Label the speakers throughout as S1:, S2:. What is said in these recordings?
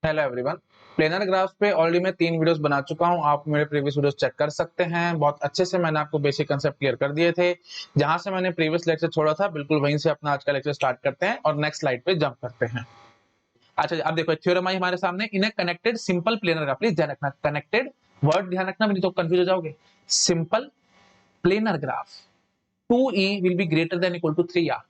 S1: Hello everyone. Planar graphs पे already मैं 3 videos बना चुका हूं। आप मेरे प्रीवियस वीडियोस चेक कर सकते हैं। बहुत अच्छे से मैंने आपको बेसिक कांसेप्ट क्लियर कर दिए थे। जहां से मैंने प्रीवियस लेक्चर छोड़ा था बिल्कुल वहीं से अपना आज का लेक्चर स्टार्ट करते हैं और नेक्स्ट स्लाइड पे जंप करते हैं। अच्छा, अब देखो थ्योरम आई हमारे सामने। In a connected simple planar graph, please ध्यान रखना कनेक्टेड वर्ड ध्यान रखना, नहीं तो कंफ्यूज हो जाओगे। Simple planar graph 2e will be greater than equal to 3r।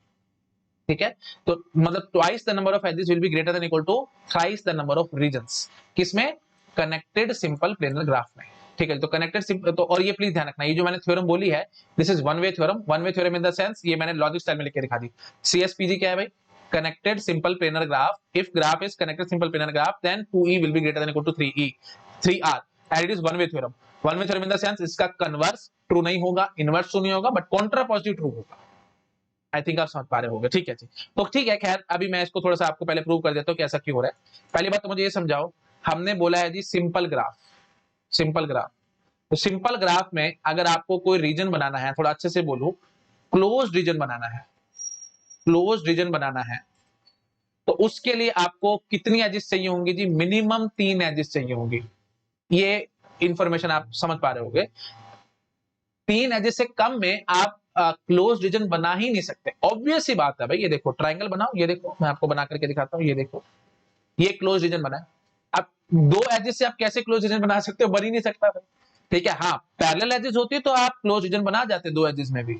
S1: ठीक है, तो मतलब twice the number of edges will be greater than equal to thrice the number of regions. किसमें? कनेक्टेड सिंपल प्लेनर ग्राफ में। ठीक है, तो connected simple, तो और ये प्लीज ध्यान रखना, ये जो मैंने थ्योरम बोली है this is one way theorem. One way theorem in the sense ये मैंने लॉजिक स्टाइल में लिख के दिखा दी। सीएसपीजी क्या है भाई? Connected simple planar graph. If graph is connected simple planar graph then 2e will be greater than equal to 3r and it is one way theorem. One way theorem in the sense इसका converse true नहीं होगा, inverse true नहीं होगा, but Contra positive true होगा। आई think आप समझ पा रहे होंगे। ठीक है जी, तो ठीक है, खैर अभी मैं इसको थोड़ा सा आपको पहले प्रूव कर देता हूँ कि ऐसा क्यों हो रहा है। पहली बात तो मुझे ये समझाओ, हमने बोला है जी सिंपल ग्राफ। सिंपल ग्राफ, तो सिंपल ग्राफ में अगर आपको कोई रीजन बनाना है, थोड़ा अच्छे से बोलूं, क्लोज रीजन बनाना है, क्लोज रीजन बनाना है, तो उसके लिए आपको कितनी एजेस चाहिए होंगी जी? मिनिमम 3 एजेस चाहिए होंगी। ये इंफॉर्मेशन आप समझ पा रहे होंगे। 3 एजेस से कम में आप क्लोज रीजन बना ही नहीं सकते। ऑब्वियस सी बात है भाई। ये देखो ट्राइंगल बनाओ, ये देखो मैं आपको बना करके दिखाता हूं, ये देखो ये क्लोज रीजन बना है। अब 2 एजेस से आप कैसे क्लोज रीजन बना सकते हो? बन ही नहीं सकता भाई। ठीक है, हाँ पैरेलल एजेस होती है तो आप क्लोज रीजन बना जाते 2 एजेस में भी,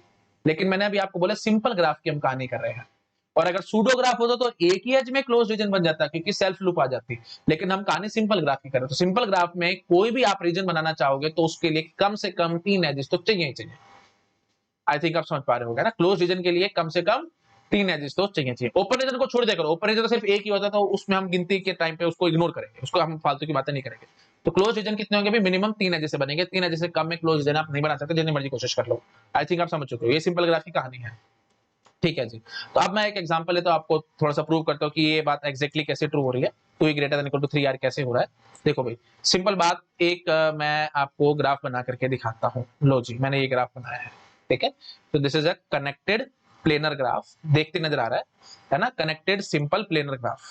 S1: लेकिन मैंने अभी आपको बोला सिंपल ग्राफ की हम कहानी कर रहे हैं। और अगर सूडो ग्राफ होता तो एक ही एज में क्लोज रीजन बन जाता क्योंकि सेल्फ लूप आ जाती, लेकिन हम कहानी सिंपल ग्राफ की कर रहे हैं। तो सिंपल ग्राफ में कोई भी आप रीजन बनाना चाहोगे तो उसके लिए कम से कम 3 एजेस तो चाहिए ही चाहिए। आई थिंक आप समझ पा रहे होगे ना। क्लोज रीजन के लिए कम से कम 3 एजेस तो चाहिए। ओपन रीजन को छोड़ दिया करो, ओपन रीजन तो सिर्फ एक ही होता है, तो उसमें हम गिनती के टाइम पे उसको इग्नोर करेंगे, उसको हम फालतू की बातें नहीं करेंगे। तो क्लोज रीजन कितने होंगे? मिनिमम 3 एजेस से बनेंगे। 3 एजेस से कम में क्लोज रीजन आप नहीं बना सकते, जितनी मर्जी कोशिश कर लो। आई थिंक आप समझ चुके हो, ये सिंपल ग्राफ की कहानी है। ठीक है जी, तो अब मैं एक एग्जांपल लेता हूं, आपको थोड़ा सा प्रूव करता हूं कि ये बात एग्जैक्टली कैसे ट्रू हो रही है। 2e greater than equal to 3r कैसे हो रहा है। देखो भाई, सिंपल बात, एक मैं आपको ग्राफ बना करके दिखाता हूं। लो जी, मैंने ये ग्राफ बनाया है। ठीक है, तो this is a connected planar graph. देखते नजर आ रहा है ना? कनेक्टेड सिंपल प्लेनर ग्राफ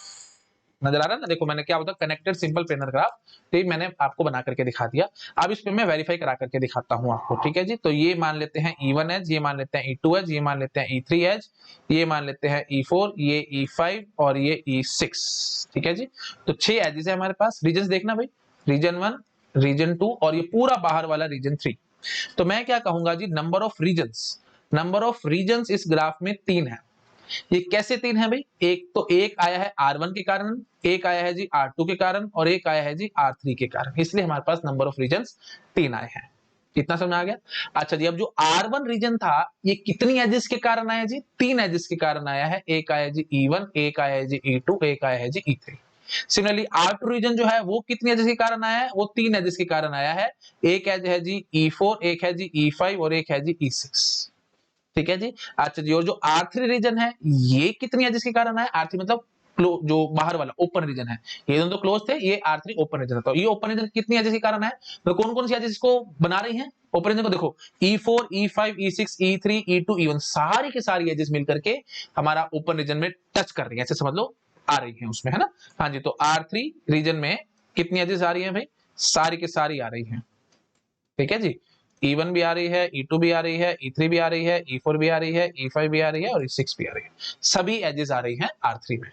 S1: नजर आ रहा है ना? देखो मैंने क्या होता कनेक्टेड सिंपल प्लेनर ग्राफ, तो ये मैंने आपको बना करके दिखा दिया। अब इस पे मैं वेरीफाई करा करके दिखाता हूं आपको। ठीक है जी, तो ये मान लेते हैं E1 एज, ये मान लेते हैं E2 एज, ये मान लेते हैं E3 एज, ये मान लेते हैं E4, ये E5 और ये E6। ठीक है जी, तो 6 एजेस है हमारे पास। रीजन देखना भाई, रीजन 1, रीजन 2 और ये पूरा बाहर वाला रीजन 3। तो मैं क्या कहूंगा जी, number of regions, number of regions इस ग्राफ में 3 है। ये कैसे 3 है भाई? एक तो एक आया है R1 के कारण, एक आया है जी R2 के कारण और एक आया है जी R3 के कारण, इसलिए हमारे पास नंबर ऑफ रीजन्स 3 आए हैं। कितना समझ आ गया? अच्छा जी, अब जो R1 रीजन था ये कितनी एजेस के कारण आया जी? 3 एजेस के कारण आया है। एक आया जी E1, एक आया है जी E2, एक आया है जी E3। सिमिलरली R2 रीजन जो है वो कितनी एजेस के कारण आया है? वो 3 एजेस के कारण आया है। एक एज है जी E4, एक है जी E5 और एक है जी E6। ठीक है जी। अच्छा जी, और जो R3 रीजन है ये कितनी एजेस के कारण है? R3 मतलब जो बाहर वाला ओपन रीजन है, ये दोनों तो क्लोज थे, ये R3 ओपन रीजन था। तो ये ओपन रीजन कितनी एजेस के कारण है? तो कौन कौन सी एजेस इसको बना रही हैं ओपन रीजन को? देखो E4, E5, E6, E3, E2, E1 सारी की सारी एजेस मिलकर के हमारा ओपन रीजन में टच कर रही है, ऐसे समझ लो, आ रही है उसमें, है ना? हाँ जी, तो R3 रीजन में कितनी एजेस आ रही है भाई? सारी की सारी आ रही है। ठीक है जी, E1 भी आ रही है, E2 भी आ रही है, E3 भी आ रही है, E4 भी आ रही है, E5 भी आ रही है और E6 भी आ रही है। सभी एजेस आ रही हैं R3 में।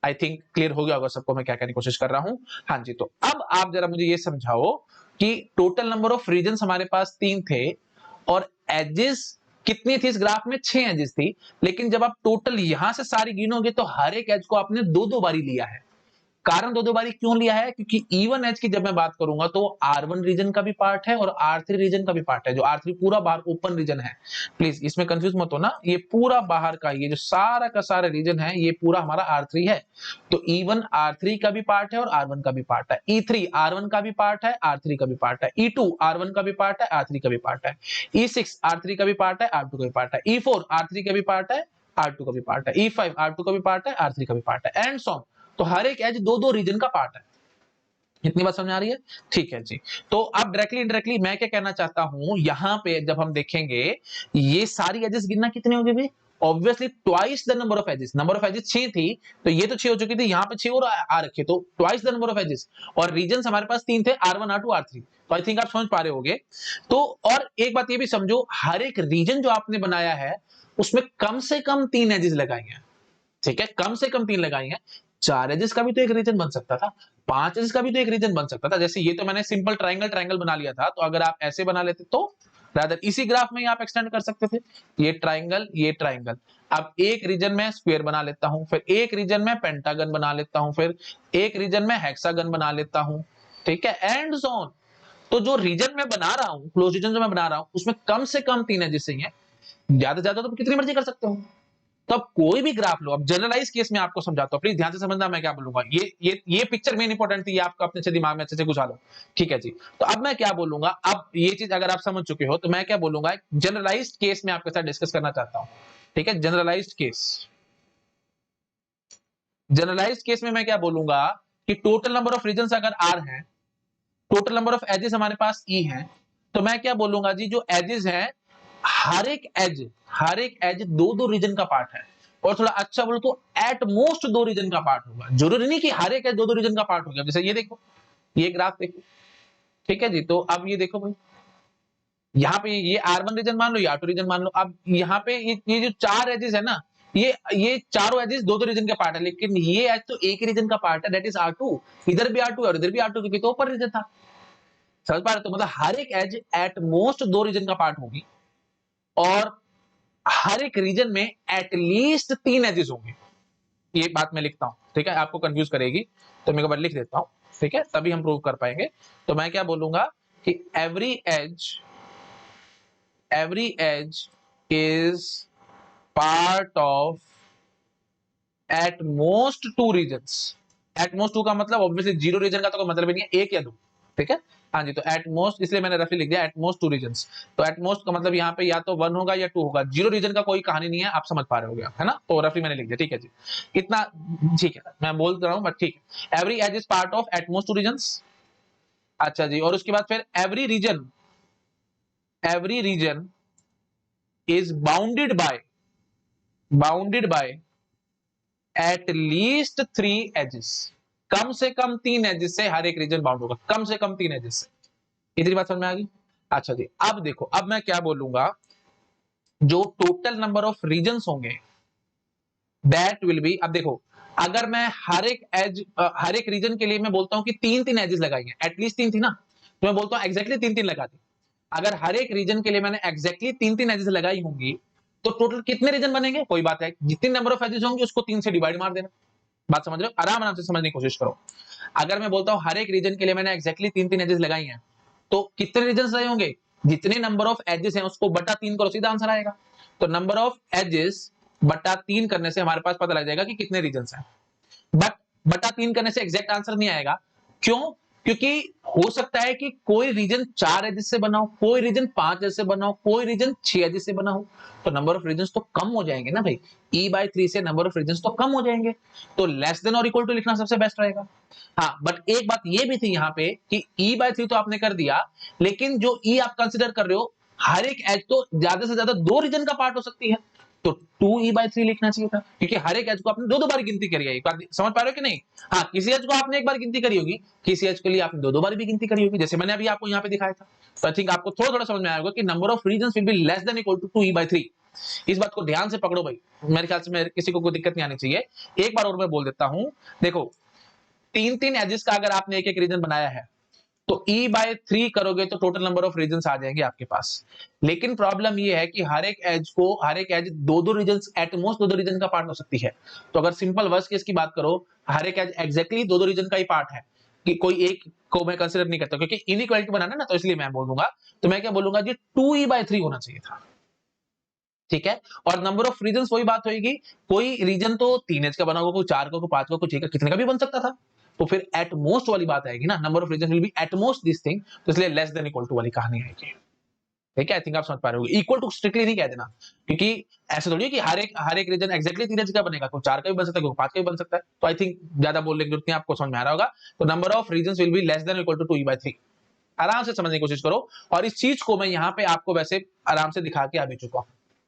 S1: आई थिंक क्लियर हो गया होगा सबको मैं क्या कहने की कोशिश कर रहा हूं। हाँ जी, तो अब आप जरा मुझे ये समझाओ कि टोटल नंबर ऑफ रीजन्स हमारे पास 3 थे और एजेस कितनी थी इस ग्राफ में? 6 एजेस थी। लेकिन जब आप टोटल यहां से सारी गिनोगे तो हर एक एज को आपने दो दो बारी लिया है। कारण दो दो बारी क्यों लिया है? क्योंकि E1 एज की जब मैं बात करूंगा तो R1 रीजन का भी पार्ट है और R3 रीजन का भी पार्ट है। जो R3 पूरा बाहर ओपन रीजन है, प्लीज इसमें कंफ्यूज मत हो ना, ये पूरा बाहर का ये जो सारा का सारा रीजन है ये पूरा हमारा R3 है। तो E1 R3 का भी पार्ट है और R1 का भी पार्ट है। E3 R1 का भी पार्ट है, R3 का भी पार्ट है। E2 R1 का भी पार्ट है, R3 का भी पार्ट है। E6 R3 का भी पार्ट है, R2 का भी पार्ट है। E4 R3 का भी पार्ट है, R2 का भी पार्ट है। E5 R2 का भी पार्ट है, R3 का भी पार्ट है, एंड सो ऑन। तो हर एक एज दो दो रीजन का पार्ट है। इतनी बात समझ आ रही है? ठीक है जी, तो अब डायरेक्टली इनडायरेक्टली मैं क्या कहना चाहता हूं, यहां पे जब हम देखेंगे ये सारी एजेस गिनना कितनी होगी भाई? Obviously twice the number of edges, number of edges 6 थी, तो ये तो 6 हो चुकी थी, यहाँ पे 6 और आ रखे, तो twice the number of edges. और रीजन हमारे पास 3 थे, R1 R2 R3। तो आई थिंक आप समझ पा रहे होगे। तो और एक बात ये भी समझो, हर एक रीजन जो आपने बनाया है उसमें कम से कम 3 एजेस लगाई हैं, ठीक है, कम से कम 3 लगाई हैं। 4 एजेस का भी तो एक रीजन बन सकता था, 5 एजेस का भी तो एक रीजन बन सकता था। जैसे ये तो मैंने सिंपल ट्रायंगल ट्रायंगल बना लिया था, तो अगर आप ऐसे बना लेते तो रादर इसी ग्राफ में ही आप एक्सटेंड कर सकते थे, ये ट्रायंगल ये ट्रायंगल। अब एक रीजन में स्क्वायर बना लेता हूं, फिर एक रीजन में पेंटागन बना लेता हूं, फिर एक रीजन में हेक्सागन बना लेता हूं, ठीक है, एंड सो ऑन। तो जो रीजन मैं बना रहा हूं, क्लोज रीजन जो मैं बना रहा हूं, उसमें कम से कम 3 एजेस ही हैं, ज्यादा से ज्यादा तो कितनी मर्जी कर सकते हो। तो अब कोई भी ग्राफ लो, अब जनरलाइज केस में आपको समझाता हूं, प्लीज ध्यान से समझना मैं क्या बोलूंगा। ये पिक्चर मेन इंपॉर्टेंट थी, ये आपको अपने से दिमाग में अच्छे से घुसा लो, ठीक है जी। तो अब मैं क्या बोलूंगा, अब ये चीज अगर आप समझ चुके हो तो मैं क्या बोलूंगा, जनरलाइज्ड केस में आपके साथ डिस्कस करना चाहता हूं, ठीक है। जनरलाइज्ड केस, जनरलाइज्ड केस में मैं क्या बोलूंगा कि टोटल नंबर ऑफ रीजन अगर आर है, टोटल नंबर ऑफ एजेस हमारे पास ई है, तो मैं क्या बोलूंगा जी, जो एजेस है, हर एक एज दो दो रीजन का पार्ट है। और थोड़ा अच्छा बोलो तो एट मोस्ट 2 रीजन का पार्ट होगा, जरूरी नहीं कि हर एक एज दो दो रीजन का पार्ट होगा। जैसे ये देखो, ये ग्राफ देखो, ठीक है जी। तो अब ये देखो भाई, यहाँ पे ये R1 रीजन मान लो, या R2 रीजन मान लो। अब यहाँ पे ये जो 4 एजेस है ना, ये चारों एजेस दो दो रीजन के पार्ट है, लेकिन ये एज तो एक ही रीजन का पार्ट है, दैट इज R2। इधर भी R2 और इधर भी R2, क्योंकि तो ऊपर रीजन था, समझ पा रहे? तो मतलब हर एक एज एट मोस्ट 2 रीजन का पार्ट होगी, और हर एक रीजन में एटलीस्ट 3 एजेस होंगे। ये बात मैं लिखता हूं, ठीक है, आपको कंफ्यूज करेगी, तो मैं एक बार लिख देता हूं, ठीक है, तभी हम प्रूव कर पाएंगे। तो मैं क्या बोलूंगा कि every edge is part of at most 2 regions. At most 2 का मतलब ऑब्वियसली 0 रीजन का तो कोई मतलब ही नहीं है, एक या दो, ठीक है। हाँ जी, तो एट मोस्ट, इसलिए मैंने रफली लिख दिया एट मोस्ट 2 रीजन्स। तो एट मोस्ट का मतलब यहाँ पे या तो 1 होगा या 2 होगा, 0 रीजन का कोई कहानी नहीं है, आप समझ पा रहे होगे, है ना। तो रफली मैंने लिख दिया, ठीक है जी, इतना ठीक है, मैं बोल रहा हूँ बट ठीक है। Every edge is part of at most 2 regions. अच्छा जी, और उसके बाद फिर every region is bounded by at least 3 edges. कम से कम 3 एजेस से हर एक रीजन बाउंड होगा, कम से कम 3 एजेस से। इतनी बात समझ में आ गई? अच्छा जी, अब देखो, अब मैं क्या बोलूंगा, जो टोटल नंबर ऑफ रीजन्स होंगे दैट विल बी, अब देखो, अगर मैं हर एक रीजन के लिए मैं बोलता हूं कि 3 एजेस लगाई हैं, एटलीस्ट 3 थी ना, तो मैं बोलता हूं एग्जैक्टली 3 लगा दी। अगर हर एक रीजन के लिए मैंने एग्जैक्टली 3 एजेस लगाई होंगी, तो टोटल कितने रीजन बनेंगे? कोई बात है, जितनी नंबर ऑफ एजेस होंगे उसको 3 से डिवाइड मार देना। बात समझ रहे हो? आराम आराम से समझने की कोशिश करो। अगर मैं बोलता हूं हर एक रीजन के लिए मैंने एग्जैक्टली 3 एजेस लगाई हैं, तो कितने रीजन रहे होंगे? जितने नंबर ऑफ एजेस हैं उसको बटा 3 करो, सीधा आंसर आएगा। तो नंबर ऑफ एजेस बटा 3 करने से हमारे पास पता लग जाएगा कि कितने रीजन हैं। बट बटा 3 करने से एग्जैक्ट आंसर नहीं आएगा। क्यों? क्योंकि हो सकता है कि कोई रीजन 4 एजेस से बना हो, कोई रीजन 5 एजेस से बना हो, कोई रीजन 6 एजेस से बना हो, तो नंबर ऑफ रीजन तो कम हो जाएंगे ना भाई। E/3 से नंबर ऑफ रीजन तो कम हो जाएंगे, तो लेस देन और इक्वल टू लिखना सबसे बेस्ट रहेगा। हाँ, बट एक बात ये भी थी यहाँ पे कि E/3 तो आपने कर दिया, लेकिन जो E आप कंसिडर कर रहे हो, हर एक एज तो ज्यादा से ज्यादा 2 रीजन का पार्ट हो सकती है, तो 2E/3 लिखना चाहिए था, क्योंकि हर एक एज को आपने दो बार गिनती करी है। एक बार समझ पा रहे हो कि नहीं? हाँ, किसी एज को आपने एक बार गिनती करी होगी, किसी एज के लिए आपने दो बार भी गिनती करी होगी, जैसे मैंने अभी आपको यहाँ पे दिखाया था। तो आई थिंक आपको थोड़ा थोड़ा समझ में आया होगा कि number of region will be less than equal to 2E/3। इस बात को ध्यान से पकड़ो भाई, मेरे ख्याल से किसी को कोई दिक्कत नहीं आनी चाहिए। एक बार और मैं बोल देता हूं, देखो, 3 एजेस का अगर आपने एक एक रीजन बनाया है, तो E/3 करोगे तो टोटल नंबर ऑफ रीजन आ जाएंगे आपके पास। लेकिन प्रॉब्लम ये है कि हर एक एज दो रीजन, एट मोस्ट दो रीजन का पार्ट हो सकती है। तो अगर सिंपल वर्स्ट केस की बात करो, हर एक एज एग्जैक्टली दो रीजन का ही पार्ट है, कि कोई एक को मैं कंसीडर नहीं करता, क्योंकि इनइक्वालिटी बनाना ना, तो इसलिए मैं बोल दूंगा। तो मैं क्या बोलूंगा जी, 2E/3 होना चाहिए था, ठीक है। और नंबर ऑफ रीजन वही बात होगी, कोई रीजन तो 3 एज का बना होगा, कोई 4 का, कोई 5 का, कोई 6 का, कितने का भी बन सकता था। तो फिर एट मोस्ट वाली बात आएगी ना, number of region will be at most this thing, तो इसलिए लेस देन इक्वल टू वाली कहानी आएगी, ठीक है। आई थिंक आप समझ पा रहे हो। इक्वल टू स्ट्रिक्टली नहीं कह देना, क्योंकि ऐसा थोड़ी है कि हर एक रीजन एक्जैक्टली 3 एज का बनेगा, कोई 4 का भी बन सकता है, कोई 5 का भी बन सकता है। तो आई थिंक ज्यादा बोलने की जरूरत नहीं, आपको समझ में आ रहा होगा। तो number of region will be less than equal to 2E/3। आराम से समझने की कोशिश करो, और इस चीज को मैं यहाँ पे आपको वैसे आराम से दिखा के आ भी चुका हूं,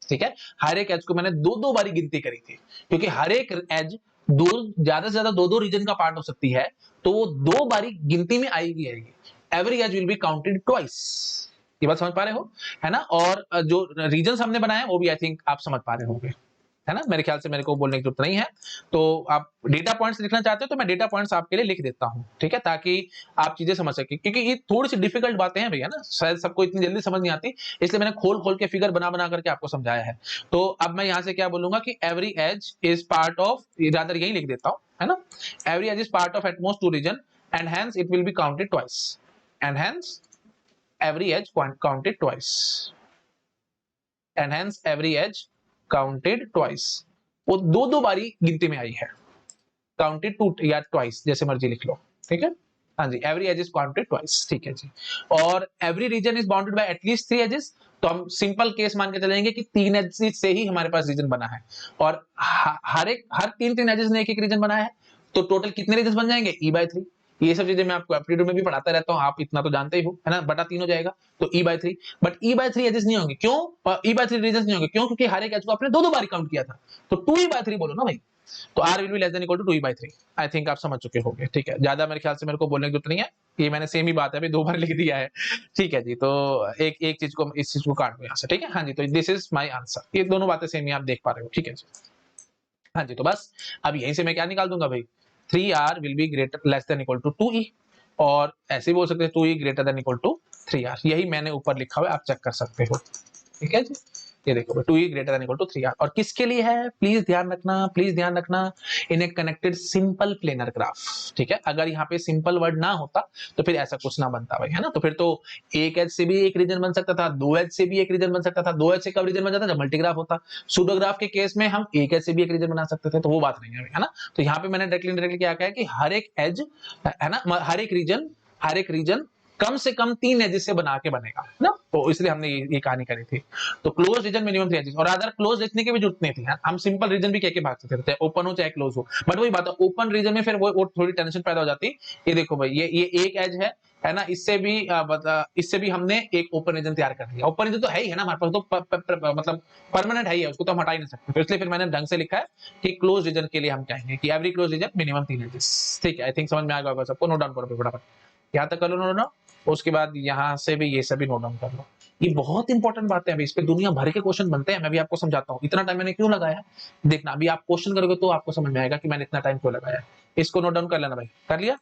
S1: ठीक है, हर एक एज को मैंने दो दो बारी गिनती करी थी, क्योंकि हर एक एज दो, ज्यादा से ज्यादा दो दो रीजन का पार्ट हो सकती है, तो वो दो बारी गिनती में आएगी आएगी। Every edge will be counted twice. ये बात समझ पा रहे हो, है ना। और जो रीजन हमने बनाए वो भी आई थिंक आप समझ पा रहे होंगे, है ना। मेरे ख्याल से मेरे को बोलने की जरूरत नहीं है। तो आप डेटा पॉइंट्स लिखना चाहते हो तो मैं डेटा पॉइंट्स आपके लिए लिख देता हूं, ठीक है, ताकि आप चीजें समझ सके, क्योंकि ये थोड़ी सी डिफिकल्ट बातें हैं भैया ना, शायद सबको इतनी जल्दी समझ नहीं आती, इसलिए मैंने खोल खोल के फिगर बना बना करके आपको समझाया है। तो अब मैं यहां से क्या बोलूंगा कि every edge is part of, ज्यादा यही लिख देता हूं, है ना। Every edge is part of at most two region and hence it will be counted twice, and hence every edge counted twice, and hence every edge counted twice। वो दो दो बारी गिनती में आई है, काउंटेड टू या ट्वाइस जैसे मर्जी लिख लो, ठीक है। हाँ जी, every edge is counted twice, ठीक है जी। और every region is bounded by at least 3 edges, तो हम सिंपल केस मान के चलेंगे कि 3 एजेस से ही हमारे पास रीजन बना है, और हर तीन एजेस ने एक एक रीजन बनाया है, तो टोटल कितने रीजन बन जाएंगे, E/3। ये सब चीजें मैं आपको एप्टीट्यूड में भी पढ़ाता रहता हूँ, आप इतना तो जानते ही हो, है ना, बटा 3 हो जाएगा, तो E/3। बट E/3 एजेस नहीं होंगे, क्यों? E/3 रीजन नहीं होंगे, क्यों? क्योंकि हर एक एज को आपने दो दो बार काउंट किया था, तो 2E/3 बोलो ना भाई। तो r will be less than equal to 2E/3। I think आप समझ चुके होंगे, ठीक है, ज्यादा मेरे ख्याल से मेरे को बोलने की जरूरत नहीं है, ये मैंने सेम ही बात है अभी 2 बार लिख दिया है, ठीक है जी। तो एक एक चीज को, इस चीज को काट दो यहाँ से, ठीक है। हाँ जी, तो दिस इज माय आंसर, ये दोनों बातें सेम ही आप देख पा रहे हो, ठीक है जी। हाँ जी, तो बस अब यहीं से मैं क्या निकाल दूंगा भाई, 3r will be greater less than equal to 2e, और ऐसे भी बोल सकते हैं 2e greater than equal to 3r, यही मैंने ऊपर लिखा हुआ है, आप चेक कर सकते हो, ठीक है जी। ये देखो 2e greater than equal to 3r, और किसके लिए है, प्लीज ध्यान रखना, प्लीज ध्यान रखना, इन a connected simple planar graph, ठीक है। अगर यहाँ पे सिंपल वर्ड ना होता तो फिर ऐसा कुछ ना बनता भाई, है ना। तो फिर तो एक एज से भी एक रीजन बन सकता था, दो एज से भी एक रीजन बन सकता था, दो एज से कब रीजन बन जाता जब मल्टीग्राफ होता, सूडोग्राफ के केस में हम एक एज से भी एक रीजन बना सकते थे, तो वो बात नहीं है ना। तो यहाँ पे मैंने डायरेक्टली क्या कहा है कि हर एक एज, है ना, हर एक रीजन कम से कम 3 एजेस से बना के बनेगा ना, तो इसलिए हमने ये कहानी करी थी। तो क्लोज रीजन मिनिमम 3 एजेस, और अदर क्लोज लिखने की भी जरूरत नहीं थी, हम सिंपल रीजन भी कह के भाग सकते थे, ओपन हो चाहे क्लोज हो। बट वही बात है, ओपन रीजन में फिर वो थोड़ी टेंशन पैदा हो जाती। ये देखो भाई, ये एक एज है ना, इससे भी हमने एक ओपन रीजन तैयार कर लिया। ओपन रीजन तो है ही, है ना, हमारे पास तो मतलब परमानेंट है ही है, उसको तो हम हटा ही नहीं सकते, तो इसलिए फिर मैंने ढंग से लिखा है कि क्लोज रीजन के लिए हम कहेंगे कि every close region minimum 3 edges, ठीक है। आई थिंक समझ में आ गया होगा सबको, नोट डाउन करो फटाफट, यहाँ तक कर लो नोट डाउन, उसके बाद यहाँ से भी ये सभी नोट डाउन कर लो। ये बहुत इंपॉर्टेंट बातें हैं, इस पे दुनिया भर के क्वेश्चन बनते हैं, मैं भी आपको समझाता हूँ, इतना टाइम मैंने क्यों लगाया है, देखना अभी आप क्वेश्चन करोगे तो आपको समझ में आएगा कि मैंने इतना टाइम क्यों लगाया है। इसको नोट डाउन कर लेना भाई, कर लिया,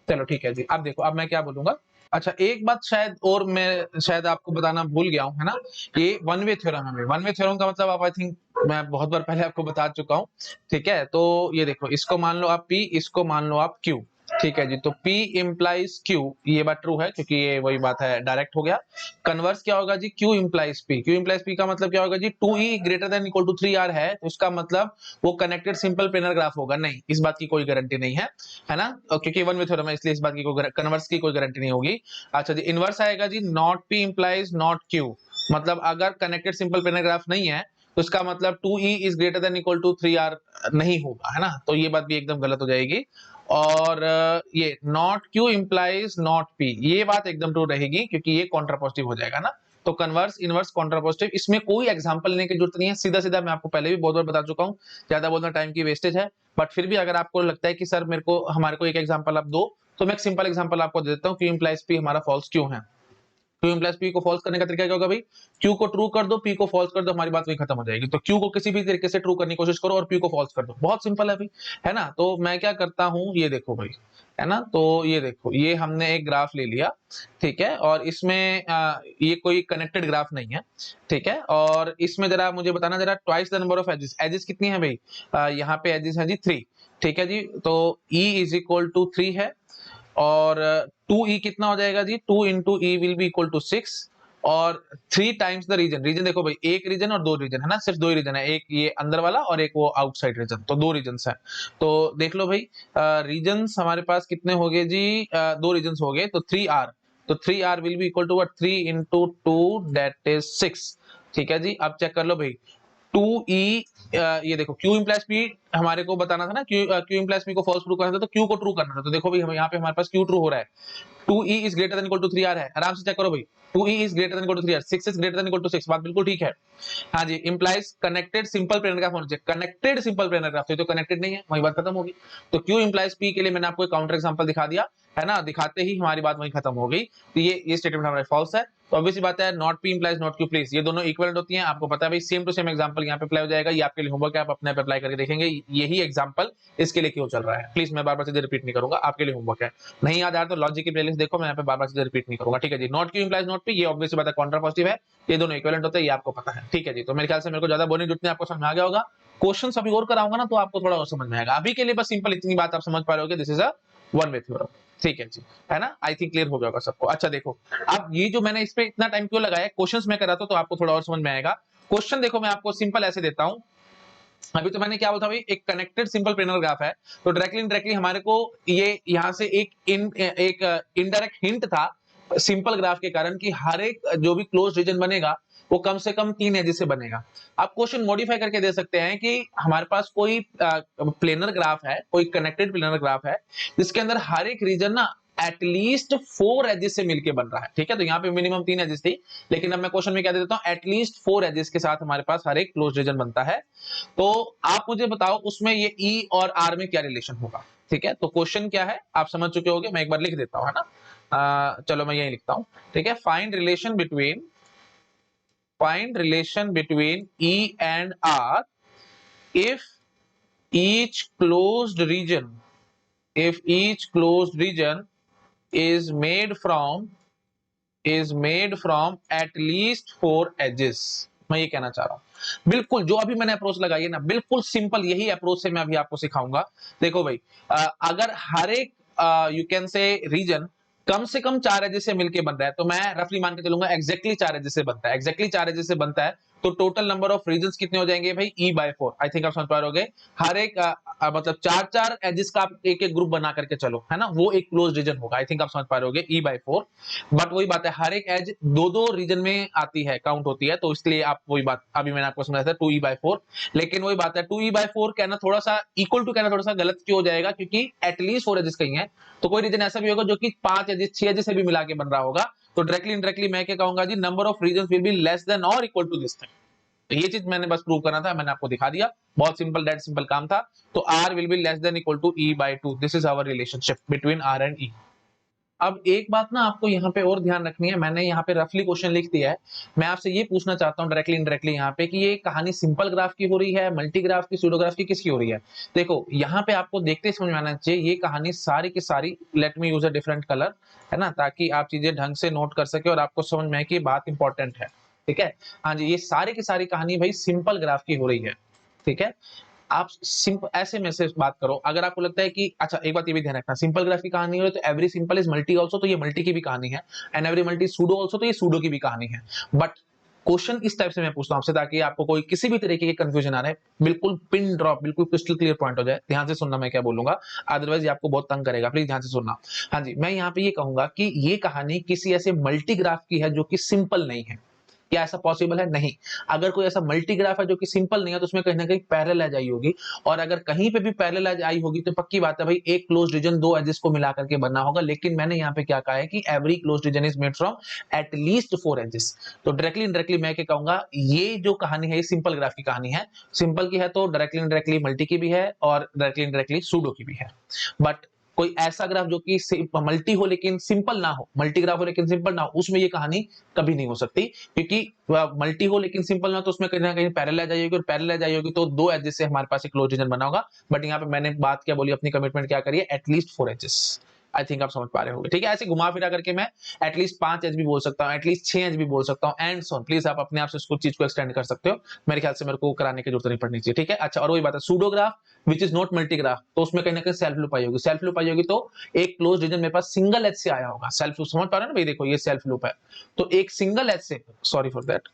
S1: चलो ठीक है जी। अब देखो, अब मैं क्या बोलूंगा, अच्छा एक बात शायद और मैं शायद आपको बताना भूल गया हूँ, है ना, ये वन वे थ्योरम है। वन वे थ्योरम का मतलब आप आई थिंक मैं बहुत बार पहले आपको बता चुका हूँ, ठीक है। तो ये देखो, इसको मान लो आप P, इसको मान लो आप Q, ठीक है जी। तो P इंप्लाइज Q, ये बात ट्रू है क्योंकि ये वही बात है, डायरेक्ट हो गया। कन्वर्स क्या होगा जी, Q implies P, Q implies P का मतलब क्या होगा जी, 2e greater than equal to 3r है, तो उसका मतलब वो कनेक्टेड सिंपल प्लेनर ग्राफ होगा, नहीं, इस बात की कोई गारंटी नहीं है ना, क्योंकि वन वे थ्योरम है, इसलिए इस बात की कोई कन्वर्स की कोई गारंटी नहीं होगी। अच्छा जी, इनवर्स आएगा जी, not P implies not Q, मतलब अगर कनेक्टेड सिंपल प्लेनर ग्राफ नहीं है तो इसका मतलब 2e is greater than equal to 3r नहीं होगा, है ना, तो ये बात भी एकदम गलत हो जाएगी। और ये not Q implies not P, ये बात एकदम ट्रू रहेगी क्योंकि ये कॉन्ट्रापोजिटिव हो जाएगा ना। तो कन्वर्स, इनवर्स, कॉन्ट्रापोजिटिव, इसमें कोई एग्जांपल लेने की जरूरत नहीं है, सीधा सीधा मैं आपको पहले भी बहुत बार बता चुका हूं, ज्यादा बोलना टाइम की वेस्टेज है। बट फिर भी अगर आपको लगता है कि सर मेरे को, हमारे को एक एग्जांपल आप दो, तो मैं एक सिंपल एग्जांपल आपको दे देता हूं, Q इंप्लाइज P हमारा फॉल्स क्यों है। Q इंप्लाइज P को फॉल्स करने का तरीका क्या होगा भाई, Q को ट्रू कर दो, P को फॉल्स कर दो, हमारी बात वही खत्म हो जाएगी। तो Q को किसी भी तरीके से ट्रू करने की कोशिश करो और P को फॉल्स कर दो, बहुत सिंपल है भाई, है ना। तो मैं क्या करता हूं, ये देखो भाई, है ना, तो ये देखो, ये हमने एक ग्राफ ले लिया, ठीक है, और इसमें ये कोई कनेक्टेड ग्राफ नहीं है, ठीक है, और इसमें जरा मुझे बताना, जरा twice the number of edges, edges कितनी है भाई, यहाँ पे एजेस है जी 3, ठीक है जी। तो E इज इक्वल टू 3 है, और 2e कितना हो जाएगा जी, 2 into E will be equal to 6, और 3 टाइम्स द रीजन, रीजन देखो भाई, एक रीजन और दो रीजन है ना, सिर्फ दो ही रीजन है, एक ये अंदर वाला और एक वो आउटसाइड रीजन, तो दो रीजन है। तो देख लो भाई, रीजन हमारे पास कितने हो गए जी, दो रीजन हो गए, तो 3r, तो 3r will be equal to what, 3 into 2 that is 6, ठीक है जी। अब चेक कर लो भाई, 2e ये देखो Q implies P हमारे को बताना था ना, Q implies P को फॉल्स प्रूव करना था, तो Q को ट्रू करना था। तो देखो भाई हम यहाँ पे हमारे पास Q ट्रू हो रहा है, 2E is greater than equal to 3R है, आराम से चेक करो भाई, 2E is greater than equal to 3R, 6 is greater than equal to 6, बात बिल्कुल ठीक है। हाँ जी, implies connected simple planar graph होना चाहिए, connected simple planar graph, तो connected नहीं है, वही बात खत्म होगी। तो Q implies P के लिए मैंने आपको एक काउंटर एग्जांपल दिखा दिया है ना, दिखाते ही हमारी बात वही खत्म हो गई। तो ये स्टेटमेंट हमारा फॉल्स है। तो ऑब्वियस बात है, not P implies not Q please, ये दोनों इक्विवेलेंट होती हैं, आपको पता है भाई, सेम टू सेम एग्जांपल यहाँ पे अप्लाई हो जाएगा। ये आपके लिए होमवर्क है, आप अपने पे अप्लाई करके देखेंगे यही एग्जांपल इसके लिए क्यों चल रहा है। प्लीज मैं बार-बार चीजें रिपीट नहीं करूंगा, आपके लिए होमवर्क है। नहीं याद आ रहा तो लॉजिक की प्लेलिस्ट देखो, मैं यहाँ पे बार-बार चीजें रिपीट नहीं करूंगा, ठीक है जी। Not Q implies not P, ये ऑब्वियस बात है कॉन्ट्रा पॉजिटिव है, ये दोनों इक्विवेलेंट होते हैं, ये आपको पता है, ठीक है जी। तो मेरे ख्याल से मेरे को ज्यादा बोलने जुटने आपको समझ आ गया होगा। क्वेश्चन अभी और कराऊंगा ना तो आपको थोड़ा और समझ में आएगा। अभी के लिए बस सिंपल इतनी बात आप समझ पा रहे हो, this is a one way theorem, ठीक है जी, है ना। आई थिंक क्लियर हो गया होगा सबको। अच्छा देखो, अब ये जो मैंने इस पे इतना टाइम क्यों लगाया, क्वेश्चंस में कराता तो आपको थोड़ा और समझ में आएगा। क्वेश्चन देखो मैं आपको सिंपल ऐसे देता हूं, अभी तो मैंने क्या बोला था भाई, एक कनेक्टेड सिंपल प्लेनर ग्राफ है, तो डायरेक्टली इनडायरेक्टली हमारे को ये यहाँ से एक इनडायरेक्ट हिंट था सिंपल ग्राफ के कारण कि हर एक जो भी क्लोज रीजन बनेगा वो कम से कम 3 एजेस से बनेगा। आप क्वेश्चन मॉडिफाई करके दे सकते हैं कि हमारे पास कोई प्लेनर ग्राफ है, कोई कनेक्टेड प्लेनर ग्राफ है जिसके अंदर हर एक रीजन ना एटलीस्ट 4 एजेस से मिलके बन रहा है, ठीक है। तो यहाँ पे मिनिमम 3 एजेस थी, लेकिन अब मैं क्वेश्चन में क्या दे देता हूँ, एटलीस्ट 4 एजेस के साथ हमारे पास हर एक क्लोज रीजन बनता है। तो आप मुझे बताओ उसमें ये E और R में क्या रिलेशन होगा, ठीक है। तो क्वेश्चन क्या है आप समझ चुके होंगे, मैं एक बार लिख देता हूँ, है ना। चलो मैं यही लिखता हूँ, ठीक है। Find relation between E and R if each closed region is made from at least 4 edges। मैं ये कहना चाह रहा हूं, बिल्कुल जो अभी मैंने अप्रोच लगाई है ना, बिल्कुल सिंपल यही अप्रोच से मैं अभी आपको सिखाऊंगा। देखो भाई, अगर हर एक यू कैन से रीजन कम से कम 4 एजेस से मिलके बन रहा है, तो मैं रफली मान के चलूंगा एग्जैक्टली 4 एजेस से बनता है, एग्जैक्टली 4 एजेस से बनता है, तो टोटल नंबर ऑफ रीजन्स कितने हो जाएंगे भाई, E/4। आई थिंक आप समझ पा रहे होगे, हर एक मतलब 4 एजेस का आप एक एक ग्रुप बना करके चलो, है ना, वो एक क्लोज रीजन होगा। आई थिंक आप समझ पा रहे होगे, E/4। बट वही बात है, हर एक एज दो रीजन में आती है, काउंट होती है, तो इसलिए आप वही बात अभी मैंने आपको समझाया था 2E/4। लेकिन वही बात है, 2E/4 कहना थोड़ा सा इक्वल टू कहना थोड़ा सा गलत क्यों हो जाएगा, क्योंकि एटलीस्ट 4 एजेस कहीं है, तो कोई रीजन ऐसा भी होगा जो कि 5 एजेस 6 एजेस से भी मिला के बन रहा होगा। तो डायरेक्टली इनडायरेक्टली मैं क्या कहूंगा जी, number of regions will be less than और इक्वल टू दिस थिंग। तो ये चीज मैंने बस प्रूव करना था, मैंने आपको दिखा दिया, बहुत सिंपल, दैट सिंपल काम था। तो R will be less than equal to E/2, this is our relationship between R and E। अब एक बात ना आपको यहाँ पे और ध्यान रखनी है, मैंने यहाँ पे रफली क्वेश्चन लिख दिया है, मैं आपसे ये पूछना चाहता हूँ डायरेक्टली इनडायरेक्टली यहाँ पे कि ये कहानी सिंपल ग्राफ की हो रही है, मल्टी ग्राफ की, सूडो ग्राफ की, किसकी हो रही है। देखो यहाँ पे आपको देखते ही समझ में आना चाहिए, ये कहानी सारी की सारी, let me use a different colour, है ना, ताकि आप चीजें ढंग से नोट कर सके और आपको समझ में आए कि बात इंपॉर्टेंट है, ठीक है। हाँ जी, ये सारी की सारी कहानी भाई सिंपल ग्राफ की हो रही है, ठीक है। आप सिंपल ऐसे में से बात करो, अगर आपको लगता है कि अच्छा, एक बात ये भी ध्यान रखना, सिंपल ग्राफ की कहानी हो तो every simple is multi also, तो ये मल्टी की भी कहानी है, and every multi pseudo also, तो ये सूडो की भी कहानी है। बट क्वेश्चन इस टाइप से मैं पूछता हूं आपसे, ताकि आपको कोई किसी भी तरीके की कंफ्यूजन आ रहा है, बिल्कुल पिन ड्रॉप, बिल्कुल क्रिस्टल क्लियर पॉइंट हो जाए। ध्यान से सुनना मैं क्या बोलूंगा, अदरवाइज ये आपको बहुत तंग करेगा, प्लीज ध्यान से सुनना। हाँ जी, मैं यहाँ पे ये कहूंगा कि ये कहानी किसी ऐसे मल्टी ग्राफ की है जो कि सिंपल नहीं है। क्या ऐसा पॉसिबल है? नहीं। अगर कोई ऐसा मल्टी ग्राफ है जो कि सिंपल नहीं है, तो उसमें कहीं ना कहीं पैरेलल एज आई होगी, और अगर कहीं पे भी पैरेलल एज आई होगी तो पक्की बात है भाई, एक क्लोज रीजन 2 एजेस को मिला करके बनना होगा। लेकिन मैंने यहाँ पे क्या कहा है कि every close region is made from at least 4 edges. तो डायरेक्टली इनडायरेक्टली मैं क्या कहूंगा, ये जो कहानी है ये सिंपल ग्राफ की कहानी है। सिंपल की है तो डायरेक्टली इनडायरेक्टली मल्टी की भी है और डायरेक्टली इनडायरेक्टली सूडो की भी है। बट कोई ऐसा ग्राफ जो कि मल्टी हो लेकिन सिंपल ना हो, मल्टी ग्राफ हो लेकिन सिंपल ना हो, उसमें ये कहानी कभी नहीं हो सकती, क्योंकि मल्टी हो लेकिन सिंपल ना, तो उसमें कहीं ना कहीं पैरेलल आ जाएगी, और पैरेलल आ जाएगी तो 2 एजेस से हमारे पास एक क्लोज रीजन बना होगा। बट यहाँ पे मैंने बात क्या बोली, अपनी कमिटमेंट क्या करिए, एटलीस्ट 4 एजेस। आई थिंक आप समझ पा रहे होंगे, ठीक है। ऐसे घुमा फिरा करके मैं एटलीस्ट 5 एज भी बोल सकता हूँ, एटलीस्ट 6 एज भी बोल सकता हूँ, एंड सो ऑन। प्लीज आप अपने आप से उसको चीज को एक्सटेंड कर सकते हो, मेरे ख्याल से मेरे को कराने की जरूरत नहीं पड़नी चाहिए, ठीक है। अच्छा, और वही बात है, सूडोग्राफ विच इज नॉट मल्टीग्राफ, तो उसमें कहीं ना कहीं सेल्फ लूप आई होगी, सेल्फ लूप आई होगी तो एक क्लोज रीजन मेरे पास सिंगल एज से आया होगा। सेल्फ लूप समझ पा रहे हो ना भाई, देखो ये सेल्फ लूप है, तो एक सिंगल एज से, सॉरी फॉर दैट,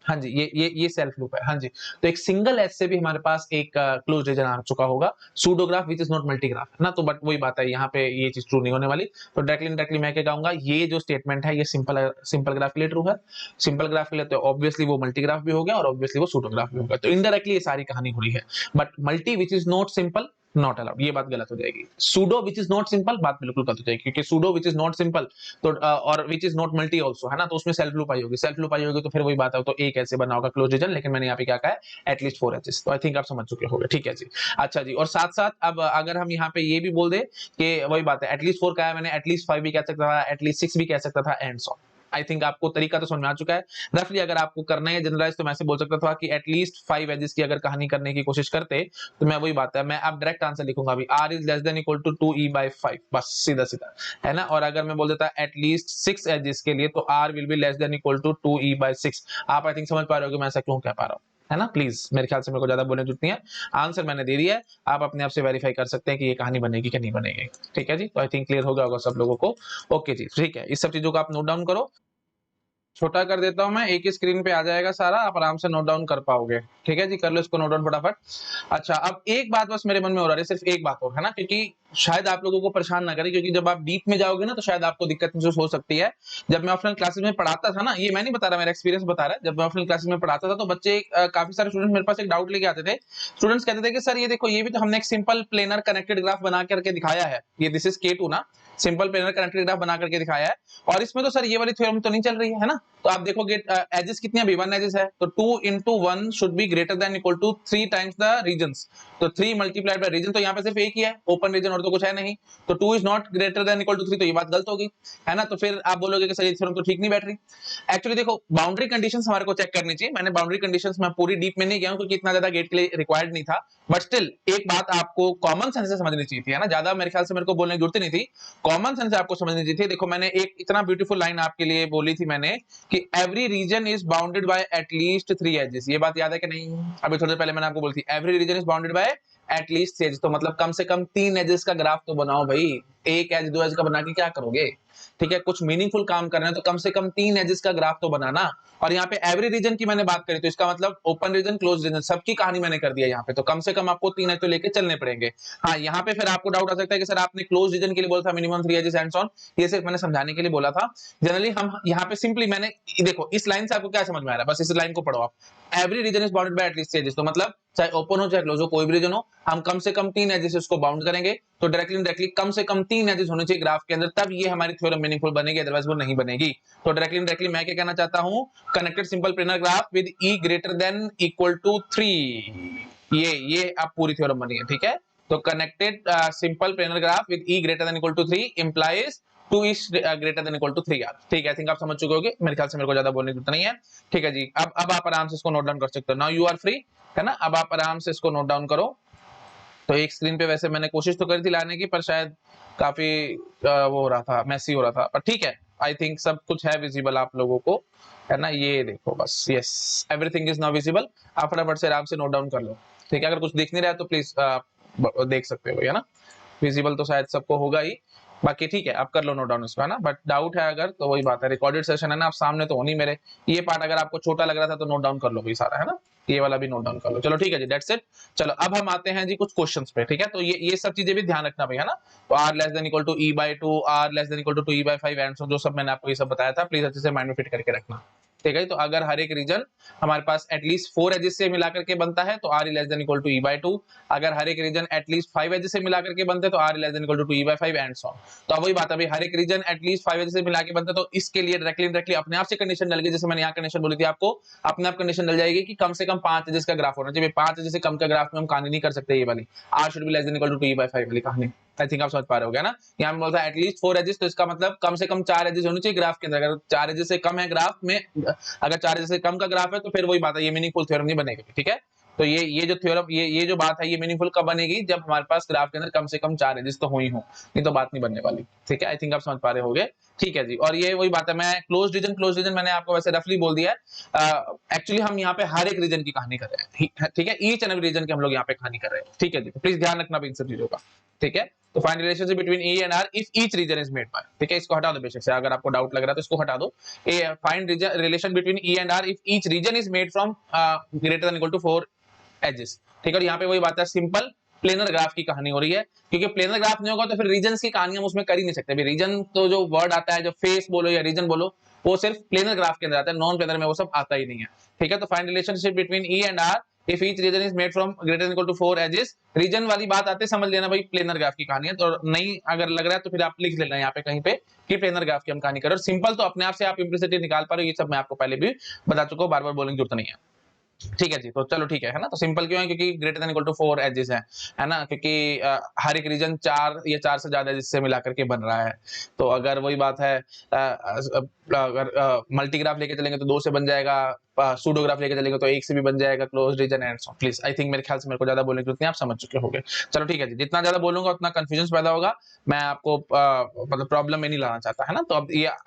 S1: हाँ जी, ये सेल्फ लूप है। हाँ जी, तो एक सिंगल एज से भी हमारे पास एक क्लोज रीजन आ चुका होगा, सूडोग्राफ विच इज नॉट मल्टीग्राफ, है ना। तो बट वही बात है, यहाँ पे ये चीज ट्रू नहीं होने वाली। तो डायरेक्टली मैं क्या कहूंगा, ये जो स्टेटमेंट है ये सिंपल ग्राफ के लिए ट्रू है। सिंपल ग्राफ के लिए तो ऑब्वियसली वो मल्टीग्राफ भी हो गया और ऑब्वियसली वो सूडोग्राफ भी होगा। तो इनडायरेक्टली ये सारी कहानी हो रही है। But multi which is not simple not allowed, ये बात गलत हो जाएगी। Pseudo which is not simple, बात बिल्कुल गलत हो जाएगी, क्योंकि pseudo which is not simple तो और which is not multi also, है ना। तो उसमें सेल्फ लूप आई होगी, सेल्फ लूप आई होगी तो फिर वही बात है, तो एक ऐसे बना होगा क्लोज रीजन। लेकिन मैंने यहाँ पे क्या कहा है, एटलीस्ट 4 एजेस। तो आई थिंक आप समझ चुके होंगे, ठीक है जी। अच्छा जी, और साथ साथ अब अगर हम यहाँ पे ये भी बोल दे कि वही बात है, एटलीस्ट 4 का है, मैंने एटलीस्ट 5 भी कह सकता था, एटलीस्ट 6 भी कह सकता था, एंड सो। आई थिंक आपको तरीका तो समझ में आ चुका है। रफली अगर आपको करना है जनरलाइज, तो मैं ऐसे बोल सकता था कि एटलीस्ट 5 एजेस की अगर कहानी करने की कोशिश करते, तो मैं वही बात है, मैं अब डायरेक्ट आंसर लिखूंगा अभी, r is less than equal to 2e/5, बस सीधा सीधा, है ना। और अगर मैं बोल देता एटलीस्ट 6 एजेस के लिए, तो r will be less than equal to 2e/6। आप आई थिंक समझ पा रहे हो कि मैं ऐसा क्यों कह पा रहा हूँ, है ना। प्लीज मेरे ख्याल से मेरे को ज्यादा बोलने की जरूरत नहीं है, आंसर मैंने दे दिया है। आप अपने आप से वेरीफाई कर सकते हैं कि ये कहानी बनेगी कि नहीं बनेगी, ठीक है जी। तो आई थिंक क्लियर हो गया होगा सब लोगों को। ओके जी, ठीक है, इस सब चीजों को आप नोट डाउन करो। छोटा कर देता हूं मैं, एक ही स्क्रीन पे आ जाएगा सारा, आप आराम से नोट डाउन कर पाओगे, ठीक है जी। कर लो इसको नोट डाउन फटाफट। अच्छा, अब एक बात बस मेरे मन में हो रहा है, सिर्फ एक बात और, है ना, क्योंकि शायद आप लोगों को परेशान ना करे, क्योंकि जब आप डीप में जाओगे ना तो शायद आपको दिक्कत महसूस हो सकती है। जब मैं ऑफलाइन क्लासेस में पढ़ाता था ना, ये मैं नहीं बता रहा, मेरा एक्सपीरियंस बता रहा है, जब मैं ऑफलाइन क्लासेस में पढ़ाता था तो बच्चे काफी सारे स्टूडेंट्स मेरे पास एक डाउट लेके आते थे। स्टूडेंट्स कहते थे कि सर ये देखो, ये भी तो हमने एक सिंपल प्लेनर कनेक्टेड ग्राफ बना करके दिखाया है, ये दिस इज K2 ना, सिंपल प्लेनर कनेक्टेड ग्राफ बना करके दिखाया है, और इसमें तो सर ये वाली थ्योरम तो नहीं चल रही है ना। तो आप देखोगे एजेस कितनी है, 1 एजेस है, तो 2 into 1 should be greater than equal to 3 times the regions. तो 3 मल्टीप्लाइड बाय रीजन, तो यहाँ पे सिर्फ एक ही है ओपन रीजन, और तो कुछ है नहीं। तो 2 is not greater than equal to 3, तो ये बात गलत होगी, है ना। तो फिर आप बोलोगे कि सर ये थ्योरम तो ठीक नहीं बैठ रही। एक्चुअली देखो, बाउंड्री कंडीशंस हमारे को चेक करनी चाहिए। मैंने बाउंड्री कंडीशंस में पूरी डीप में नहीं गया हूं, क्योंकि इतना ज्यादा गेट के लिए रिक्वायर्ड नहीं था। बट स्टिल एक बात आपको कॉमन सेंस से समझनी चाहिए थी, है ना। ज्यादा मेरे ख्याल से मेरे को बोलने की जरूरत नहीं थी, कॉमन सेंस आपको समझनी चाहिए थी। देखो, मैंने एक इतना ब्यूटीफुल लाइन आपके लिए बोली थी मैंने, कि every region is bounded by at least 3 edges. ये बात याद है कि नहीं? अभी थोड़ी देर पहले मैंने आपको बोली थी, every region is bounded by at least 3 edges. तो मतलब कम से कम 3 एजेस का ग्राफ तो बनाओ भाई, एक एज 2 एज का बना के क्या करोगे, ठीक है। कुछ मीनिंगफुल काम करना है तो कम से कम 3 एजेस का ग्राफ तो बनाना। और यहाँ पे एवरी रीजन की मैंने बात करी, तो इसका मतलब ओपन रीजन क्लोज रीजन सबकी कहानी मैंने कर दिया यहाँ पे। तो कम से कम आपको 3 एज तो लेके चलने पड़ेंगे। हाँ, यहाँ पे फिर आपको डाउट आ सकता है कि सर आपने क्लोज रीजन के लिए बोला था minimum 3 edges and so on, ये सिर्फ मैंने समझाने के लिए बोला था। जनरली हम यहाँ पे सिंपली मैंने, देखो इस लाइन से आपको क्या समझ में आ रहा है, बस इस लाइन को पढ़ो आप। Every region is bounded by at least 3 edges, तो मतलब चाहे ओपन हो चाहे क्लोज हो, कोई भी रीजन हो, हम कम से कम 3 एजेस उसको बाउंड करेंगे। तो डायरेक्टली कम से कम 3 एजेस होने चाहिए ग्राफ के अंदर, तब ये हमारी थ्योरम मीनिंगफुल बनेगी, अदरवाइज वो नहीं बनेगी। तो डायरेक्टली मैं क्या कहना चाहता हूं, connected simple planar graph with E greater than equal to 3, ये अब पूरी थ्योरम बनी है, ठीक है। तो connected simple planar graph with E greater than equal to 3 implies 2 is greater than equal to 3r, ठीक है। आई थिंक आप समझ चुके होगे, मेरे ख्याल से मेरे को ज्यादा बोलने की जरूरत नहीं है, ठीक है जी। अब आप आराम से इसको नोट डाउन कर सकते हो। नाउ यू आर फ्री, है ना। अब आप आराम से इसको नोट डाउन करो। तो एक स्क्रीन पे वैसे मैंने कोशिश तो करी थी लाने की, पर शायद काफी वो हो रहा था, मैसी हो रहा था, पर ठीक है। आई थिंक सब कुछ है विजिबल आप लोगों को, है ना। ये देखो बस, yes, everything is now visible. आप फटाफट से आराम से नोट डाउन कर लो, ठीक है। अगर कुछ दिख नहीं रहा है तो प्लीज देख सकते हो, है ना। विजिबल तो शायद सबको होगा ही, बाकी ठीक है, आप कर लो नोट डाउन इसको, है ना। बट डाउट है अगर, तो वही बात है, रिकॉर्डेड सेशन है ना, आप सामने तो हो नहीं मेरे। ये पार्ट अगर आपको छोटा लग रहा था तो नोट डाउन कर लो भाई सारा, है ना। ये वाला भी नोट डाउन कर लो, चलो ठीक है जी, दैट्स इट। चलो अब हम आते हैं जी कुछ क्वेश्चंस पे, ठीक है। तो ये सब चीजें भी ध्यान रखना भाई, है ना। तो r less than equal to e/2, r less than equal to 2e/5 and so, जो सब मैंने आपको ये सब बताया था, प्लीज अच्छे से माइंड में फिट करके रखना, ठीक है। तो अगर हर एक रीजन हमारे पास एटलीस्ट 4 एजेस से मिलाकर के बनता है तो r less than equal to e/2, अगर हर एक रीजन एटलीस्ट 5 एजेस से मिलाकर के बनते हैं तो r less than equal to 2e/5 and so on. तो अब वही बात है भाई, हर एक रीजन एटलीस्ट 5 एजेस से मिला के बनता है, तो इसके लिए डायरेक्टली अपने आप से कंडीशन डल गई, जैसे मैंने यहाँ कंडीशन बोली थी आपको, अपने आप कंडीशन डल जाएगी कि कम से कम 5 एजेस का ग्राफ होना चाहिए। 5 एजेस से कम का ग्राफ में हम कहानी नहीं कर सकते, ये वाली r should be less than equal to 2e/5 वाली कहानी। आई थिंक आप समझ पा रहे हो ना। यहाँ में बोलता है एटलीस्ट 4 एजेस, तो इसका मतलब कम से कम 4 एजेस होने चाहिए ग्राफ के अंदर। अगर 4 एजेस से कम है ग्राफ में, अगर 4 एजेस से कम का ग्राफ है, तो फिर वही बात है, ये मीनिंगफुल थ्योरम नहीं बनेगी, ठीक है। तो ये जो थ्योरम, ये जो बात है, ये मीनिंगफुल कब बनेगी, जब हमारे पास ग्राफ के अंदर कम से कम 4 एजेस तो हो ही हो, नहीं तो बात नहीं बनने वाली, ठीक है। आई थिंक आप समझ पा रहे होगे, ठीक है जी। और ये वही बात है, मैं क्लोज रीजन मैंने आपको वैसे रफली बोल दिया है। एक्चुअली हम यहाँ पे हर एक रीजन की कहानी कर रहे हैं, ठीक है। ईच एंड एवरी रीजन की हम लोग यहाँ पे कहानी कर रहे हैं, ठीक है जी। प्लीज ध्यान रखना इन सब चीजों का, ठीक है। तो find relationship between E and are if each region is made by, ठीक है, इसको हटा दो बेशक से, अगर आपको डाउट लग रहा है तो इसको हटा दो। A find relation between E and are if each region is made from greater than equal to 4 edges, ठीक है। और यहाँ पे वही बात है, सिंपल प्लेनर ग्राफ की कहानी हो रही है, क्योंकि प्लेनर ग्राफ नहीं होगा तो फिर रीजन्स की कहानी हम उसमें कर ही नहीं सकते। रीजन तो जो वर्ड आता है, जो फेस बोलो या रीजन बोलो, वो सिर्फ प्लेनर ग्राफ के अंदर आता है, नॉन प्लेनर में वो सब आता ही नहीं है, ठीक है। तो find relationship between E and are if each region is made from greater than equal to 4 edges. Region वाली बात आते समझ लेना भाई प्लेनर ग्राफ की कहानी है, तो नहीं अगर लग रहा है तो फिर आप लिख लेना यहाँ पे कहीं पे कि प्लेनर ग्राफ की हम कहानी कर रहे हैं। सिंपल तो अपने आप से आप इम्प्लिसिटी निकाल पा रहे हो, ये सब मैं आपको पहले भी बता चुका हूँ, बार बार बोलने की जरूरत नहीं है, ठीक है जी। तो चलो ठीक है ना। तो सिंपल क्यों है, क्योंकि greater than equal to 4 edges है ना, क्योंकि हर एक रीजन 4 या 4 से ज्यादा एजेस से मिलाकर के बन रहा है। तो अगर वही बात है, अगर मल्टीग्राफ लेके चलेंगे तो 2 से बन जाएगा, सूडोग्राफ लेके चलेंगे तो 1 से भी बन जाएगा, close region and so. Please I think मेरे ख्याल से मेरे को ज्यादा बोलने की जरूरत नहीं, आप समझ चुके होंगे। चलो ठीक है जी, जितना ज्यादा बोलूंगा उतना कंफ्यूजन पैदा होगा, मैं आपको मतलब प्रॉब्लम में नहीं लाना चाहता, है ना। तो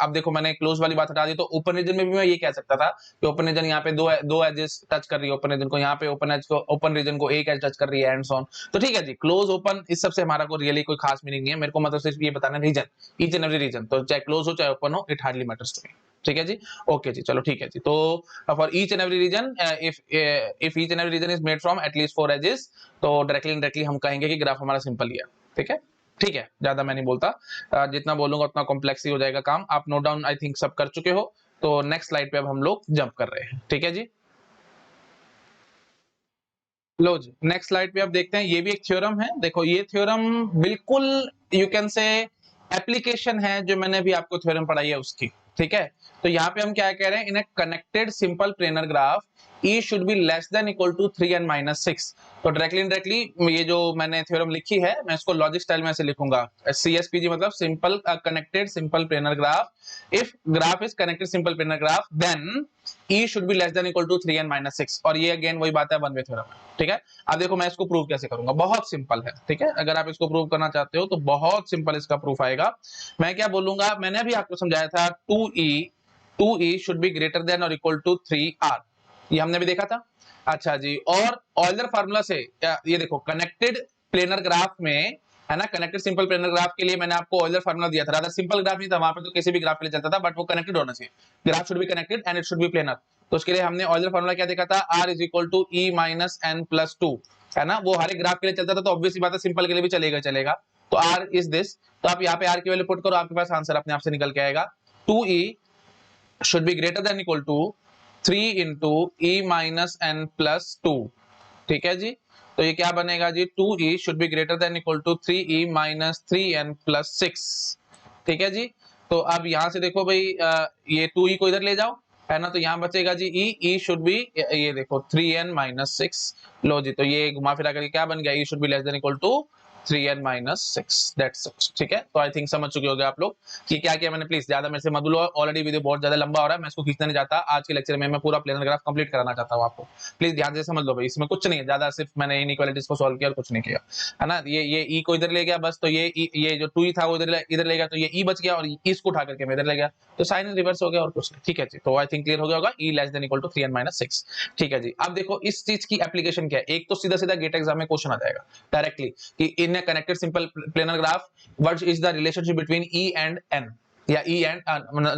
S1: अब देखो मैंने क्लोज वाली बात हटा दी, तो ओपन रीजन में भी मैं ये कह सकता था कि ओपन रीजन यहाँ पे दो एजेस टच कर रही है ओपन रीजन को, यहाँ पे ओपन रीजन को एक एज टच कर रही है एंड सो ऑन। तो ठीक है जी, क्लोज ओपन इस सबसे हमारा को रियली कोई खास मीनिंग नहीं है, मेरे को मतलब सिर्फ ये बताना region, each and every region, तो चाहे क्लोज हो चाहे ओपन हो, it hardly matters to me, ठीक है जी। ओके जी, चलो ठीक है जी। तो for each and every region if each and every region is made from at least 4 edges, तो डायरेक्टली इनडायरेक्टली हम कहेंगे कि ग्राफ हमारा सिंपल ही है, ठीक है। ठीक है, ज्यादा मैं नहीं बोलता, जितना बोलूंगा उतना कॉम्प्लेक्स ही हो जाएगा काम। आप नोट डाउन आई थिंक सब कर चुके हो, तो नेक्स्ट स्लाइड पे अब हम लोग जंप कर रहे हैं, ठीक है जी। लो जी, नेक्स्ट स्लाइड पे अब देखते हैं, ये भी एक थ्योरम है। देखो ये थ्योरम बिल्कुल यू कैन से एप्लीकेशन है जो मैंने भी आपको थ्योरम पढ़ाई है उसकी, ठीक है। तो यहाँ पे हम क्या कह रहे हैं, in a connected simple planar graph E should be less than equal to 3 and minus 6। तो डायरेक्टली इनडायरेक्टली ये जो मैंने थ्योरम लिखी है, मैं इसको लॉजिक स्टाइल में ऐसे लिखूंगा, CSPG मतलब simple connected simple planar graph. If graph is connected simple planar graph then E should be less than equal to 3 and minus 6। और ये अगेन वही बात है, वन वे थ्योरम है, ठीक है। अब देखो मैं इसको प्रूव कैसे करूंगा, बहुत सिंपल है, ठीक है। अगर आप इसको प्रूव करना चाहते हो तो बहुत सिंपल इसका प्रूफ आएगा। मैं क्या बोलूंगा, मैंने अभी आपको समझाया था 2E should be greater than or equal to 3R, ये हमने भी देखा था। अच्छा जी, और ऑयलर फार्मूला से ये देखो कनेक्टेड प्लेनर ग्राफ में, है ना, कनेक्टेड सिंपल प्लेनर ग्राफ के लिए मैंने आपको ऑयलर फार्मूला दिया था। रादर सिंपल ग्राफ नहीं था वहां पे, तो किसी भी ग्राफ के लिए चलता था, बट वो कनेक्टेड होना चाहिए, graph should be connected and it should be planar. तो उसके लिए हमने ऑयलर फार्मूला क्या देखा था, R is equal to E minus N plus 2, है ना। वो हर एक ग्राफ के लिए चलता था, तो ऑब्वियसली बात है सिंपल के लिए भी चलेगा। तो R इज दिस, तो आप यहाँ पे R की वैल्यू पुट करो, आपके पास आंसर अपने आप से निकल के आएगा। 2E should be greater than equal to 3 into E minus N plus 2, ठीक है जी। तो ये क्या बनेगा जी, 2E should be greater than equal to 3E minus 3N plus 6, ठीक है जी। तो अब यहां से देखो भाई, ये 2E को इधर ले जाओ, है ना, तो यहाँ बचेगा जी E should be, ये देखो 3N minus 6। लो जी, तो ये घुमा फिरा करके क्या बन गया, E should be less than equal to 3N minus 6, that's it, ठीक है। तो आई थिंक समझ चुके होंगे आप लोग कि क्या किया मैंने। प्लीज ज्यादा मेरे से मत बोलो, ऑलरेडी वीडियो बहुत ज्यादा लंबा हो रहा है, मैं इसको खींचना नहीं चाहता। आज के लेक्चर में मैं पूरा प्लेनर ग्राफ कंप्लीट कराना चाहता हूँ आपको, प्लीज ध्यान से समझ लो भाई, इसमें कुछ नहीं है ज्यादा, सिर्फ मैंने इनइक्वालिटीज को सॉल्व किया और कुछ नहीं किया, है ना। ये ई को इधर ले गया बस, तो ये जो 2E था वो इधर ले गया, तो ये ई बच गया, और इसको उठा करके मैं इधर ले गया, तो साइन रिवर्स हो गया और कुछ नहीं, ठीक है जी। तो आई थिंक क्लियर हो गया होगा, E less than equal to 3N minus 6, ठीक है जी। अब देखो इस चीज की एप्लीकेशन क्या है, एक तो सीधा सीधा गेट एग्जाम में क्वेश्चन आ जाएगा डायरेक्टली कि in a connected simple planar graph what is the relationship between E and N, या E and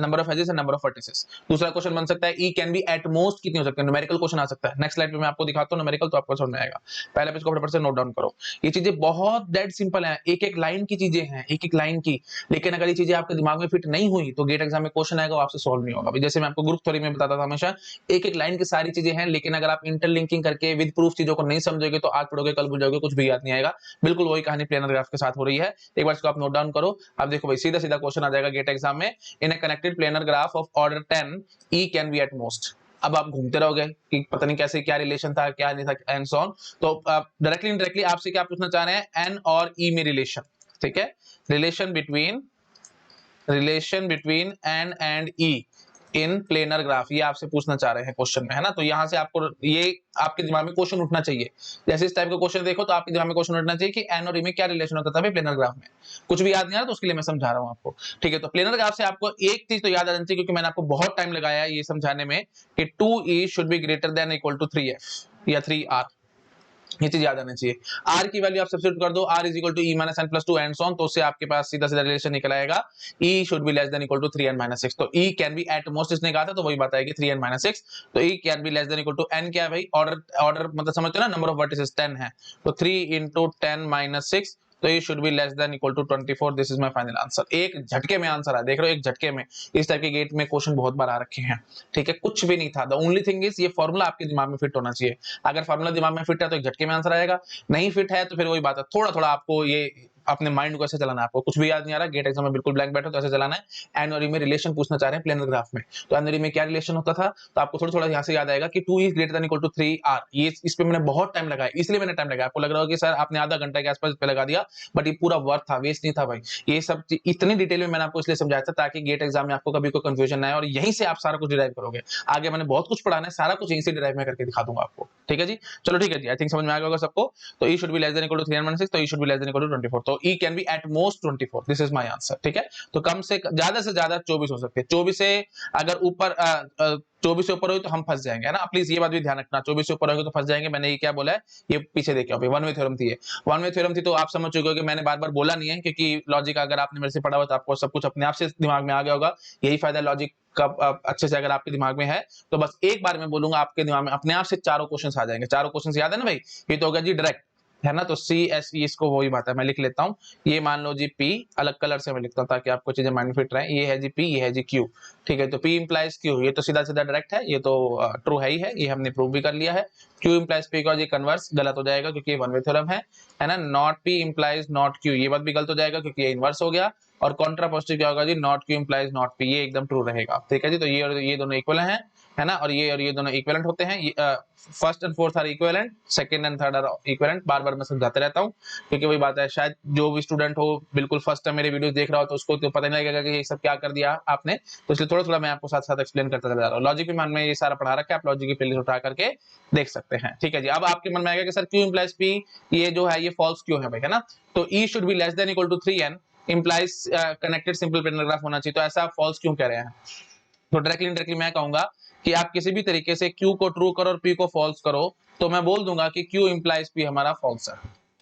S1: number of edges and number of vertices. दूसरा क्वेश्चन बन सकता है E can be at most कितनी हो सकती है, न्यूमेरिकल क्वेश्चन आ सकता है। नेक्स्ट स्लाइड पे मैं आपको दिखाता हूं न्यूमेरिकल, तो आपको समझ में आएगा। पहले पे इसको फटाफट से नोट डाउन करो, ये चीजें बहुत डेड सिंपल है, एक एक लाइन की चीजें हैं, एक एक लाइन की, लेकिन अगर ये चीजें आपके दिमाग में फिट नहीं हुई तो गेट एग्जाम में क्वेश्चन आएगा वो आपसे सॉल्व नहीं होगा। जैसे मैं आपको ग्रुप थ्योरी में बताता था हमेशा, एक एक लाइन की सारी चीजें हैं, लेकिन अगर आप इंटरलिंकिंग करके विद प्रूफ चीजों को नहीं समझोगे तो आज पढ़ोगे कल भूल जाओगे, कुछ भी याद नहीं आएगा। बिल्कुल वही कहानी प्लेनर ग्राफ के साथ हो रही है, एक बार इसको आप नोट डाउन करो। अब देखो भाई सीधा सीधा क्वेश्चन आ जाएगा गेट एग्जाम में, in a connected planar graph of order 10 E can be at most. अब आप घूमते रहोगे कि पता नहीं कैसे क्या रिलेशन था क्या नहीं था एंड सो ऑन। तो डायरेक्टली इनडायरेक्टली आपसे क्या पूछना चाह रहे हैं, N और E में रिलेशन, ठीक है, relation between N and E in planar graph, ये आपसे पूछना चाह रहे हैं क्वेश्चन में, है ना। तो यहां से आपको ये आपके दिमाग में क्वेश्चन उठना चाहिए, जैसे इस टाइप का क्वेश्चन देखो तो आपके दिमाग में क्वेश्चन उठना चाहिए कि N और E में क्या रिलेशन होता था प्लेनर ग्राफ में। कुछ भी याद नहीं आ रहा तो उसके लिए मैं समझा रहा हूं आपको, ठीक है। तो प्लेनर ग्राफ से आपको एक चीज तो याद आ जानी चाहिए, क्योंकि मैंने आपको बहुत टाइम लगाया है ये समझाने में कि 2E should be greater than equal to 3F या 3R, ये चीज याद आनी चाहिए। आर की वैल्यू आप सब्स्टिट्यूट कर दो, r is equal to e minus n plus two and so on, तो उससे आपके पास सीधा सीधा रिलेशन निकल आएगा, e should be less than equal to 3n minus 6। तो e can be at most इसने कहा था, तो वही बात आएगी 3n माइनस 6। तो e can be less than equal to n, क्या है भाई, ऑर्डर ऑर्डर मतलब समझते हो ना, नंबर ऑफ वर्टिसेस 10 है, तो 3 इंटू 10 माइनस 6, तो ये should be less than equal to 24। This is my final answer. एक झटके में आंसर है, देख रहे हो, एक झटके में। इस टाइप के गेट में क्वेश्चन बहुत बार आ रखे हैं, ठीक है, कुछ भी नहीं था। द ओनली थिंग इज ये फॉर्मूला आपके दिमाग में फिट होना चाहिए। अगर फॉर्मूला दिमाग में फिट है तो एक झटके में आंसर आएगा, नहीं फिट है तो फिर वही बात है, थोड़ा थोड़ा आपको ये अपने माइंड को ऐसे चलाना है। आपको कुछ भी याद नहीं आ रहा, गेट एग्जाम में बिल्कुल ब्लैंक बैठो तो ऐसे चलाना है। एनरी में रिलेशन पूछना चाह रहे हैं प्लेनर ग्राफ में, तो एनरी में क्या रिलेशन होता था, तो आपको थोड़ा थोड़ा यहाँ से याद आएगा कि 2 is greater than equal to 3r। ये इस पे मैंने बहुत टाइम लगाया, इसलिए मैंने टाइम लगाया। आपको लग रहा होगा कि सर आपने आधा घंटा के आसपास पे लगा दिया, बट ये पूरा वर्थ था, वेस्ट नहीं था भाई। ये सब इतनी डिटेल में मैंने आपको इसलिए समझाया था ताकि गेट एग्जाम में आपको कभी कोई कंफ्यूजन ना आए, और यहीं से आप सारा कुछ डिराइव करोगे। आगे मैंने बहुत कुछ पढ़ाना है, सारा कुछ यहीं से डिराइव में करके दिखा दूंगा आपको, ठीक है जी। चलो ठीक है जी, आई थिंक समझ में आ गया होगा सबको। तो ई should be less than equal to 3n-6, तो ई should be less than equal to 24, तो e can be at most 24। This is my answer, ठीक है। तो कम से ज्यादा 24 हो सकते हैं। 24 से अगर ऊपर 24 से ऊपर हो तो हम फंस जाएंगे, है ना। प्लीज ये बात भी ध्यान रखना, 24 से ऊपर होगा तो फंस जाएंगे। मैंने ये क्या बोला है, ये पीछे देखे अभी वन वे थ्योरम थी, वन वे थ्योरम थी, तो आप समझ चुके हो कि मैंने बार बार बोला नहीं है, क्योंकि लॉजिक अगर आपने मेरे से पढ़ा हुआ तो आपको सब कुछ अपने आप से दिमाग में आ गया होगा। यही फायदा लॉजिक का, अच्छे से अगर आपके दिमाग में है तो बस एक बार मैं बोलूंगा आपके दिमाग में अपने आप से चारों क्वेश्चन आ जाएंगे। चारों क्वेश्चन याद है ना भाई, ये तो होगा जी डायरेक्ट, है ना। तो सी एस ई, इसको वही बात है, मैं लिख लेता हूँ। ये मान लो जी पी, अलग कलर से मैं लिखता हूँ ताकि आपको चीजें माइंड फिट रहे। ये है जी पी, ये है जी क्यू, ठीक है। तो पी इंप्लाइज क्यू, ये तो सीधा सीधा डायरेक्ट है, ये तो ट्रू है ही है, ये हमने प्रूव भी कर लिया है। क्यू इंप्लाइज पी का ये कन्वर्स गलत हो जाएगा क्योंकि ये वन वे थ्योरम है ना। Not P implies not Q, ये बात भी गलत हो जाएगा क्योंकि ये इनवर्स हो गया। और कॉन्ट्रा पॉजिटिव क्या होगा जी, not q implies not p, ये एकदम ट्रू रहेगा, ठीक है जी। तो ये और ये दोनों इक्वल है ना, और ये दोनों इक्विवेलेंट होते हैं। First and fourth are equivalent, second and third are equivalent. बार बार मैं समझाते रहता हूँ क्योंकि वही बात है, शायद जो भी स्टूडेंट हो बिल्कुल फर्स्ट टाइम मेरे वीडियोस देख रहा हो तो उसको तो पता नहीं लगेगा कि ये सब क्या कर दिया आपने, तो इसलिए थोड़ा थोड़ा मैं आपको साथ साथ एक्सप्लेन करता चला जा रहा हूँ। लॉजिक भी मन में ये सारा पढ़ा रखा है, आप लॉजिक की प्लेलिस्ट उठा करके देख सकते हैं, ठीक है जी। अब आपके मन में आएगा कि सर क्यू इंप्लाइज पी, ये जो है ये फॉल्स क्यों है भाई, है ना। तो ई should be less than equal to 3n implies connected simple planar graph होना चाहिए, तो ऐसा फॉल्स क्यों कह रहे हैं। तो डायरेक्टली मैं कहूंगा कि आप किसी भी तरीके से Q को ट्रू करो और P को फॉल्स करो, तो मैं बोल दूंगा कि Q इंप्लाइज P हमारा फॉल्स है।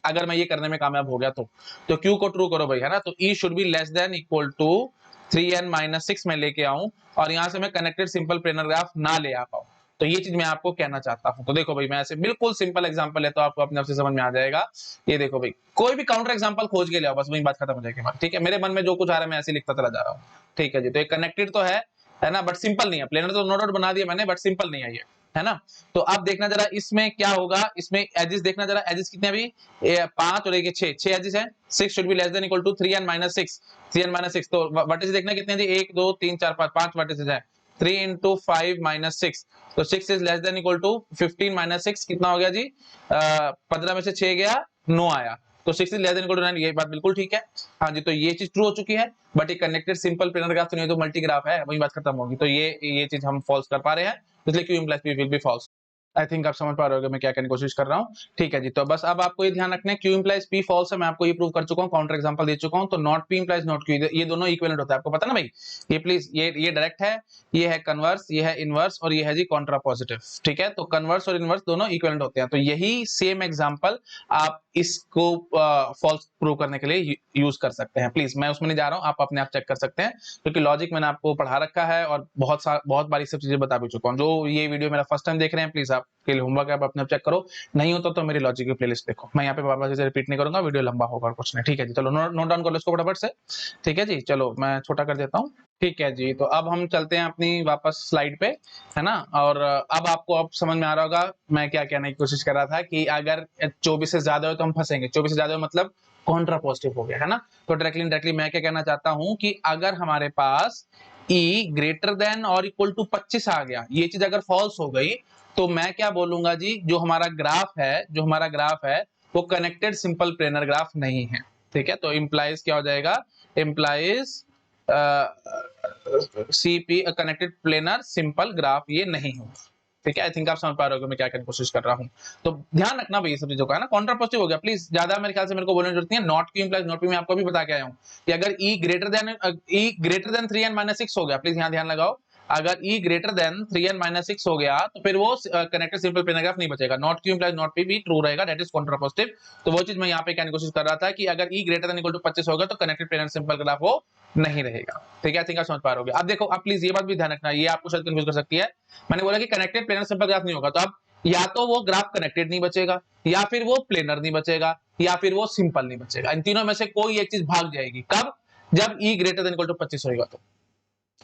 S1: अगर मैं ये करने में कामयाब हो गया तो Q को ट्रू करो भाई, है ना। तो E should be less than equal to 3n-6 में लेके आऊं, और यहां से मैं कनेक्टेड सिंपल प्लेनर ग्राफ ना ले आ पाऊं, तो ये चीज मैं आपको कहना चाहता हूं। तो देखो भाई, मैं ऐसे बिल्कुल सिंपल एग्जांपल है तो आपको अपने आप से समझ में आ जाएगा। ये देखो भाई, कोई भी काउंटर एग्जांपल खोज के ले आओ, बस वही बात खत्म हो जाएगी, ठीक है। मेरे मन में जो कुछ आ रहा है मैं ऐसे लिखता चला जा रहा हूँ, ठीक है जी। तो ये कनेक्टेड तो है ना, बट सिंपल नहीं है। प्लेनर तो नो डाउट बना दिया मैंने, बट सिंपल नहीं है ये, है ना। तो अब देखना जरा इसमें क्या होगा, इसमें एजेस देखना जरा, एजेस कितने अभी 5 और 6 एजेस है। 6 should be less than equal to 3n-6, 3n-6। तो वर्टिसेस देखना कितने जी, 1 2 3 4 5 वर्टिसेस है। 3 into 5 - 6, तो 6 is less than equal to 15 - 6 कितना हो गया जी, 15 में से 6 गया 9 आया, तो 6 is less than equal to 9, ये बात बिल्कुल ठीक है। हाँ जी, तो ये चीज ट्रू हो चुकी है, बट ये कनेक्टेड सिंपल प्लेनर ग्राफ तो नहीं, तो मल्टी ग्राफ है, वही बात खत्म होगी। तो ये चीज हम फॉल्स कर पा रहे हैं, इसलिए Q implies P will be false. I think आप समझ पा रहे हो मैं क्या कहने की कोशिश कर रहा हूँ, ठीक है जी। तो बस अब आपको ये ध्यान रखना है, क्यू इंप्लाइज पी फॉल्स है, मैं आपको ये प्रूव कर चुका हूँ, काउंटर एग्जांपल दे चुका हूँ। तो not P implies not Q, ये दोनों इक्विवेलेंट होता है, आपको पता ना भाई। ये प्लीज, ये डायरेक्ट है, ये है कन्वर्स, ये है इनवर्स, और ये है जी कॉन्ट्रा पॉजिटिव, ठीक है। तो कन्वर्स और इनवर्स दोनों इक्विवेलेंट होते हैं, तो यही सेम एग्जांपल आप इसको फॉल्स प्रूव करने के लिए यूज कर सकते हैं। प्लीज मैं उसमें नहीं जा रहा हूँ, आप अपने आप चेक कर सकते हैं, क्योंकि लॉजिक मैंने आपको पढ़ा रखा है और बहुत बारी सब चीजें बता भी चुका हूँ। जो ये वीडियो मेरा फर्स्ट टाइम देख रहे हैं, प्लीज आपके लिए होमवर्क है, आप अपने आप चेक करो, नहीं होता तो मेरी लॉजिक की प्लेलिस्ट देखो। मैं यहाँ पे बार बार चीजें रिपीट नहीं करूंगा, वीडियो लंबा होगा कुछ नहीं, ठीक है जी। चलो नोट डाउन कर लो इसको फटाफट से, ठीक है जी। चलो मैं छोटा कर देता हूँ, ठीक है जी। तो अब हम चलते हैं अपनी वापस स्लाइड पे, है ना। और अब आपको अब समझ में आ रहा होगा मैं क्या कहने की कोशिश कर रहा था, कि अगर 24 से ज्यादा हो तो हम फंसेंगे। 24 से ज्यादा मतलब कॉन्ट्रा पॉजिटिव हो गया, है ना। तो डायरेक्टली मैं क्या कहना चाहता हूं कि अगर हमारे पास E ग्रेटर देन और इक्वल टू 25 आ गया, ये चीज अगर फॉल्स हो गई, तो मैं क्या बोलूंगा जी, जो हमारा ग्राफ है वो कनेक्टेड सिंपल प्लेनर ग्राफ नहीं है, ठीक है। तो इंप्लाइज क्या हो जाएगा, implies CP connected planar simple graph ये नहीं हो, ठीक है। आई थिंक आप समझ पा रहे हो मैं क्या कहने की कोशिश कर रहा हूं। तो ध्यान रखना भाई ये सब चीजों का, है ना। कॉन्ट्रा पॉजिटिव हो गया, प्लीज ज्यादा मेरे ख्याल से मेरे को बोलने की जरूरत नहीं है। Not q implies not P मैं आपको भी बता के आया हूं कि अगर E ग्रेटर देन 3n - 6 हो गया, प्लीज यहां ध्यान लगाओ, अगर ई ग्रेटर देन 3n-6 हो गया तो फिर वो कनेक्टेड सिंपल प्लेनर ग्राफ नहीं बचेगा। Not q implies not P भी ट्रू रहेगा, दैट इज कॉन्ट्रापोजिटिव। तो वो चीज मैं यहाँ पे कहने की कोशिश कर रहा था कि अगर ई ग्रेटर देन इक्वल टू 25 होगा तो कनेक्टेड प्लेनर सिंपल ग्राफ वो नहीं रहेगा। ठीक है, आई थिंक आप समझ पा रहे हो। अब देखो, अब प्लीज ये बात भी ध्यान रखना, ये आपको शायद कंफ्यूज कर सकती है। मैंने बोला कि कनेक्टेड प्लेनर सिंपल ग्राफ नहीं होगा, तो अब या तो वो ग्राफ कनेक्टेड नहीं बचेगा, या फिर वो प्लेनर नहीं बचेगा, या फिर वो सिंपल नहीं बचेगा। इन तीनों में से कोई एक चीज भाग जाएगी। कब? जब ई ग्रेटर देन इक्वल टू 25 होगा तो।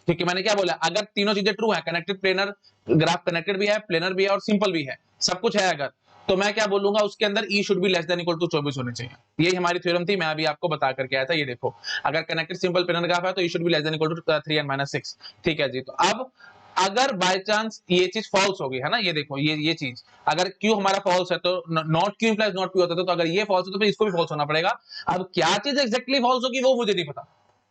S1: क्योंकि मैंने क्या बोला, अगर तीनों चीजें ट्रू है, कनेक्टेड प्लेनर ग्राफ कनेक्टेड भी है, प्लेनर भी है और सिंपल भी है, सब कुछ है अगर, तो मैं क्या बोलूंगा उसके अंदर e should be less than equal to 24 होने चाहिए। यही हमारी थ्योरम थी, मैं अभी आपको बता करके आया था। ये देखो, अगर कनेक्टेड सिंपल प्लेनर ग्राफ है तो ई should be less than equal to 3n-6। ठीक है जी। तो अब अगर बाय चांस ये चीज फॉल्स होगी, है ना, ये देखो, ये चीज अगर क्यू हमारा फॉल्स है तो not q implies not P होता था, तो अगर ये फॉल्स है तो फिर इसको भी फॉल्स होना पड़ेगा। अब क्या चीज एक्जेक्टली फॉल्स होगी वो मुझे नहीं पता,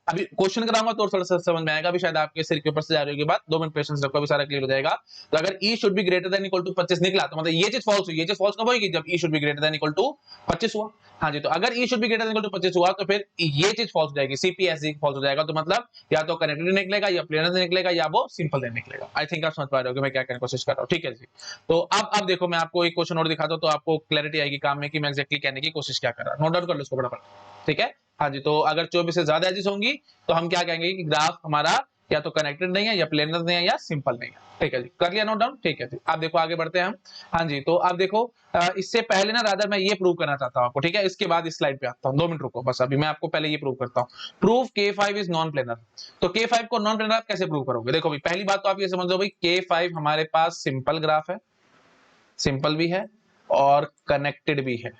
S1: अभी क्वेश्चन कराऊंगा तो थोड़ा सा समझ में आएगा। अभी शायद आपके सिर के ऊपर से जा रही होगी बात, 2 मिनट पेशेंस रखो, अभी सारा क्लियर हो जाएगा। तो अगर ई should be greater than equal to 25 निकला तो मतलब ये चीज फॉल्स हुई। ये चीज फॉल्स कब होगी? जब E should be greater than equal to 25 हुआ। हाँ जी, तो अगर ई should be greater than equal to 25 हुआ तो फिर ये चीज फॉल्स हो जाएगी, सीपीएसजी फॉल्स हो जाएगा। तो मतलब या तो कनेक्टेड निकलेगा, या प्लेनर से निकलेगा, या वो सिंपल से निकलेगा। आई थिंक आप समझ पा रहे हो कि मैं क्या कहने की कोशिश कर रहा हूँ। ठीक है जी। तो अब देखो, मैं आपको एक क्वेश्चन और दिखाता हूँ तो आपको क्लैरिटी आएगी काम में कि मैं एक्जेक्टली कहने की कोशिश क्या कर रहा हूँ। नोट डाउन कर लो इसको फटाफट। ठीक है, हाँ जी। तो अगर 24 से ज्यादा एजेस होंगी तो हम क्या कहेंगे कि ग्राफ हमारा या तो कनेक्टेड नहीं है, या प्लेनर नहीं है, या सिंपल नहीं है। ठीक है जी, कर लिया नोट डाउन? ठीक है जी। आप देखो, आगे बढ़ते हैं हम। हाँ जी, तो आप देखो, इससे पहले ना रादर मैं ये प्रूव करना चाहता हूं आपको। ठीक है, इसके बाद इस स्लाइड पे आता हूं, 2 मिनट रुको बस, अभी मैं आपको पहले ये प्रूव करता हूं। Prove K5 is non planar. तो K5 को नॉन प्लेनर आप कैसे प्रूव करोगे? देखो भाई, पहली बात तो आप ये समझ लो भाई, K5 हमारे पास सिंपल ग्राफ है, सिंपल भी है और कनेक्टेड भी है।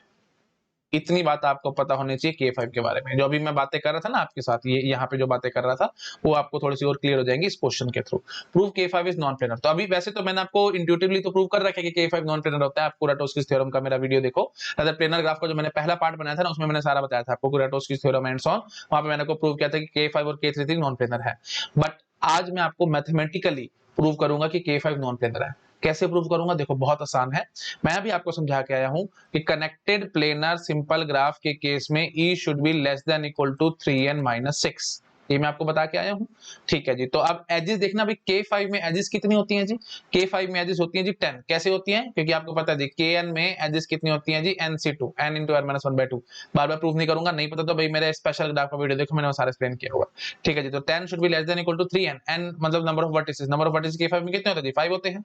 S1: इतनी बात आपको पता होनी चाहिए K5 के बारे में। जो अभी मैं बातें कर रहा था ना आपके साथ, ये यहाँ पे जो बातें कर रहा था, वो आपको थोड़ी सी और क्लियर हो जाएंगी इस क्वेश्चन के through. Prove K5 is non planar. तो अभी वैसे तो मैंने आपको इंट्यूटिवली तो प्रूव कर रखा है कि K5 नॉन प्लेनर होता है। आप कुराटोस्किस थ्योरम का मेरा वीडियो देखो, अगर प्लेनर ग्राफ का जो मैंने पहला पार्ट बनाया था ना, उसमें मैंने सारा बताया था आपको, कुराटोस्किस थ्योरम एंड सो ऑन। वहां पे मैंने को प्रूव किया था कि K5 और K3 नॉन प्लेनर है। बट आज मैं आपको मैथमेटिकली प्रूव करूंगा कि K5 नॉन प्लेनर है। कैसे प्रूव करूंगा? देखो, बहुत आसान है। मैं अभी आपको समझा के आया हूं कि कनेक्टेड प्लेनर सिंपल ग्राफ के केस में E should be less than equal to 3n-6। ये मैं आपको बता के आया हूं। ठीक है जी। तो अब एजेस देखना भाई, K5 में एजेस कितनी होती हैं जी? K5 में एजेस होती हैं जी 10। कैसे होती हैं? क्योंकि आपको पता है जी, Kn में एजेस कितनी होती हैं जी? n/2, n into n-1/2। बार बार प्रूव नहीं करूंगा, नहीं पता तो भाई मेरे स्पेशल ग्राफ का वीडियो देखो, मैंने वो सारा एक्सप्लेन किया हुआ। ठीक है जी। तो 10 should be less than equal to 3n। n मतलब number of vertices. Number of vertices K5 में कितने होते हैं जी? 5 होते हैं।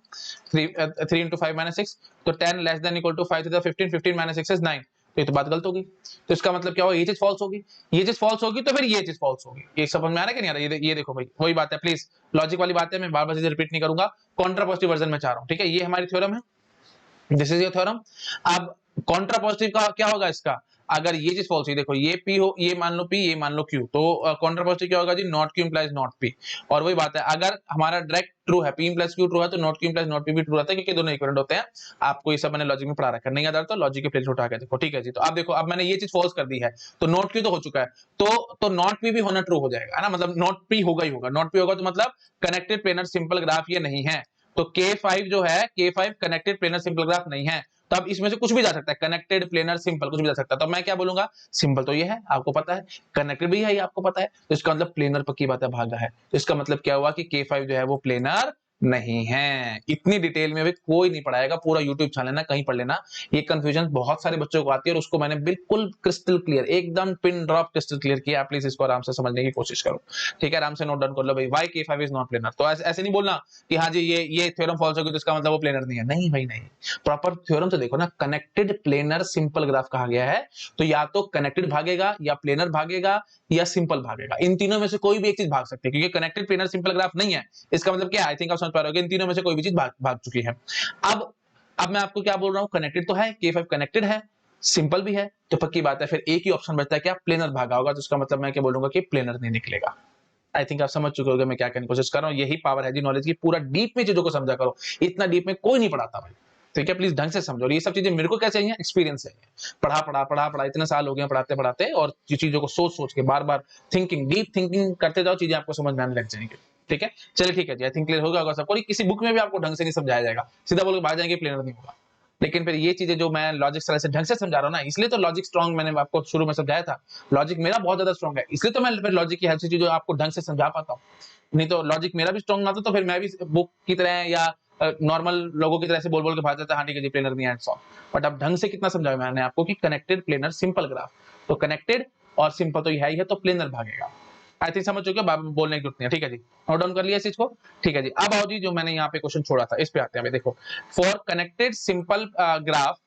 S1: 3 into 5-6, तो 10 less than equal to 5 to the 15, 15-6 is 9। तो ये तो बात गलत होगी। तो इसका मतलब क्या होगा? ये चीज फॉल्स होगी। ये चीज फॉल्स होगी तो फिर ये चीज फॉल्स होगी। ये समझ में आ रहा है कि नहीं आ रहा है? ये देखो भाई, वही बात है, प्लीज लॉजिक वाली बात है, मैं बार बार चीजें रिपीट नहीं करूंगा। कॉन्ट्रापोजिटिव वर्जन में चाह रहा हूं। ठीक है, ये हमारी थ्योरम है, दिस इज योर थ्योरम। अब कॉन्ट्रापोजिटिव का क्या होगा इसका? अगर ये चीज फॉल्स हुई, देखो ये P हो, ये मान लो P, ये मान लो Q, तो कॉन्ट्रापोजिटिव क्या होगा जी? Not Q implies not P। और वही बात है, अगर हमारा डायरेक्ट ट्रू है, P इंप्लाइज Q ट्रू है, तो not Q implies not P भी ट्रू रहता है, क्योंकि दोनों इक्विवेलेंट होते हैं। आपको ये सब मैंने लॉजिक में पढ़ा रखा है, नहीं याद आता तो लॉजिक के प्लेस उठा के देखो। ठीक है जी। तो अब देखो, अब मैंने ये चीज फॉल्स कर दी है, तो नॉट Q तो हो चुका है, तो नॉट P भी होना ट्रू हो जाएगा, है ना। मतलब नॉट P होगा ही होगा। नॉट P होगा तो मतलब कनेक्टेड प्लेनर सिंपल ग्राफ ये नहीं है। तो K5 जो है, K5 connected planar simple graph नहीं है। तो अब इसमें से कुछ भी जा सकता है, कनेक्टेड प्लेनर सिंपल कुछ भी जा सकता है। तो मैं क्या बोलूंगा? सिंपल तो ये है, आपको पता है, कनेक्टेड भी है, ये आपको पता है, तो इसका मतलब प्लेनर पक्की बात है, भागा है। तो इसका मतलब क्या हुआ कि K5 जो है वो प्लेनर नहीं है। इतनी डिटेल में भी कोई नहीं पढ़ाएगा, पूरा यूट्यूब चैनल लेना, कहीं पढ़ लेना। ये कंफ्यूजन बहुत सारे बच्चों को आती है और उसको मैंने बिल्कुल क्रिस्टल क्लियर, एकदम पिन ड्रॉप क्रिस्टल क्लियर किया। प्लीज इसको आराम से समझने की कोशिश करो। ठीक है, आराम से नोट डाउन कर लो भाई, Y K5 is not planar. तो ऐसे नहीं बोलना कि हाँ जी ये थ्योरम फॉल्स होगी तो इसका मतलब वो प्लेनर नहीं है। नहीं भाई नहीं, प्रॉपर थ्योरम से देखो ना। कनेक्टेड प्लेनर सिंपल ग्राफ कहा गया है, तो या तो कनेक्टेड भागेगा, या प्लेनर भागेगा, या सिंपल भागेगा। इन तीनों में से कोई भी एक चीज भाग सकती है, क्योंकि कनेक्टेड प्लेनर सिंपल ग्राफ नहीं है। इसका मतलब क्या है? आई थिंक आप समझ पा रहे हो, इन तीनों में से कोई भी चीज भाग चुकी है। अब मैं आपको क्या बोल रहा हूं, कनेक्टेड तो है, K5 कनेक्टेड है, सिंपल भी है, तो पक्की बात है फिर एक ही ऑप्शन बचता है, क्या? प्लेनर भागा होगा। तो इसका मतलब मैं क्या बोलूंगा कि प्लेनर नहीं निकलेगा। आई थिंक आप समझ चुके होंगे मैं क्या कहने की कोशिश कर रहा हूं। यही पावर है जी नॉलेज की, पूरा डीप में चीजों को समझा करो। इतना डीप में कोई नहीं पढ़ाता भाई। ठीक है, प्लीज ढंग से समझो। और ये सब चीजें मेरे को क्या चाहिए? एक्सपीरियंस चाहिए। पढ़ा इतने साल हो गए पढ़ाते पढ़ाते, और चीजों को सोच सोच के बार बार थिंकिंग, डीप थिंकिंग करते जाओ, चीजें आपको समझ में आने लग जाएंगी। ठीक है, चलिए ठीक है जी। आई थिंक क्लियर होगा सबको। किसी बुक में भी आपको ढंग से नहीं समझाया जाएगा, सीधा बोल के भाग जाएंगे, प्लेनर नहीं होगा। लेकिन फिर ये चीजें जो मैं लॉजिक से ढंग से समझा रहा हूँ ना, इसलिए तो लॉजिक स्ट्रॉन्ग मैंने आपको शुरू में समझाया था, लॉजिक मेरा बहुत ज्यादा स्ट्रॉन्ग है, इसलिए तो मैं फिर लॉजिक की हेल्प से चीजों आपको ढंग से समझा पाता हूँ। नहीं तो लॉजिक मेरा भी स्ट्रॉन्ग ना था तो फिर मैं भी बुक की तरह या नॉर्मल लोगों की तरह से बोल बोल के भाग जाता, हाँ ठीक है जी प्लेनर नहीं एंड सॉ। बट अब ढंग से कितना समझाया मैंने आपको कि कनेक्टेड प्लेनर सिंपल ग्राफ, तो कनेक्टेड और सिंपल तो यह ही है, तो प्लेनर भागेगा। आई थिंक समझ चुके हो, बोलने की जरूरत नहीं है। ठीक है जी, नोट डाउन कर लिया इस चीज को। ठीक है जी, अब आओ जी जो मैंने यहाँ पे क्वेश्चन छोड़ा था इस पे आते हैं। देखो, for connected simple graph,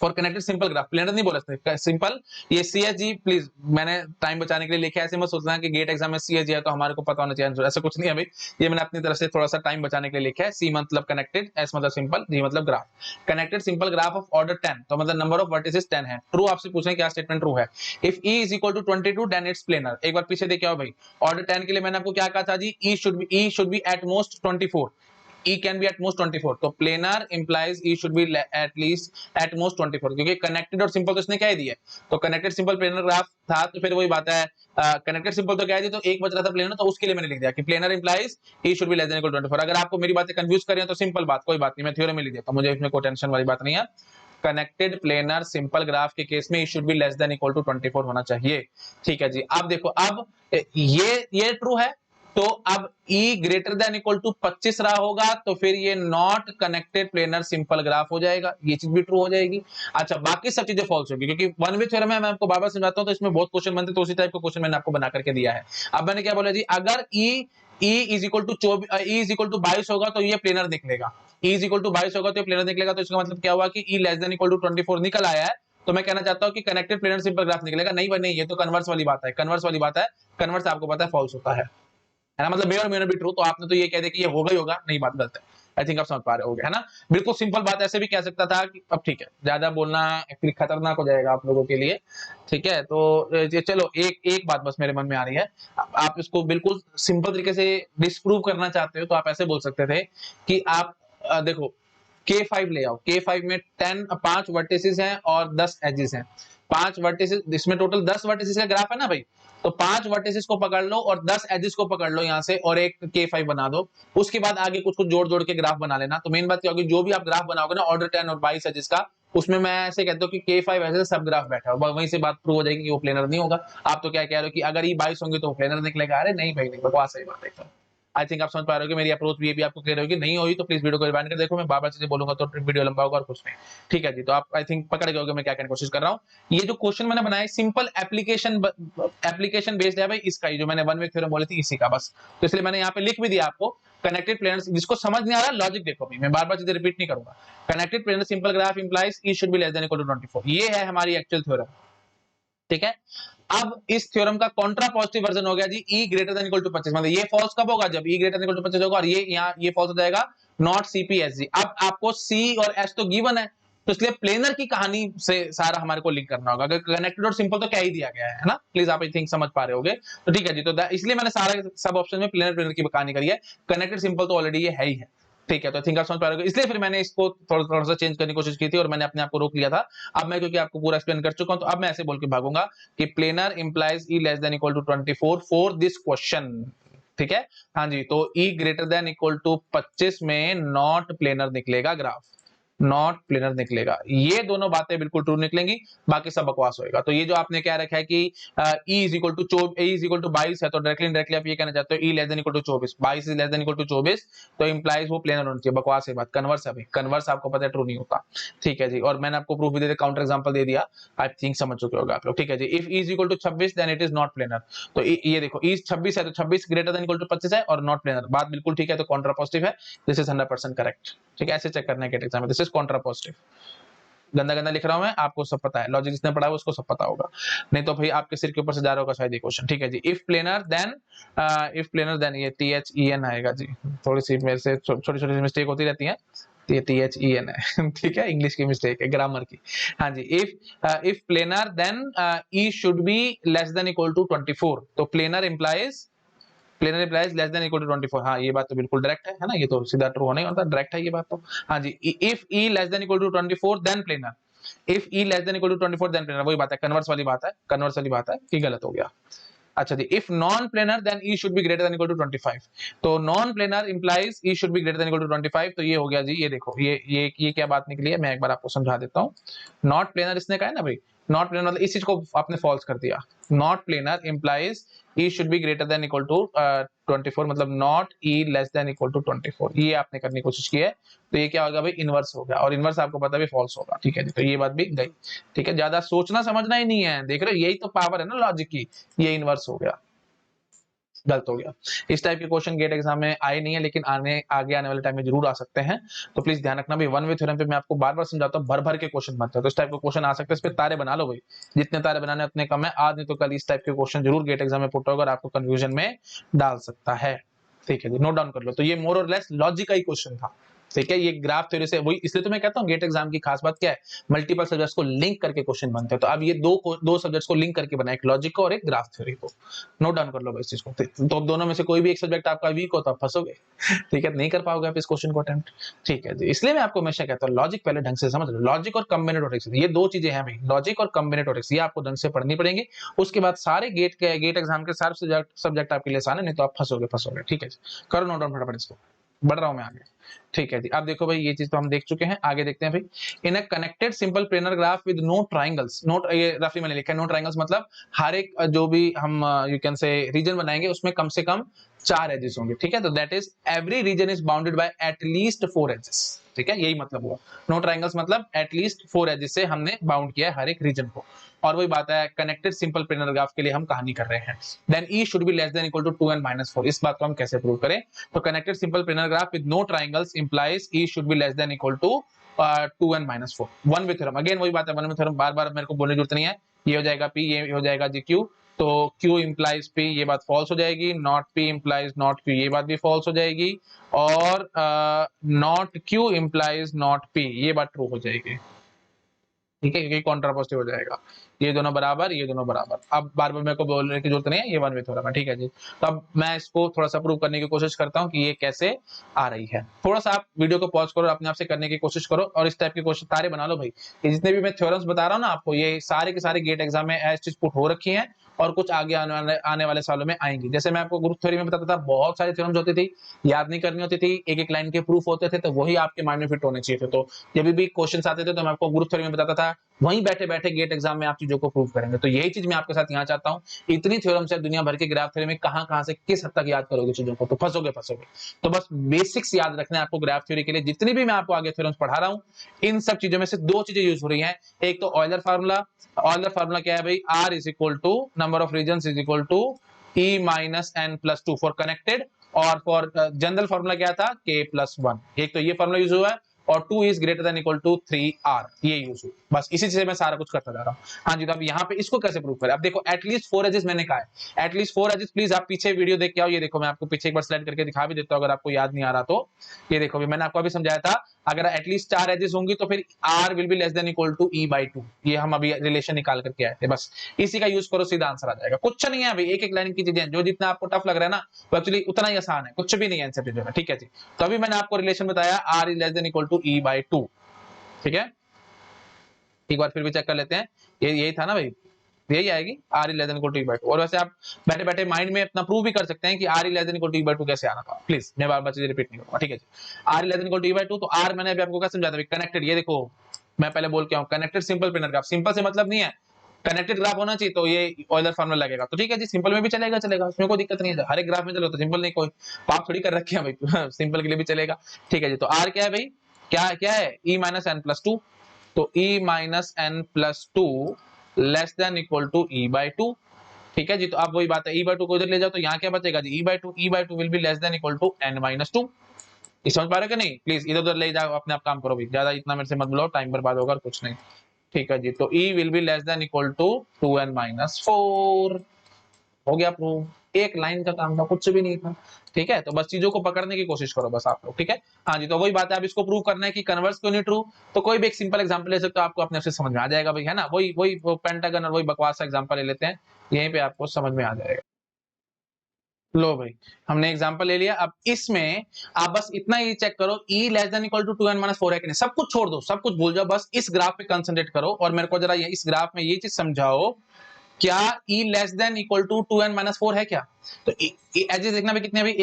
S1: for connected simple graph, planar नहीं बोला था, सिंपल, ये सीएसजी प्लीज मैंने टाइम बचाने के लिए लिखा है, ऐसे मत सोचना कि गेट एग्जाम में सीएसजी है तो हमारे को पता होना चाहिए, ऐसा कुछ नहीं है भाई, ये मैंने अपनी तरफ से थोड़ा सा टाइम बचाने के लिए लिखा है। सी मतलब कनेक्टेड, एस मतलब सिंपल, जी मतलब graph. Connected simple graph of order 10, तो मतलब नंबर ऑफ वर्टिसेस 10 है। ट्रू आपसे पूछें क्या स्टेटमेंट ट्रू है। If E is equal to 22 then it's planar. एक बार पीछे देखिए भाई, ऑर्डर 10 के लिए मैंने आपको क्या कहा था जी, E should be at most 24, E can be at most 24, तो planar implies E should be at least at most 24, क्योंकि कनेक्टेड और सिंपल तो इसने क्या ही दिया, तो कनेक्टेड सिंपल प्लेनर ग्राफ था, तो फिर वही बात है, कनेक्टेड सिंपल तो क्या है, तो एक बच रहा था प्लेनर, तो उसके लिए मैंने लिख दिया कि planar implies E should be less than equal to 24। अगर आपको मेरी बातें कंफ्यूज कर रही हैं तो सिंपल बात, कोई बात नहीं, मैं थ्योरम में लिख देता हूं, मुझे इसमें कोई टेंशन वाली बात नहीं है। कनेक्टेड प्लेनर सिंपल ग्राफ के केस में E should be less than equal to 24 होना चाहिए। ठीक है जी, अब देखो, अब ये ट्रू है, तो अब E greater than equal to 25 रहा होगा, तो फिर ये not connected planar simple graph हो जाएगा, ये चीज भी ट्रू हो जाएगी। अच्छा, बाकी सब चीजें फॉल्स होगी, क्योंकि वन वे थ्योरम है, मैं आपको बार बार समझाता हूं, तो इसमें बहुत क्वेश्चन बनते, तो उसी टाइप का क्वेश्चन मैंने आपको बना करके दिया है। अब मैंने क्या बोला जी, अगर E इज इक्वल टू 22 होगा तो ये प्लेनर निकलेगा, E इज इक्वल टू 22 होगा तो ये प्लेनर निकलेगा, तो इसका मतलब क्या हुआ कि E less than equal to 24 निकल आया है, तो मैं कहना चाहता हूं कि कनेक्टेड प्लेनर सिंपल ग्राफ निकलेगा। नहीं भाई नहीं, ये तो कन्वर्स वाली बात है, कन्वर्स वाली बात है, कन्वर्स आपको पता है फॉल्स होता है ना, मतलब मे और मे नॉट बी ट्रू, तो आपने तो ये कह दिया कि ये होगा ही होगा, नहीं बात गलत है। आई थिंक आप समझ पा रहे होगे, है ना, बिल्कुल सिंपल बात। ऐसे भी कह सकता था कि अब ठीक है, ज्यादा बोलना एक्चुअली खतरनाक हो जाएगा आप लोगों के लिए, ठीक है, तो ये चलो एक बात बस मेरे मन में आ रही है, आप इसको बिल्कुल सिंपल तरीके से डिस्प्रूव करना चाहते हो तो आप ऐसे बोल सकते थे कि आप देखो K5 ले आओ, K5 में 5 वर्टिसेस हैं और 10 एजेस हैं, 5 वर्टिसेस, इसमें टोटल 10 वर्टिसेस का ग्राफ है ना भाई, तो 5 वर्टिसेस को पकड़ लो और 10 एजेस को पकड़ लो यहाँ से और एक K5 बना दो, उसके बाद आगे कुछ कुछ जोड़ जोड़ के ग्राफ बना लेना। तो मेन बात क्या होगी, जो भी आप ग्राफ बनाओगे ना ऑर्डर 10 और 22 एजेस का, उसमें मैं ऐसे कहता हूँ कि K5 ऐसे सब ग्राफ बैठा हो, वहीं से बात प्रूव हो जाएगी कि वो प्लेनर नहीं होगा। आप तो क्या कह रहे हो कि अगर ये 22 होंगे तो प्लेनर निकलेगा, अरे नहीं भाई नहीं, बकवास सही बात है। आई थिंक आप समझ पा रहे हो कि मेरी अप्रोच भी ये भी आपको क्लियर होगी, नहीं हुई तो प्लीज वीडियो को रिवाइंड कर देखो, मैं बार बार चीजें बोलूंगा तो वीडियो लंबा होगा और कुछ नहीं। ठीक है जी, तो आप आई थिंक पकड़ गए होंगे मैं क्या कहने की कोशिश कर रहा हूँ। ये जो क्वेश्चन मैंने बनाया सिंपल एप्लीकेशन बेस्ड है भाई, इसका ही जो मैंने वन वे थ्योरम बोली थी इसी का बस, तो इसलिए मैंने यहाँ पे लिख भी दिया आपको कनेक्टेड प्लेनर्स। जिसको समझ नहीं आ रहा लॉजिक देखो भी, मैं बार बार चीजें रिपीट नहीं करूंगा। Connected planar simple graph implies E should be less than equal to 24, ये है हमारी एक्चुअल थ्योरम। ठीक है, अब इस थ्योरम का कॉन्ट्रा पॉजिटिव वर्जन हो गया जी, E greater than equal to 25, मतलब ये फॉल्स कब होगा, जब E greater than equal to 25 होगा, और ये यहाँ ये फॉल्स हो जाएगा नॉट CPSG। अब आपको C और S तो गिवन है, तो इसलिए प्लेनर की कहानी से सारा हमारे को लिंक करना होगा, अगर कनेक्टेड और सिंपल तो क्या ही दिया गया है ना, प्लीज आप आई थिंक समझ पा रहे होगे। तो ठीक है जी, तो इसलिए मैंने सारे सब ऑप्शन में प्लेनर प्लेनर की कहानी करी है, कनेक्टेड सिंपल तो ऑलरेडी ये है ही है। ठीक है, तो थिंक आप समझ पा रहे हो, इसलिए फिर मैंने इसको थोड़ा सा चेंज करने की कोशिश की थी और मैंने अपने आप को रोक लिया था। अब मैं क्योंकि आपको पूरा एक्सप्लेन कर चुका हूं, तो अब मैं ऐसे बोल के भागूंगा कि planar implies E less than equal to 24 for this question. ठीक है, हाँ जी, तो E greater than equal to 25 में नॉट प्लेनर निकलेगा ग्राफ, नॉट प्लेनर निकलेगा, ये दोनों बातें बिल्कुल ट्रू निकलेंगी, बाकी सब बकवास होएगा। तो ये जो आपने क्या रखा है कि E इज इक्वल टू 22 है, तो डायरेक्टली आप ये कहना चाहते हो E less than equal to 24, 22 is less than equal to 24, तो इंप्लाइज वो प्लेनर होना चाहिए, बकवास है बात, कन्वर्स है भाई, कन्वर्स आपको पता है ट्रू नहीं होता। ठीक है जी, और मैंने आपको प्रूफ भी दे दिया, काउंटर एग्जांपल दे दिया, आई थिंक समझ चुके होगा आप लोग। ठीक है जी, if E is equal to 26 then it is not planar, तो ये देखो E 26 है तो 26 ग्रेटर देन इक्वल टू 25 है और नॉट प्लेनर, बात बिल्कुल ठीक है, तो कॉन्ट्रा पॉजिटिव है, दिस इज 100% करेक्ट। ठीक है, ऐसे चेक करना है एग्जाम में, दिस इज कॉन्ट्रा पॉजिटिव। गंदा गंदा लिख रहा हूं मैं, आपको सब पता है, लॉजिक जिसने पढ़ा है उसको सब पता होगा, नहीं तो भाई आपके सिर के ऊपर से जा रहा होगा शायद ये क्वेश्चन। ठीक है जी, इफ प्लेनर देन ये THEN आएगा जी, थोड़ी सी मेरे से छोटी छोटी मिस्टेक होती रहती है, ये THEN है ठीक है, इंग्लिश की मिस्टेक है, ग्रामर की। हाँ जी, if planar then E should be less than equal to 24, तो planar implies less than equal to 24, हाँ ये बात तो बिल्कुल डायरेक्ट है ना, ये तो सीधा ट्रू होना ही होता है, डायरेक्ट है ये बात तो। हाँ जी, if E less than equal to 24 then planar, if E less than equal to 24 then planar, वही बात है, कन्वर्स वाली बात है, कन्वर्स वाली बात है कि गलत हो गया। अच्छा जी, if non planar then E should be greater than equal to 25। तो non planar implies E should be greater than equal to 25। तो ये हो गया जी, ये देखो ये क्या बात निकली है, मैं एक बार आपको समझा देता हूँ। नॉट प्लेनर इसने कहा है ना भाई, नॉट प्लेनर मतलब इस चीज को आपने फॉल्स कर दिया। Not planar implies E should be greater than equal to 24, मतलब not E less than equal to 24, ये आपने करने की कोशिश की है। तो ये क्या होगा भाई, इनवर्स हो गया, और इनवर्स आपको पता है फॉल्स होगा। ठीक है जी, तो ये बात भी गई। ठीक है, ज्यादा सोचना समझना ही नहीं है, देख रहे हो, यही तो पावर है ना लॉजिक की। ये इनवर्स हो गया, गलत हो गया। इस टाइप के क्वेश्चन गेट एग्जाम में आए नहीं है, लेकिन आगे आने वाले टाइम में जरूर आ सकते हैं। तो प्लीज ध्यान रखना भाई, वन वे थ्योरम पे मैं आपको बार बार समझाता हूँ, भर भर के क्वेश्चन बनते हैं। तो इस टाइप के क्वेश्चन आ सकते हैं, इस पे तारे बना लो भाई, जितने तारे बनाने उतने कम है। आज नहीं तो कल इस टाइप के क्वेश्चन जरूर गेट एग्जाम में पुट होगा और आपको कंफ्यूजन में डाल सकता है। ठीक है जी, नोट डाउन कर लो। तो ये मोर और लेस लॉजिक का ही क्वेश्चन था। ठीक है, ये ग्राफ थ्योरी से वही, इसलिए तो मैं कहता हूँ गेट एग्जाम की खास बात क्या है, मल्टीपल सब्जेक्ट्स को लिंक करके क्वेश्चन बनते हैं। तो अब ये दो सब्जेक्ट्स को लिंक करके बना, एक लॉजिक को और एक ग्राफ थ्योरी को। नोट डाउन कर लो इस चीज को। तो दोनों में से कोई भी एक सब्जेक्ट आपका वीक हो तो आप फंसोगे। ठीक है, नहीं कर पाओगे आप इस क्वेश्चन को अटेम्प्ट। ठीक है जी, इसलिए मैं आपको हमेशा कहता हूँ लॉजिक पहले ढंग से समझ लो। लॉजिक और कॉम्बिनेटोरिक्स, ये दो चीजें हैं भाई, लॉजिक और कॉम्बिनेटोरिक्स, ये आपको ढंग से पढ़नी पड़ेंगी। उसके बाद सारे गेट एग्जाम के सारे सब्जेक्ट आपके लिए आसान है, नहीं तो आप फंसोगे। ठीक है जी, करो नोट डाउन फटाफट इसको, बढ़ रहा हूं मैं आगे। ठीक है जी, अब देखो भाई, ये चीज तो हम देख चुके हैं, आगे देखते हैं भाई। In a connected simple planar graph with no triangles, note ये रफली मैंने लिखा है, नो ट्राइंगल्स मतलब हर एक जो भी हम यू कैन से रीजन बनाएंगे उसमें कम से कम 4 एजेस होंगे। ठीक है, तो that is every region is bounded by at least 4 edges. ठीक है, यही मतलब हुआ नो ट्राइंगल्स, मतलब एट लीस्ट 4 एजेस से हमने बाउंड किया है हर एक रीजन को। और वही बात है, कनेक्टेड सिंपल प्लेनर ग्राफ के लिए हम कहानी कर रहे हैं। Then E should be less than equal to 2n - 4। इस बात को हम कैसे प्रूव करें? तो connected simple planar graph with no triangles implies E should be less than equal to 2n - 4। One way theorem, again वही बात है, वन वे थ्योरम बार बार मेरे को बोलने की जरूरत नहीं है। ये हो जाएगा P, ये हो जाएगा जी Q। तो Q इंप्लाइज P, ये बात फॉल्स हो जाएगी। Not P implies not Q, ये बात भी फॉल्स हो जाएगी। और not Q implies not P, ये बात ट्रू हो जाएगी। ठीक है, क्योंकि कॉन्ट्रापोजिटिव हो जाएगा। ये दोनों बराबर, ये दोनों बराबर। अब बार बार मेरे को बोलने की जरूरत नहीं है, ये वन वे थ्योरम है। ठीक है जी, तो अब मैं इसको थोड़ा सा प्रूव करने की कोशिश करता हूँ कि ये कैसे आ रही है। थोड़ा सा आप वीडियो को पॉज करो, अपने आप से करने की कोशिश करो, और इस टाइप के क्वेश्चन सारे बना लो भाई। ये जितने भी मैं थ्योरम्स बता रहा हूँ ना आपको, ये सारे के सारे गेट एग्जाम में एज चीज पुट हो रखी है, और कुछ आगे आने वाले सालों में आएंगी। जैसे मैं आपको ग्रुप थ्योरी में बताता था, बहुत सारी थ्योरम्स होती थी, याद नहीं करनी होती थी, एक एक लाइन के प्रूफ होते थे, तो वही आपके माइंड में फिट होने चाहिए थे। तो जब भी क्वेश्चन आते थे तो मैं आपको ग्रुप थ्योरी में बताता था, वहीं बैठे बैठे गेट एग्जाम में आप चीजों को प्रूव करेंगे। तो यही चीज मैं आपके साथ यहाँ चाहता हूँ। इतनी थ्योरम्स है दुनिया भर के, ग्राफ थ्योरी में कहां से किस हद तक याद करोगे चीजों को, तो फंसोगे। तो बस बेसिक्स याद रखना है आपको ग्राफ थ्योरी के लिए। जितनी भी मैं आपको आगे थ्योरम्स पढ़ा रहा हूँ, इन सब चीजों में से दो चीजें यूज हो रही हैं। एक तो ऑयलर फार्मूला। ऑयलर फार्मूला क्या है भाई? R is equal to number of region is equal to E - n+2 for connected. और फॉर जनरल फार्मूला क्या था? K+1। एक तो ये फार्मूला यूज हुआ है, और 2 is greater than equal to 3R, ये यूज हुआ। बस इसी से मैं सारा कुछ करता जा रहा हूँ। हाँ जी, तो अब यहाँ पे इसको कैसे प्रूव करें? अब देखो, एटलीस्ट 4 एजेस मैंने कहा है, एटलीस्ट 4 एजेस। प्लीज आप पीछे वीडियो देख के आओ। ये देखो, मैं आपको पीछे एक बार स्लाइड करके दिखा भी देता हूँ, अगर आपको याद नहीं आ रहा तो। ये देखो, मैंने आपको अभी समझाया था, अगर एटलीस्ट 4 एजेस होंगी तो फिर R will be less than equal to E/2। ये हम अभी रिलेशन निकाल करके आए थे। बस इसी का यूज करो, सीधा आंसर आ जाएगा। कुछ नहीं है भाई, एक एक लाइन की चीजें, जो जितना आपको टफ लग रहा है ना, वो एक्चुअली उतना ही आसान है, कुछ भी नहीं है इन सब चीजों में। ठीक है जी, तो अभी मैंने आपको रिलेशन बताया, R is less than equal to E/2। ठीक है, एक बार फिर भी चेक कर लेते हैं। ये यही था ना भाई, यही आएगी, R is less than equal to E/2। और वैसे आप बैठे बैठे माइंड में अपना प्रूव भी कर सकते हैं कि R is less than equal to E/2 कैसे आना था। प्लीज मैं बार बार चीजें रिपीट नहीं करूंगा। ठीक है जी, R is less than equal to E/2। तो R मैंने अभी आपको क्या समझाया था? कनेक्टेड। ये देखो, मैं पहले बोल के आऊं, connected simple planar graph. Simple से मतलब नहीं है, कनेक्टेड ग्राफ होना चाहिए, तो ये ऑयलर फार्मूला लगेगा। तो ठीक है जी, सिंपल में भी चलेगा, उसमें कोई दिक्कत नहीं है। हर एक ग्राफ में चलो तो सिंपल नहीं, कोई पाप थोड़ी कर रखे हैं भाई सिंपल के लिए भी चलेगा। ठीक है जी, तो R क्या है भाई? क्या क्या है? E - n+2। तो E - n+2 less than equal to E/2। ठीक है जी, तो अब वही बात है, E/2 को इधर ले जाओ तो यहाँ क्या बचेगा जी? E/2 will be less than equal to n-2। ये समझ पा रहे हो कि नहीं? प्लीज इधर उधर ले जाओ, अपने आप काम करो भी, ज्यादा इतना मेरे से मत बुलाओ, टाइम बर्बाद होगा, कुछ नहीं। ठीक है जी, तो E will be less than equal to 2n - 4। हो गया प्रूव। एक लाइन का काम था, कुछ भी नहीं था। ठीक है, तो बस चीजों को पकड़ने की कोशिश करो बस आप लोग। ठीक है, हाँ जी, तो वही बात है, अब इसको प्रूव करना है कि कन्वर्स क्यों नहीं ट्रू। तो कोई भी एक सिंपल एग्जांपल ले सकते हो, आपको अपने आप से समझ में आ जाएगा भाई, है ना? वही वही पेंटागन और वही बकवास सा एग्जांपल ले लेते हैं, यहीं पे आपको समझ में आ जाएगा। लो भाई, हमने एग्जांपल ले लिया। अब इसमें आप बस इतना ही चेक करो, E less than equal to 2n - 4 है कि नहीं। सब कुछ छोड़ दो, सब कुछ भूल जाओ, बस इस ग्राफ पे कंसंट्रेट करो। और मेरे को जरा इस ग्राफ में ये चीज समझाओ क्या E less than equal to 2n-4 है क्या? तो एजेस देखना भी कितने अभी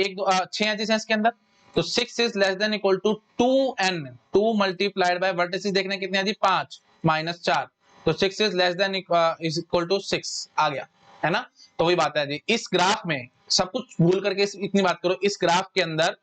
S1: 6 एजेस हैं इसके अंदर, तो 6 is less than equal to 2n, 2 multiplied by vertices देखने कितने हैं जी 5 माइनस 4, तो 6 is less than is equal to 6 आ गया, है ना? तो वही बात है जी, इस ग्राफ में सब कुछ भूल करके इतनी बात करो, इस ग्राफ के अंदर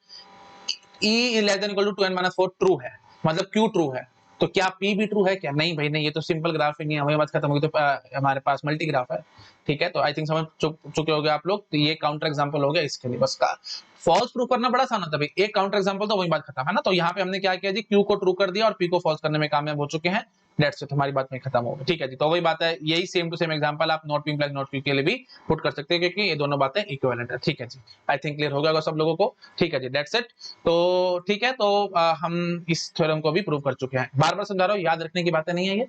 S1: E less than equal to 2n-4 true है, मतलब क्यों ट्रू है? तो क्या P भी ट्रू है क्या? नहीं भाई नहीं, ये तो सिंपल ग्राफ ही नहीं है, वही बात खत्म होगी, तो हमारे पास मल्टी ग्राफ है, ठीक है? तो आई थिंक समझ चुके होगे आप लोग, तो ये काउंटर एग्जांपल हो गया इसके लिए, बस का फॉल्स प्रूव करना बड़ा आसान होता है भाई, एक काउंटर एग्जांपल तो वही बात खत्म, है ना? तो यहाँ पे हमने क्या किया जी, Q को ट्रू कर दिया और P को फॉल्स करने में कामयाब हो चुके हैं, दैट्स इट, हमारी बात में खत्म हो गई, ठीक है जी? तो वही बात है, यही सेम टू सेम एग्जांपल आप not P plus not Q के लिए भी पुट कर सकते हैं, क्योंकि ये दोनों बातें इक्विवेलेंट है, ठीक है जी? आई थिंक क्लियर हो गया सब लोगों को, ठीक है जी? That's it. तो ठीक है, तो हम इस थ्योरम को भी प्रूव कर चुके हैं, बार बार समझा रहा हूँ, याद रखने की बातें नहीं है ये,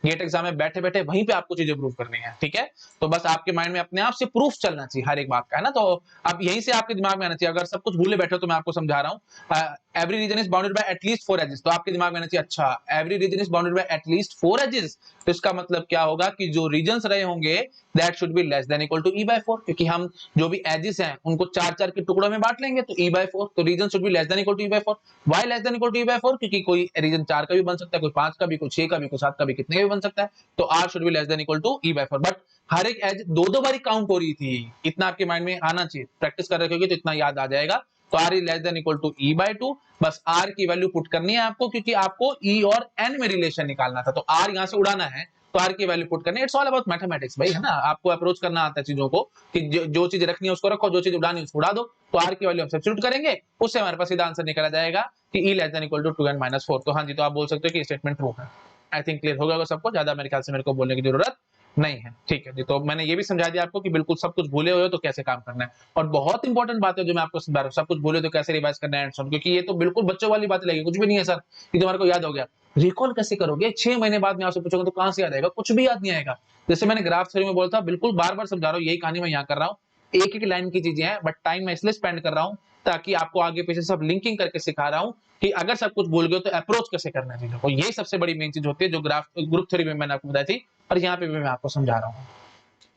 S1: गेट एग्जाम में बैठे बैठे वहीं पे आपको चीजें प्रूव करनी है, ठीक है? तो बस आपके माइंड में अपने आप से प्रूफ चलना चाहिए हर एक बात का, है ना? तो अब यहीं से आपके दिमाग में आना चाहिए, अगर सब कुछ भूले बैठे हो तो मैं आपको समझा रहा हूँ, every region is bounded by at least 4 edges, तो आपके दिमाग में आना चाहिए, अच्छा every region is bounded by at least 4 edges, तो इसका मतलब क्या होगा कि जो रीजन्स रहे होंगे that should be less than equal to E/4, क्योंकि हम जो भी एजेस हैं उनको 4-4 के टुकड़ों में बांट लेंगे, तो E/4, तो region should be less than equal to E/4। Why less than equal to E/4? क्योंकि कोई रीजन 4 का भी बन सकता है, कोई 5 का भी, कोई 6 का भी, कोई 7 का भी, कितने का भी बन सकता है, तो R should be less than equal to E/4। But हर एक एज दो बारी काउंट हो रही थी, इतना आपके माइंड में आना चाहिए, प्रैक्टिस कर रखोगे तो इतना याद आ जाएगा। तो R is less than equal to E/2, बस R की वैल्यू पुट करनी है आपको, क्योंकि आपको E और N में रिलेशन निकालना था, तो R यहां से उड़ाना है, तो R की वैल्यू पुट करनी है। इट्स ऑल अबाउट मैथमेटिक्स भाई, है ना? आपको अप्रोच करना आता है चीजों को, कि जो चीज रखनी है उसको रखो, जो चीज उड़ानी है उसको उड़ा दो, तो R की वैल्यू हम सब्स्टिट्यूट करेंगे, उससे हमारे पास सीधा आंसर निकल जाएगा कि E less than equal to 2n-4। तो हाँ जी, तो आप बोल सकते हो कि स्टेटमेंट ट्रू है। आई थिंक क्लियर हो गया सबको, ज्यादा मेरे ख्याल से मेरे को बोलने की जरूरत नहीं है, ठीक है जी? तो मैंने ये भी समझा दिया आपको कि बिल्कुल सब कुछ भूले हुए हो तो कैसे काम करना है, और बहुत इंपॉर्टेंट बात है जो मैं आपको समझा रहा हूँ, सब कुछ भूले तो कैसे रिवाइज करना है, क्योंकि ये तो बिल्कुल बच्चों वाली बात लगेगी, कुछ भी नहीं है सर कि तुम्हारे को याद हो गया, रिकॉल कैसे करोगे? 6 महीने बाद में आपसे पूछोगे तो कहां से याद आएगा? कुछ भी याद नहीं आएगा। जैसे मैंने ग्राफ थ्योरी में बोला था, बिल्कुल बार बार समझा रहा हूँ, यही कहानी मैं यहाँ कर रहा हूँ, एक एक लाइन की चीजें हैं, बट टाइम मैं इसलिए स्पेंड कर रहा हूँ ताकि आपको आगे पीछे सब लिंकिंग करके सिखा रहा हूँ कि अगर सब कुछ भूल गए तो अप्रोच कैसे करना है चीजों को, यही सबसे बड़ी मेन चीज होती है जो ग्रुप थ्योरी में मैंने आपको बताई थी, और यहाँ पे भी मैं आपको समझा रहा हूँ।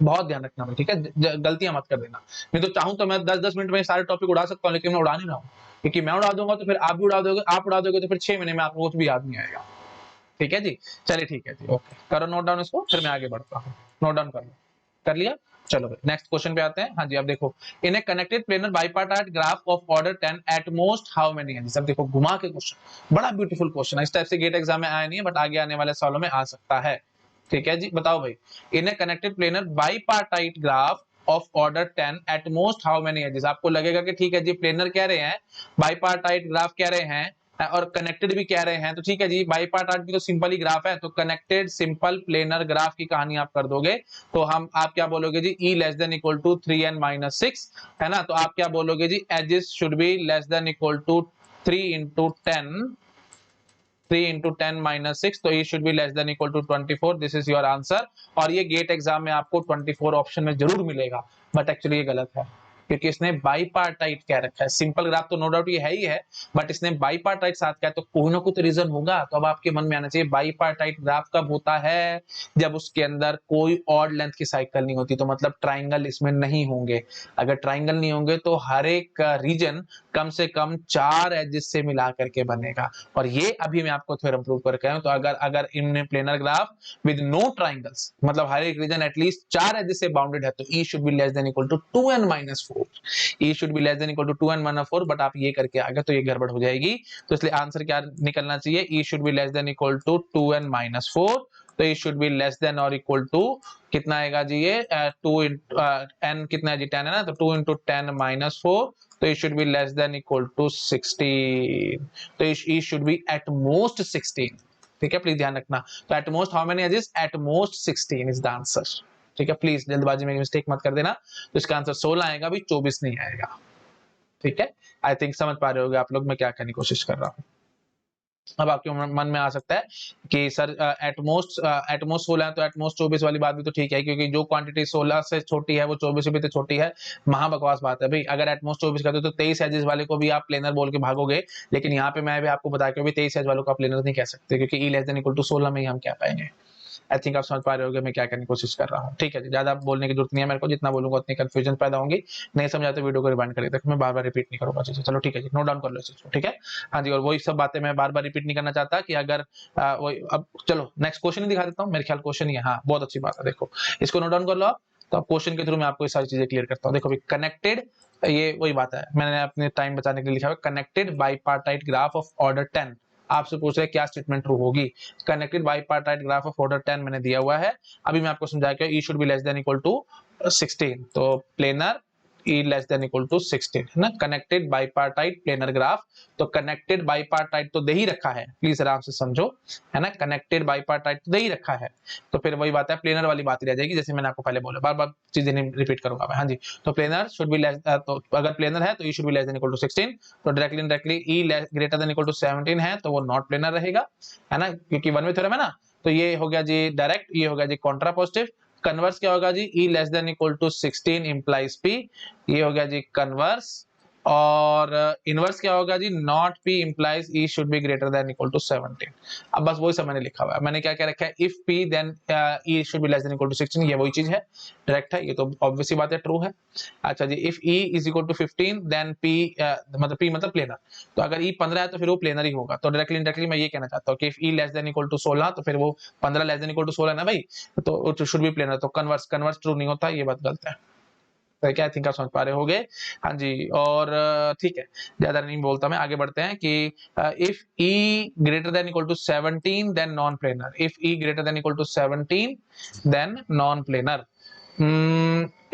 S1: बहुत ध्यान रखना, ठीक है? गलतियां मत कर देना, नहीं तो चाहूं तो मैं 10-10 मिनट में सारे टॉपिक उड़ा सकता हूँ, लेकिन मैं उड़ा नहीं रहा हूँ, क्योंकि मैं उड़ा दूंगा तो फिर आप भी उड़ा दोगे, आप उड़ा दोगे तो फिर 6 महीने में आपको कुछ भी याद नहीं आएगा, ठीक है जी? चलिए ठीक है जी, ओके, करो नोट डाउन इसको, फिर मैं आगे बढ़ता हूँ। नोट डाउन कर लो, कर लिया? चलो भाई नेक्स्ट क्वेश्चन पे आते हैं। हाँ जी, अब देखो, in a connected planar bipartite graph of order 10 at most how many edges. अब देखो घुमा के क्वेश्चन, बड़ा ब्यूटीफुल क्वेश्चन है, इस टाइप से गेट एग्जाम में आया नहीं है, बट आगे आने वाले सालों में आ सकता है, ठीक है जी? बताओ भाई, in a connected planar bipartite graph of order 10 at most how many edges. आपको लगेगा कि ठीक है जी, प्लेनर कह रहे हैं, बाइपार्टाइट ग्राफ कह रहे हैं, और कनेक्टेड भी कह रहे हैं, तो ठीक है जी, बाइपार्टाइट भी तो सिंपल ही ग्राफ है, तो कनेक्टेड सिंपल प्लेनर ग्राफ की कहानी आप कर दोगे, तो आप क्या बोलोगे जी? E less than equal to 3n-6, है ना? तो आप क्या बोलोगे जी? Edges should be less than equal to 3 into 10, 3 into 10-6, तो E should be less than equal to 24, this is your answer। और ये गेट एग्जाम में आपको 24 ऑप्शन में जरूर मिलेगा, बट एक्चुअली ये गलत है, क्योंकि इसने बाइपार्टाइट कह रखा है। सिंपल ग्राफ तो नो डाउट ये है ही है, बट इसने बाइपार्टाइट साथ कहा, तो कोई ना कोई तो रीजन होगा, तो अब आपके मन में आना चाहिए बाइपार्टाइट ग्राफ कब होता है? जब उसके अंदर कोई ऑड लेंथ की साइकिल नहीं होती, तो मतलब ट्राइंगल इसमें नहीं होंगे। अगर ट्राइंगल नहीं होंगे तो हर एक रीजन कम से कम 4 एजेस से मिला करके बनेगा, और ये अभी मैं आपको थ्योरम प्रूव करके आया हूं। तो अगर in planar graph with no triangles, मतलब हर एक रीजन एटलीस्ट 4 एजेस से बाउंडेड है, तो E should be less than equal to 2n-4, E should be less than equal to 2n-4, but आप ये करके आ गए तो ये गड़बड़ हो जाएगी, तो इसलिए आंसर क्या निकलना चाहिए? E should be less than equal to 2n-4, तो ये शुड बी लेस देन और इक्वल टू कितना आएगा जी? ये 2 n कितना है जी? 10 है ना, तो 2 into 10-4, तो it should be less than equal to 16, तो it should be at most 16, ठीक है? प्लीज ध्यान रखना, तो at most how many edges? At most 16 is the answer, ठीक है? प्लीज जल्दबाजी में मिस्टेक मत कर देना, तो इसका आंसर 16 आएगा भी, 24 नहीं आएगा, ठीक है? आई थिंक समझ पा रहे होगे आप लोग मैं क्या कहने की कोशिश कर रहा हूँ। अब आपके मन में आ सकता है कि सर एटमोस्ट 16 है, तो एटमोस्ट 24 वाली बात भी तो ठीक है, क्योंकि जो क्वांटिटी 16 से छोटी है वो 24 से भी तो छोटी है। महाबकवास बात है भाई, अगर एटमोस्ट 24 करते तो 23 एजेस वाले को भी आप प्लेनर बोल के भागोगे, लेकिन यहाँ पे मैं भी आपको बता के भी 23 एज वालों को आप प्लेनर नहीं कह सकते, क्योंकि E less than equal to 16 में ही हम कह पाएंगे। आई थिंक आप समझ पा रहे होगे मैं क्या करने की कोशिश कर रहा हूँ। ठीक है जी, ज्यादा बोलने की जरूरत नहीं है मेरे को, जितना बोलूंगा उतनी कंफ्यूजन पैदा होंगी, नहीं समझा तो वीडियो को रिवाइंड करिए, तक मैं बार बार रिपीट नहीं करूंगा चीजें। चलो ठीक है जी, नोट डाउन कर लो इस चीज को, ठीक है। हाँ जी, और वही सब बातें मैं बार बार रिपीट नहीं करना चाहता कि अगर वही, अब चलो नेक्स्ट क्वेश्चन ही दिखा देता हूँ, मेरे ख्याल क्वेश्चन ही है। हाँ, बहुत अच्छी बात है, देखो इसको नोट डाउन कर लो आप, तो क्वेश्चन के थ्रू मैं आपको ये सारी चीजें क्लियर करता हूँ। देखो कनेक्टेड, ये वही बात है, मैंने अपने टाइम बचाने के लिए लिखा हुआ connected bipartite graph of order 10। आपसे पूछ रहे हैं क्या स्टेटमेंट ट्रू होगी। Connected bipartite graph of order 10 मैंने दिया हुआ है, अभी मैं आपको समझाया कि E should be less than equal to 16, तो planar E less than equal to 16 है ना। कनेक्टेड बाइपार्टाइट प्लेनर ग्राफ, तो कनेक्टेड बाइपार्टाइट तो दे ही रखा है, प्लीज आराम से समझो, है ना। कनेक्टेड बाइपार्टाइट तो दे ही रखा है, तो फिर वही बात है, प्लेनर वाली बात ही रह जाएगी, जैसे मैंने आपको पहले बोला, बार बार चीजें नहीं रिपीट करूंगा मैं। हाँ जी, तो प्लेनर शुड बी लेस, तो अगर प्लेनर है तो ई should be less than equal to 16, तो directly E greater than equal to 17 है तो वो नॉट प्लेनर रहेगा, है ना, क्योंकि वन वे थ्योरम है ना। तो ये हो गया जी डायरेक्ट, ये हो गया जी कॉन्ट्रापोजिटिव। कन्वर्स क्या होगा जी, E less than equal to 16 implies P, ये हो गया जी कन्वर्स। और इनवर्स क्या होगा जी, not P implies E should be greater than equal to 17। अब बस वही सब मैंने लिखा हुआ है, मैंने क्या क्या रखा है, if P then E should be less than equal to 16, ये वही चीज है, डायरेक्ट है, ये तो ऑब्वियस ही बात है, ट्रू है। अच्छा जी, if E is equal to 15 then P, मतलब पी मतलब प्लेनर, तो अगर ई 15 है तो फिर वो प्लेनर ही होगा, तो डायरेक्टली इनडायरेक्टली मैं ये कहना चाहता हूँ कि if E less than equal to 16, तो फिर वो 15 लेस देन इक्वल टू 16 ना भाई, तो शुड बी प्लेनर, तो कन्वर्स कन्वर्स ट्रू नहीं होता, ये बात गलत है। क्या आई थिंक आप समझ पा रहे होगे। हाँ जी, और ठीक है, ज्यादा नहीं बोलता मैं, आगे बढ़ते हैं कि if E greater than equal to 17 then non planar, if E greater than equal to 17 then non planar,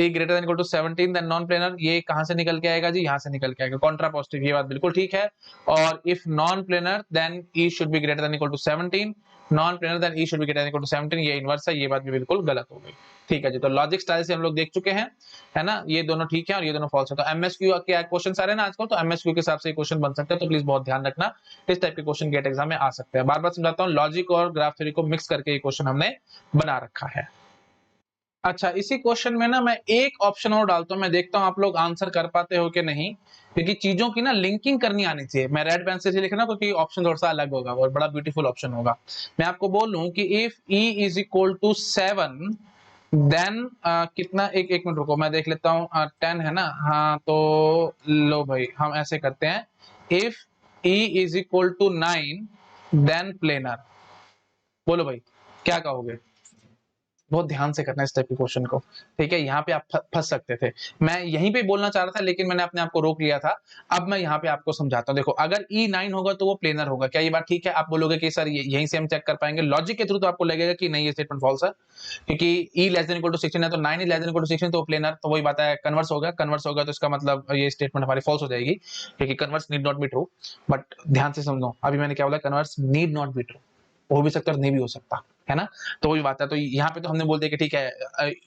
S1: E greater than equal to 17 then non planar, ये कहां से निकल के आएगा जी, यहां से निकल के आएगा, कॉन्ट्रापोजिटिव, ये बात बिल्कुल ठीक है। और if non planar then E should be greater than equal to 17, non planar then E should be greater than equal to 17, ये इनवर्स है, ये बात भी बिल्कुल गलत हो गई। ठीक है जी, तो लॉजिक स्टाइल से हम लोग देख चुके हैं, है ना, ये दोनों ठीक है और ये दोनों फॉल्स है। तो एमएसक्यू के क्वेश्चन आ रहे हैं ना आजकल, तो एमएसक्यू के हिसाब से क्वेश्चन बन सकते हैं, तो प्लीज बहुत ध्यान रखना, इस टाइप के क्वेश्चन गेट एग्जाम में आ सकते हैं। बार बार समझाता हूँ, लॉजिक और ग्राफ थ्योरी को मिक्स करके ये क्वेश्चन हमने बना रखा है। अच्छा, इसी क्वेश्चन में ना मैं एक ऑप्शन और डालता हूं, मैं देखता हूं आप लोग आंसर कर पाते हो कि नहीं, क्योंकि चीजों की ना लिंकिंग करनी आनी चाहिए। मैं रेड पेन से लिखना क्योंकि ऑप्शन थोड़ा सा अलग होगा और बड़ा ब्यूटीफुल ऑप्शन होगा। मैं आपको बोलूं कि if E is equal to 7 then कितना, एक मिनट रुको मैं देख लेता हूँ, 10 है ना, हाँ तो लो भाई हम ऐसे करते हैं, if E is equal to 9 then planar, बोलो भाई क्या कहोगे। बहुत ध्यान से करना इस टाइप के क्वेश्चन को, ठीक है, यहाँ पे आप फंस सकते थे, मैं यहीं पे बोलना चाह रहा था लेकिन मैंने अपने आप को रोक लिया था। अब मैं यहाँ पे आपको समझाता हूँ, देखो अगर E9 होगा तो वो प्लेनर होगा, क्या ये बात ठीक है। आप बोलोगे कि सर यहीं से हम चेक कर पाएंगे, लॉजिक के थ्रू तो आपको लगेगा कि नहीं ये स्टेटमेंट फॉल्स है, क्योंकि E less than equal to 16 है, तो 9 is less than equal to 16, तो प्लेनर, तो वही बात है, कन्वर्स होगा, कन्वर्स होगा तो इसका मतलब ये स्टेटमेंट हमारी फॉल्स हो जाएगी, क्योंकि converse need not be true. But ध्यान से समझो, अभी मैंने क्या बोला, converse need not be true, हो भी सकता है नहीं भी हो सकता, है ना। तो वही बात है, तो यहाँ पे तो हमने बोल दिया कि ठीक है,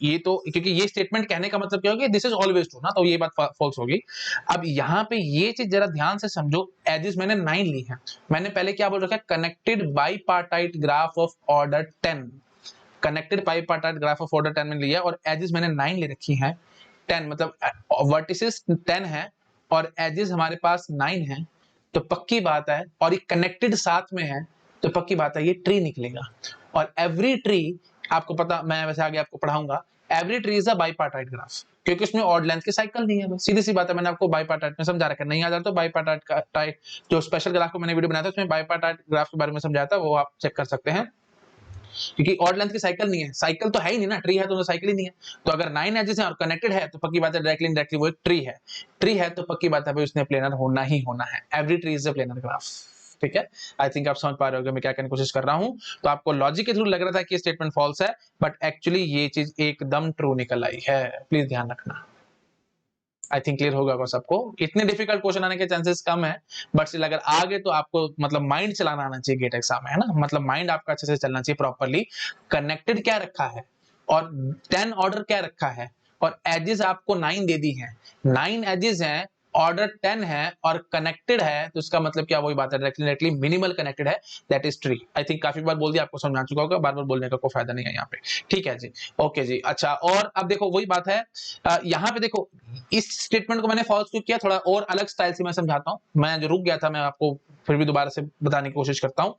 S1: ये तो क्योंकि ये स्टेटमेंट कहने का मतलब क्या होगा, दिस इज ऑलवेज ट्रू ना, तो ये बात फॉल्स होगी। अब यहाँ पे ये चीज जरा ध्यान से समझो, एजिस मैंने 9 ली है, मैंने पहले क्या बोल रखा है, connected bipartite graph of order 10, connected bipartite graph of order 10 में लिया, और एजिस मैंने 9 ले रखी है, 10 मतलब वर्टिसेस 10 है और एजिस हमारे पास 9 है, तो पक्की बात है, और ये कनेक्टेड साथ में है, तो पक्की बात है ये ट्री निकलेगा। और एवरी ट्री, आपको पता, मैं वैसे आगे आपको पढ़ाऊंगा, every tree is a bipartite graph, क्योंकि उसमें ऑड लेंथ के साइकिल नहीं है, सीधी सी बात है, मैंने आपको बाइपार्टाइट में समझा रखा, नहीं आ जाता तो बाइपार्टाइट जो स्पेशल ग्राफ को मैंने वीडियो बनाया था उसमें बाइपार्टाइट ग्राफ के बारे में समझाया था, वो आप चेक कर सकते हैं, क्योंकि ऑड लेंथ की साइकिल नहीं है, साइकिल तो है ही नहीं ना, ट्री है तो साइकिल ही नहीं है। तो अगर 9 एजेस है और कनेक्टेड है तो पक्की बात है डायरेक्टली इनडायरेक्टली वो एक ट्री है, ट्री है तो पक्की बात है भाई उसने प्लेनर होना ही होना है, every tree is a planar graph, ठीक है। आई थिंक आप समझ पा रहे होगे मैं क्या करने की कोशिश कर रहा हूं। तो आपको लॉजिक के थ्रू लग रहा था कि स्टेटमेंट फॉल्स है, बट एक्चुअली ये चीज एकदम ट्रू निकल आई है, प्लीज ध्यान रखना। आई थिंक क्लियर होगा सबको, इतने डिफिकल्ट क्वेश्चन आने के चांसेस कम है, बट स्टिल अगर आगे तो आपको मतलब माइंड चलाना आना चाहिए गेट एग्जाम में, है ना, मतलब माइंड आपका अच्छे से चलना चाहिए प्रॉपर्ली, कनेक्टेड क्या रखा है और 10 ऑर्डर क्या रखा है, और एजेस आपको 9 दे दी है, 9 एजेस हैं, ऑर्डर 10 है और कनेक्टेड है, तो इसका मतलब क्या, वही बात है, डायरेक्टली मिनिमल कनेक्टेड है, that is tree. I think काफी बार बोल दिया, आपको समझा चुका होगा, बार बार बोलने का कोई फायदा नहीं है यहाँ पे, ठीक है जी, ओके जी। अच्छा, और अब देखो वही बात है, यहाँ पे देखो इस स्टेटमेंट को मैंने फॉल्स क्यों किया, थोड़ा और अलग स्टाइल से मैं समझाता हूँ, मैं जो रुक गया था मैं आपको फिर भी दोबारा से बताने की कोशिश करता हूँ।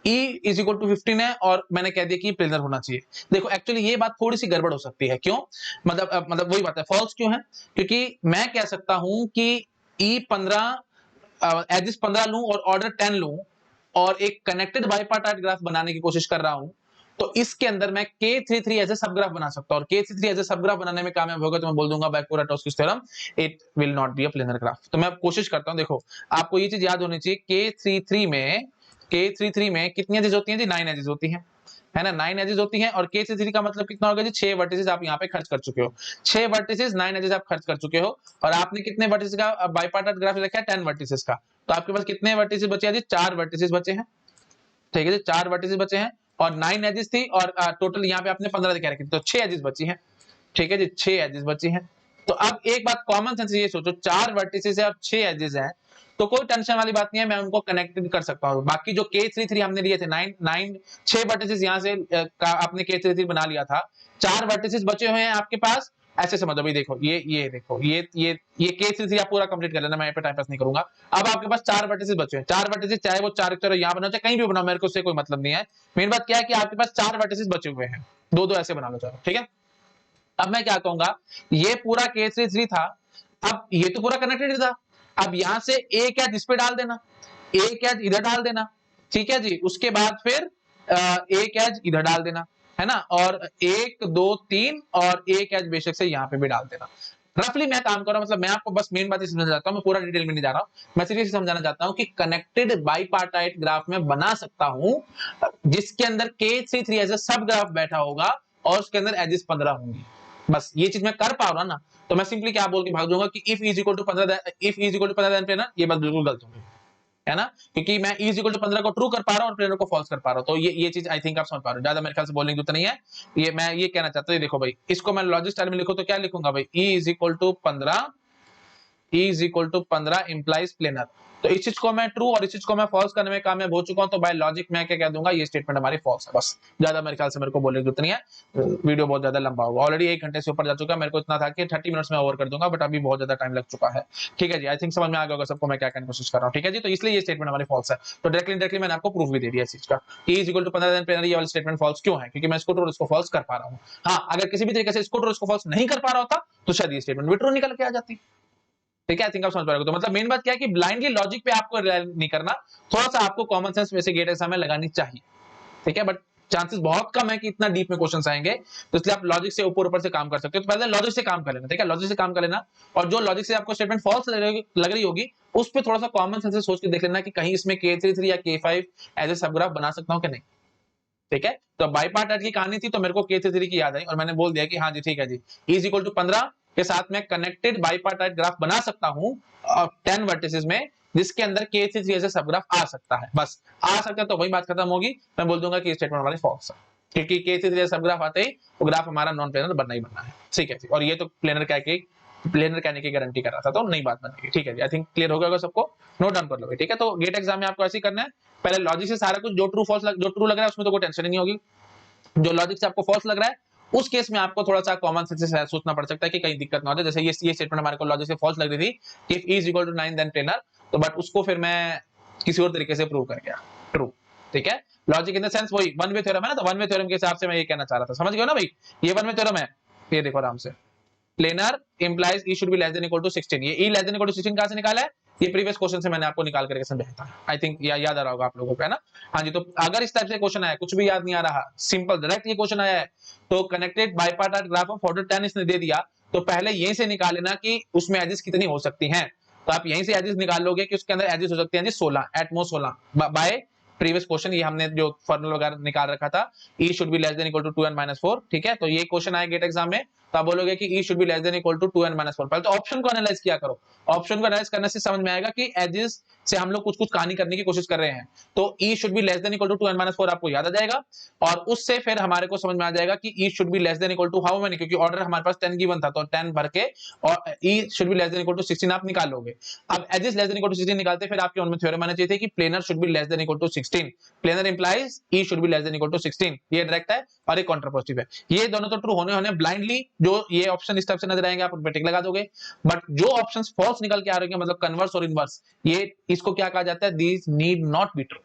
S1: E इज इक्वल टू 15 है और मैंने कह दिया कि प्लेनर होना चाहिए। देखो एक्चुअली ये बात थोड़ी सी गड़बड़ हो सकती है, क्यों? मतलब वही बात है, फॉल्स क्यों है? क्योंकि मैं कह सकता हूं कि E15 एजिस 15 लूं और ऑर्डर 10 लूं और एक कनेक्टेड बाइपार्टाइट ग्राफ बनाने की कोशिश कर रहा हूं, तो इसके अंदर मैं K33 एज ए सब ग्राफ बना सकता हूं, और K33 एज ए सब ग्राफ बनाने में कामयाब होगा तो मैं बोल दूंगा by Kuratowski's theorem it will not be a planar graph. तो मैं कोशिश करता हूं, देखो आपको ये चीज याद होनी चाहिए, K33 में कितनी एजेस होती हैं जी? 9 एजेस होती हैं, है ना? 9 एजेस होती हैं, और K33 का मतलब कितना होगा जी? 6 वर्टिसेस आप यहाँ पे खर्च कर चुके हो, 6 वर्टिसेस 9 एजेस आप खर्च कर चुके हो, और आपने कितने वर्टिसेस का बाइपार्टाइट ग्राफ रखा है? 10 वर्टिसेस का। तो आपके पास कितने वर्टिसेस बचे हैं जी? 4 वर्टिसेस बचे हैं, ठीक है जी, 4 वर्टिसेस बचे हैं, और 9 एजेस थी, और टोटल यहाँ पे आपने 15 दिखा रखी थी, तो 6 एजेस बची हैं, ठीक है जी, 6 एजेस बची हैं। तो अब एक बात कॉमन सेंस ये सोचो, 4 वर्टिसेस है और 6 एजेस हैं, तो कोई टेंशन वाली बात नहीं है, मैं उनको कनेक्टेड कर सकता हूँ। बाकी जो K33 हमने लिए थे 6 वर्टिसेस यहाँ से आपने K33 बना लिया था, 4 वर्टिसेस बचे हुए हैं आपके पास, ऐसे समझो भाई। देखो ये देखो ये K33 आप पूरा कंप्लीट कर लेना, मैं यहाँ पे टाइम पास नहीं करूंगा। अब आपके पास 4 वर्टिसेस बचे हैं, 4 वर्टिसेस चाहे वो 4 तरह यहाँ बनाओ चाहे कहीं भी बनाओ, मेरे को उससे कोई मतलब नहीं है। मेन बात क्या है कि आपके पास 4 वर्टिसेस बचे हुए हैं, दो दो ऐसे बना लो चाहो, ठीक है। अब मैं क्या कहूंगा, ये पूरा K33 था, अब ये तो पूरा कनेक्टेड था, अब यहां से एक एज इस पे डाल देना, एक एज इधर डाल देना, ठीक है जी। उसके बाद फिर एक एज इधर डाल देना, है ना, और 1 2 3 और एक एज बेशक से यहाँ पे भी डाल देना। रफली मैं काम कर रहा हूं, मतलब मैं आपको बस मेन बात समझाना चाहता हूं, मैं पूरा डिटेल में नहीं जा रहा हूं, मैं सिर्फ समझाना चाहता हूं कि कनेक्टेड बाइपार्टाइट ग्राफ में बना सकता हूं जिसके अंदर K33 एज ए सब ग्राफ बैठा होगा और उसके अंदर एजेस 15 होंगी। बस ये चीज मैं कर पा रहा ना, तो मैं सिंपली क्या बोल के भाग जाऊंगा कि if is equal to 15 then planar, ये बात बिल्कुल गलत होगी, है ना, क्योंकि मैं इज इक्वल टू 15 को ट्रू कर पा रहा हूं और प्लेनर को फॉल्स कर पा रहा हूं। तो ये चीज आई थिंक आप समझ पा रहे हो, ज्यादा मेरे ख्याल से बोलने की जरूरत नहीं है। ये मैं ये कहना चाहता हूं, देखो भाई, इसको मैं लॉजिक स्टाइल में लिखूं तो क्या लिखूंगा भाई? E is equal to 15 implies planar. तो इस चीज को मैं ट्रू और इस चीज को मैं फॉल्स करने में कामयाब हो चुका हूं, तो बाय लॉजिक मैं क्या कह दूंगा, ये स्टेटमेंट हमारी फॉल्स है। बस ज्यादा मेरे ख्याल से मेरे को बोलने की जरूरत नहीं है, वीडियो बहुत ज्यादा लंबा होगा, ऑलरेडी 1 घंटे से ऊपर जा चुका है। मेरे को इतना था कि 30 मिनट्स में ओवर कर दूंगा, बट अभी बहुत ज्यादा टाइम लग चुका है, ठीक है जी। आई थिंक समझ में आ गया होगा सबको मैं क्या कहने की कोशिश कर रहा हूं, ठीक है जी। तो इसलिए ये स्टेटमेंट हमारी फॉल्स है। तो डायरेक्टली मैंने आपको प्रूफ भी दे दिया इस चीज का, E is equal to 15 then planar, ये वाला स्टेटमेंट फॉल्स क्यों है? क्योंकि मैं इसको ट्रू और इसको फॉल्स कर पा रहा हूं। हाँ, अगर किसी भी तरीके से इसको ट्रू और इसको फॉल्स नहीं कर पा रहा होता तो शायद ये स्टेटमेंट भी ट्रू निकल के आ जाती, ठीक है। आई थिंक आप समझ पा रहे हो। तो मतलब मेन बात क्या है कि ब्लाइंडली लॉजिक पे आपको रिलाई नहीं करना, थोड़ा सा आपको कॉमन सेंस वैसे गेट एग्जाम में लगानी चाहिए, ठीक है। बट चांसेस बहुत कम है कि इतना डीप में क्वेश्चंस आएंगे, तो इसलिए आप लॉजिक से ऊपर ऊपर से काम कर सकते हो। तो पहले लॉजिक से काम कर लेना, ठीक है, लॉजिक से काम कर लेना, और जो लॉजिक से आपको स्टेटमेंट फॉल्स लग रही होगी उस पर थोड़ा सा कॉमन सेंस से सोच के देख लेना कि कहीं इसमें K33 या K5 एज ए सब ग्राफ बना सकता हूं कि नहीं, ठीक है। तो बाइपार्टाइट की कहानी थी, तो मेरे को K33 की याद आई और मैंने बोल दिया कि हाँ जी ठीक है जी, E इज इक्वल टू 15 के साथ मैं कनेक्टेड बाइपार्टाइट ग्राफ बना सकता हूं 10 वर्टिसेस में, जिसके अंदर K33 जैसे सब ग्राफ आ सकता है। बस आ सकता है तो वही बात खत्म होगी, मैं बोल दूंगा कि स्टेटमेंट हमारी फॉल्स है, क्योंकि K33 जैसे सब ग्राफ आते ही वो ग्राफ हमारा नॉन प्लेनर बनना ही बनना है, ठीक है। और ये तो प्लेनर कहने की गारंटी कर रहा था, तो नई बात बनेगी, ठीक है जी। आई थिंक क्लियर हो गया होगा सबको, नोट डाउन कर लो, ठीक है। तो गेट एग्जाम में आपको ऐसे ही करना है, पहले लॉजिक से सारा कुछ, जो ट्रू लग रहा है उसमें तो कोई टेंशन नहीं होगी, जो लॉजिक से आपको फॉल्स लग रहा है उस केस में आपको थोड़ा सा कॉमन सेंस से सोचना पड़ सकता है कि कहीं दिक्कत ना हो जाए। जैसे ये स्टेटमेंट हमारे को लॉजिक से फॉल्स लग रही थी कि if E is equal to 9 then planar, तो बट उसको फिर मैं किसी और तरीके से प्रूव कर गया ट्रू, ठीक है। लॉजिक इन द सेंस वही वन वे थ्योरम है ना, तो वन वे थ्योरम के हिसाब से मैं ये कहना चाह रहा था, समझ गए ना भाई, ये वन वे थ्योरम है। ये देखो आराम से, planar implies E should be less than equal to 16, ये E less than equal to 16 कहां से निकाला है? ये प्रीवियस क्वेश्चन से मैंने आपको निकाल करके समझाया था, आई थिंक याद आ रहा होगा आप लोगों को, है ना। हाँ जी, तो अगर इस टाइप से क्वेश्चन आया, कुछ भी याद नहीं आ रहा, सिंपल डायरेक्ट ये क्वेश्चन आया है, तो connected bipartite graph of order 10 इसने दे दिया, तो पहले यहीं से निकाल लेना कि उसमें एजेस कितनी हो सकती हैं। तो आप यहीं से एजेस निकाल लोगे कि उसके अंदर एजेस हो सकती हैं जी 16, at most 16 by previous question, ये हमने जो फॉर्मूला वगैरह निकाल रखा था, E should be less than equal to 2n - 4, ठीक है। तो ये क्वेश्चन आया गेट एग्जाम में, तो आप बोलोगे कि E should be less than equal to 2n - 4। पहले तो ऑप्शन को एनालाइज किया करो, ऑप्शन को एनालाइज करने से समझ में आएगा कि एजेस से हम लोग कुछ कुछ कहानी करने की कोशिश कर रहे हैं। तो E should be less than equal to 2n - 4 आपको याद आ जाएगा, और उससे फिर हमारे को समझ में आ जाएगा कि E should be less than equal to how many, क्योंकि ऑर्डर हमारे पास 10 गिवन था, तो 10 भर के और E should be less than equal to 16 आप निकाल लोगे। अब edges less than equal to 16 निकालते फिर आपके मन में थ्योरम आना चाहिए था कि planar should be less than equal to 16, planar implies E should be less than equal to 16, ये डायरेक्ट है और ये कॉन्ट्रापोजिटिव है। ये दोनों तो ट्रू होने ब्लाइंडली जो ये ऑप्शन इस टाइप से नजर आएंगे आप उन पे टिक लगा दोगे, बट जो ऑप्शंस फॉल्स निकल के आ रहे हैं मतलब कन्वर्स और इनवर्स, ये इसको क्या कहा जाता है, these need not be true.